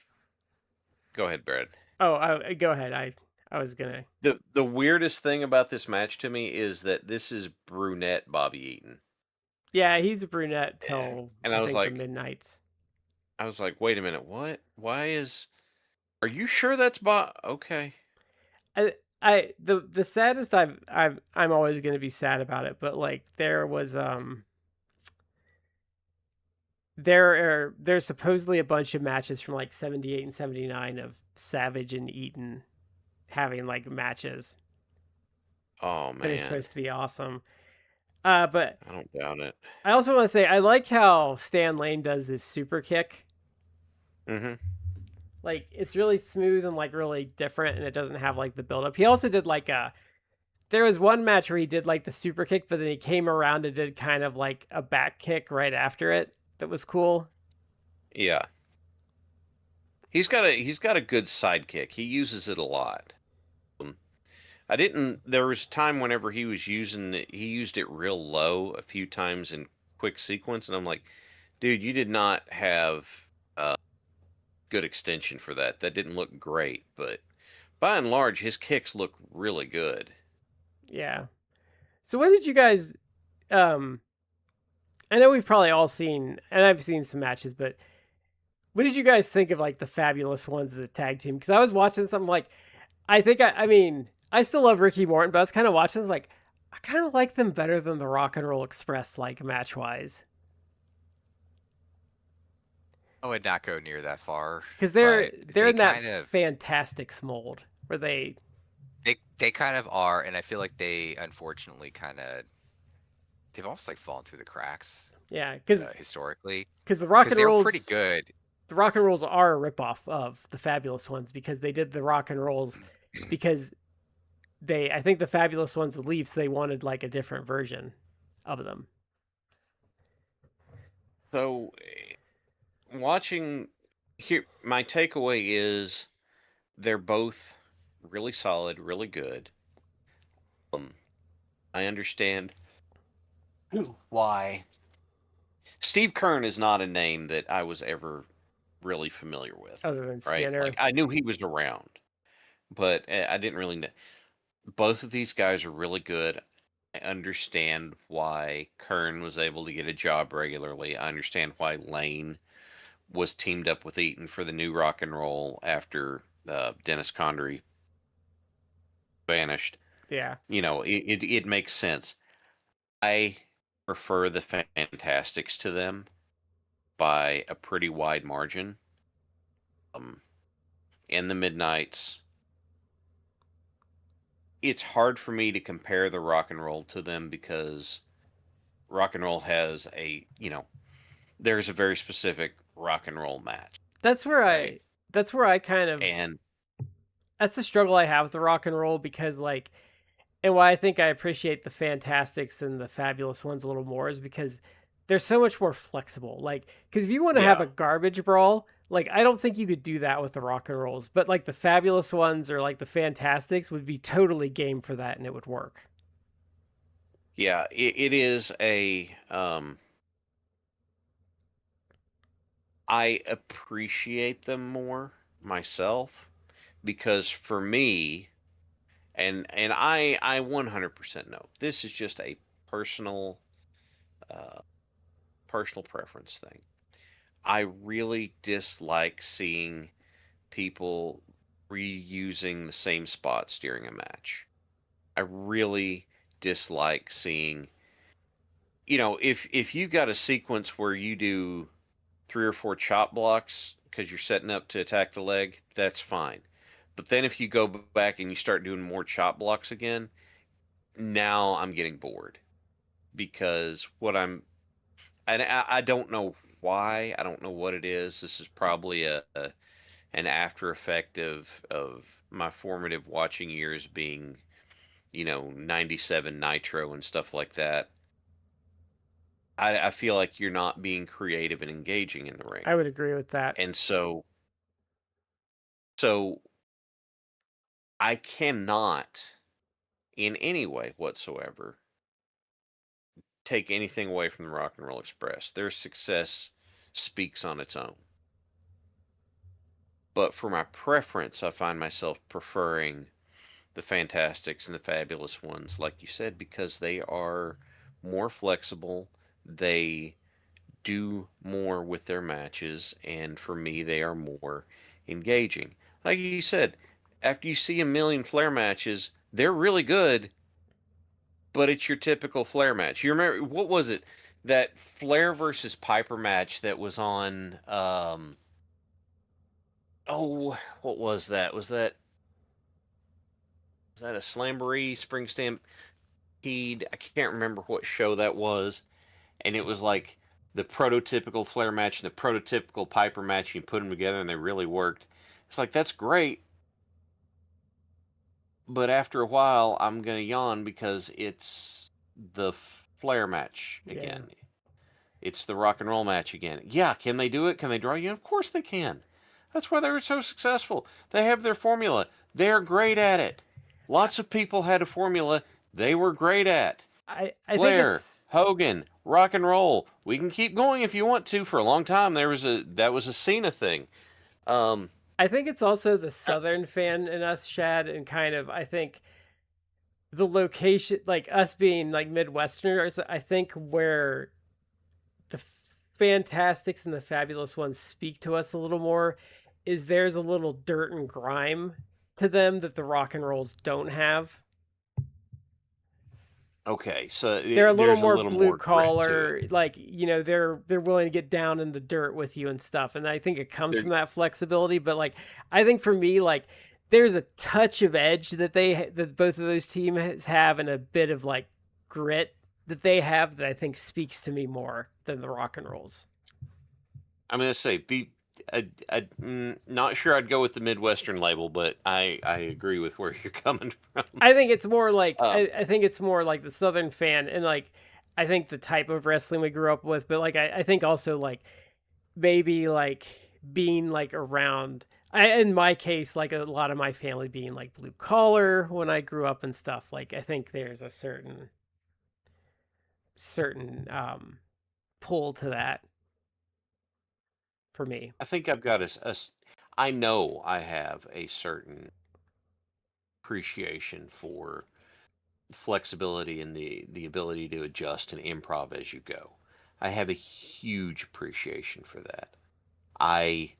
Go ahead, Brad. Oh, go ahead. I I was gonna. The weirdest thing about this match to me is that this is brunette Bobby Eaton. Yeah, he's a brunette Eh, till And I I was think the like, Midnights. wait a minute, what? Why is? Are you sure that's Bob? Okay. The saddest I'm always gonna be sad about it, but like there's supposedly a bunch of matches from like 78 and 79 of Savage and Eaton having like matches Oh that are man, supposed to be awesome. But I don't doubt it. I also want to say I like how Stan Lane does his super kick. Mm-hmm. Like it's really smooth and like really different, and it doesn't have like the build up. He also did like a there was one match where he did like the super kick, but then he came around and did kind of like a back kick right after it. That was cool. Yeah. He's got a good sidekick. He uses it a lot. I didn't. There was a time whenever he was using it, he used it real low a few times in quick sequence, and I'm like, dude, you did not have good extension for that. That didn't look great, but by and large, his kicks look really good. Yeah. So what did you guys um I know we've probably all seen and I've seen some matches, but what did you guys think of like the Fabulous Ones as a tag team? Because I was watching something like I mean, I still love Ricky Morton, but I was kind of watching this like I kind of like them better than the Rock and Roll Express like match wise. I would not go near that far, Because but they're in that fantastics mold where they kind of are, and I feel like they unfortunately kind of they've almost like fallen through the cracks yeah, historically because the Rock because and they were pretty Rolls good. the Rock and Rolls are a ripoff of the Fabulous Ones because they did the Rock and Rolls because I think the Fabulous Ones would leave, so they wanted like a different version of them. So, watching here, my takeaway is they're both really solid, really good. I understand why. Steve Kern is not a name that I was ever really familiar with, Other than right? Like Skinner. I knew he was around, but I didn't really know. Both of these guys are really good. I understand why Kern was able to get a job regularly. I understand why Lane was teamed up with Eaton for the new rock and roll after Dennis Condrey vanished. Yeah. You know, it makes sense. I prefer the Fantastics to them by a pretty wide margin. And the Midnights, it's hard for me to compare the rock and roll to them because rock and roll has there's a very specific rock and roll match. That's where Right. I kind of And that's the struggle I have with the Rock and Roll because like and why I think I appreciate the Fantastics and the Fabulous Ones a little more is because they're so much more flexible. Like, because if you want to have yeah, a garbage brawl, like I don't think you could do that with the Rock and Rolls, but like the Fabulous Ones or like the Fantastics would be totally game for that, and it would work. yeah, it is a I appreciate them more myself because for me, and I 100% know this is just a personal uh, personal preference thing. I really dislike seeing people reusing the same spots during a match. I really dislike seeing, if you got a sequence where you do 3 or 4 chop blocks because you're setting up to attack the leg, that's fine. But then if you go back and you start doing more chop blocks again, now I'm getting bored because and I don't know why. I don't know what it is. This is probably an after effect of my formative watching years being, 97 Nitro and stuff like that. I feel like you're not being creative and engaging in the ring. I would agree with that. And so I cannot in any way whatsoever take anything away from the Rock and Roll Express. Their success speaks on its own. But for my preference, I find myself preferring the Fantastics and the Fabulous Ones, like you said, because they are more flexible. They do more with their matches, and for me, they are more engaging. Like you said, after you see a million Flair matches, they're really good, but it's your typical Flair match. You remember, what was it? That Flair versus Piper match that was on, oh, what was that? Was that a Slamboree Spring Stampede? I can't remember what show that was. And it was like the prototypical Flair match and the prototypical Piper match. You put them together and they really worked. It's like, that's great. But after a while, I'm going to yawn because it's the Flair match Yeah. again. It's the rock and roll match again. Yeah, can they do it? Can they draw you in? Of course they can. That's why they're so successful. They have their formula. They're great at it. Lots of people had a formula they were great at. I think Flair, it's Hogan, rock and roll. We can keep going if you want to. For a long time, that was a Cena thing. I think it's also the Southern fan in us, Shad, and kind of I think the location, like us being like Midwesterners, I think where the Fantastics and the Fabulous Ones speak to us a little more is there's a little dirt and grime to them that the rock and rolls don't have. Okay, so They're a little there's a more little blue more grit to collar, it. like they're willing to get down in the dirt with you and stuff. And I think it comes They're from that flexibility. But like I think for me, like there's a touch of edge that that both of those teams have, and a bit of like grit that they have that I think speaks to me more than the rock and rolls. I'm gonna say not sure I'd go with the Midwestern label, but I agree with where you're coming from. I think it's more like Um, I think it's more like the Southern fan, and like I think the type of wrestling we grew up with, but like I think also like maybe like being like around in my case, like a lot of my family being like blue collar when I grew up and stuff, like I think there's a certain pull to that for me. I think I've got I know I have a certain appreciation for flexibility and the ability to adjust and improv as you go. I have a huge appreciation for that. I,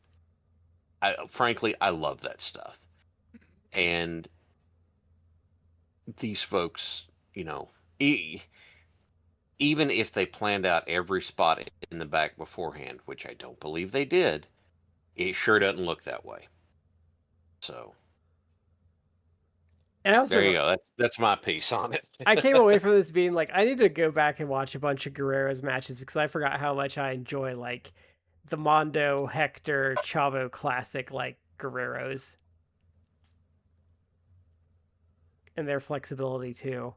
I frankly I love that stuff. And these folks, you know, even if they planned out every spot in the back beforehand, which I don't believe they did, it sure doesn't look that way. So And there you also go. That's my piece on it. I came away from this being like I need to go back and watch a bunch of Guerreros matches because I forgot how much I enjoy like the Mondo, Hector, Chavo classic like Guerreros and their flexibility too.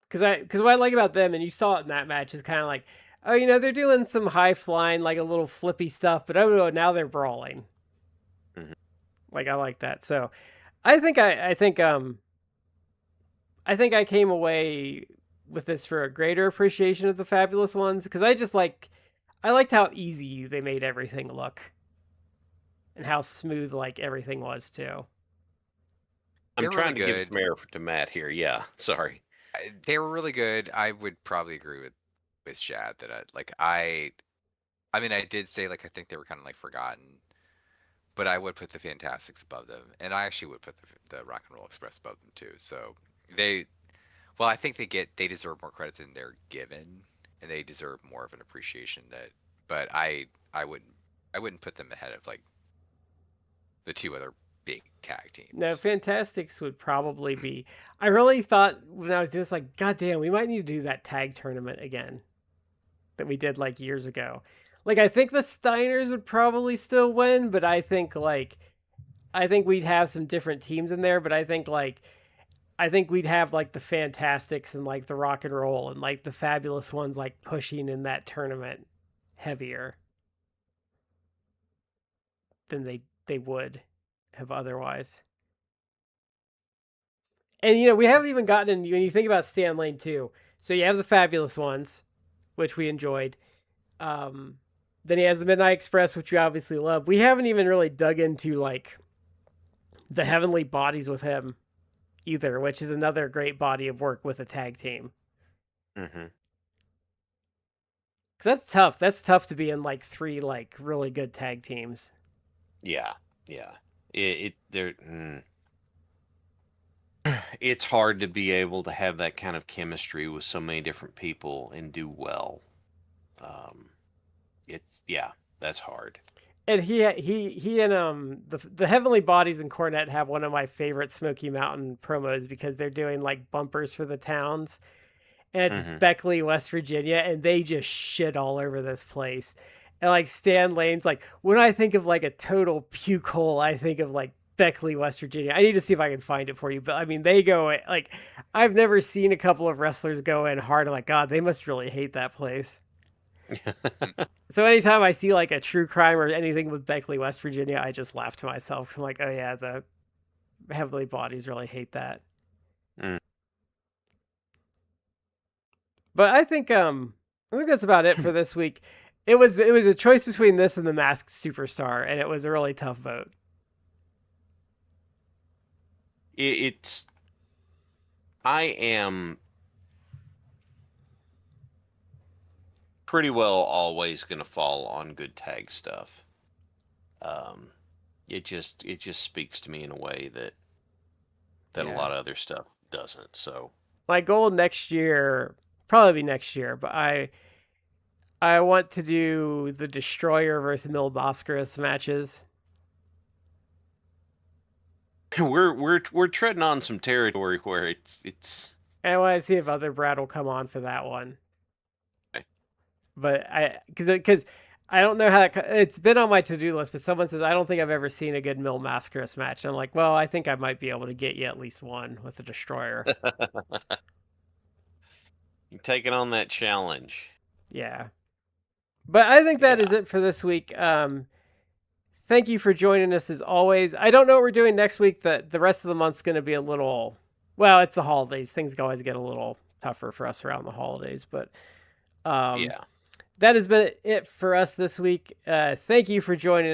Because what I like about them, and you saw it in that match, is kind of like, oh, they're doing some high flying, like a little flippy stuff, but oh no, now they're brawling. Mhm. Like I like that. So I think I came away with this for a greater appreciation of the Fabulous Ones because I liked how easy they made everything look and how smooth like everything was too. I'm They're really trying to give good. some air to Matt here. Yeah, sorry. They were really good. I would probably agree with Shad that I mean I did say like I think they were kind of like forgotten, but I would put the Fantastics above them, and I actually would put the Rock and Roll Express above them too. So they, well, I think they deserve more credit than they're given, and they deserve more of an appreciation that. But I wouldn't put them ahead of like the two other big tag No, teams. Fantastics would probably be. I really thought when I was doing this, like, God damn, we might need to do that tag tournament again that we did like years ago. Like, I think the Steiners would probably still win, but I think we'd have some different teams in there. But I think we'd have like the Fantastics and like the Rock and Roll and like the Fabulous Ones like pushing in that tournament heavier than they would have otherwise. And we haven't even gotten in when you think about Stan Lane too. So you have the Fabulous Ones, which we enjoyed. Um, Then he has the Midnight Express, which we obviously love. We haven't even really dug into like the Heavenly Bodies with him either, which is another great body of work with a tag team. Mm-hmm. Because that's tough. That's tough to be in like 3 like really good tag teams. Yeah. It's hard to be able to have that kind of chemistry with so many different people and do well. That's hard. And he and the Heavenly Bodies and Cornette have one of my favorite Smoky Mountain promos because they're doing like bumpers for the towns, and it's Beckley, West Virginia, and they just shit all over this place. And like Stan Lane's like, when I think of like a total puke hole, I think of like Beckley, West Virginia. I need to see if I can find it for you, but I mean, they go like, I've never seen a couple of wrestlers go in hard. I'm like, God, they must really hate that place. So anytime I see like a true crime or anything with Beckley, West Virginia, I just laugh to myself. I'm like, oh yeah, the Heavenly Bodies really hate that. But I think that's about it for this week. It was a choice between this and the Masked Superstar, and it was a really tough vote. I am pretty well always going to fall on good tag stuff. It just speaks to me in a way that a lot of other stuff doesn't. So my goal next year, probably be next year, but I want to do the Destroyer versus Mil Mascaras matches. we're treading on some territory where it's. And I want to see if other Brad will come on for that one. Okay. But because I don't know how it's been on my to-do list, but someone says I don't think I've ever seen a good Mil Mascaras match. And I'm like, well, I think I might be able to get you at least one with the Destroyer. You're taking on that challenge. Yeah. But I think that is it for this week. Thank you for joining us as always. I don't know what we're doing next week. The rest of the month's going to be a little, well, it's the holidays. Things always get a little tougher for us around the holidays. But that has been it for us this week. Thank you for joining us.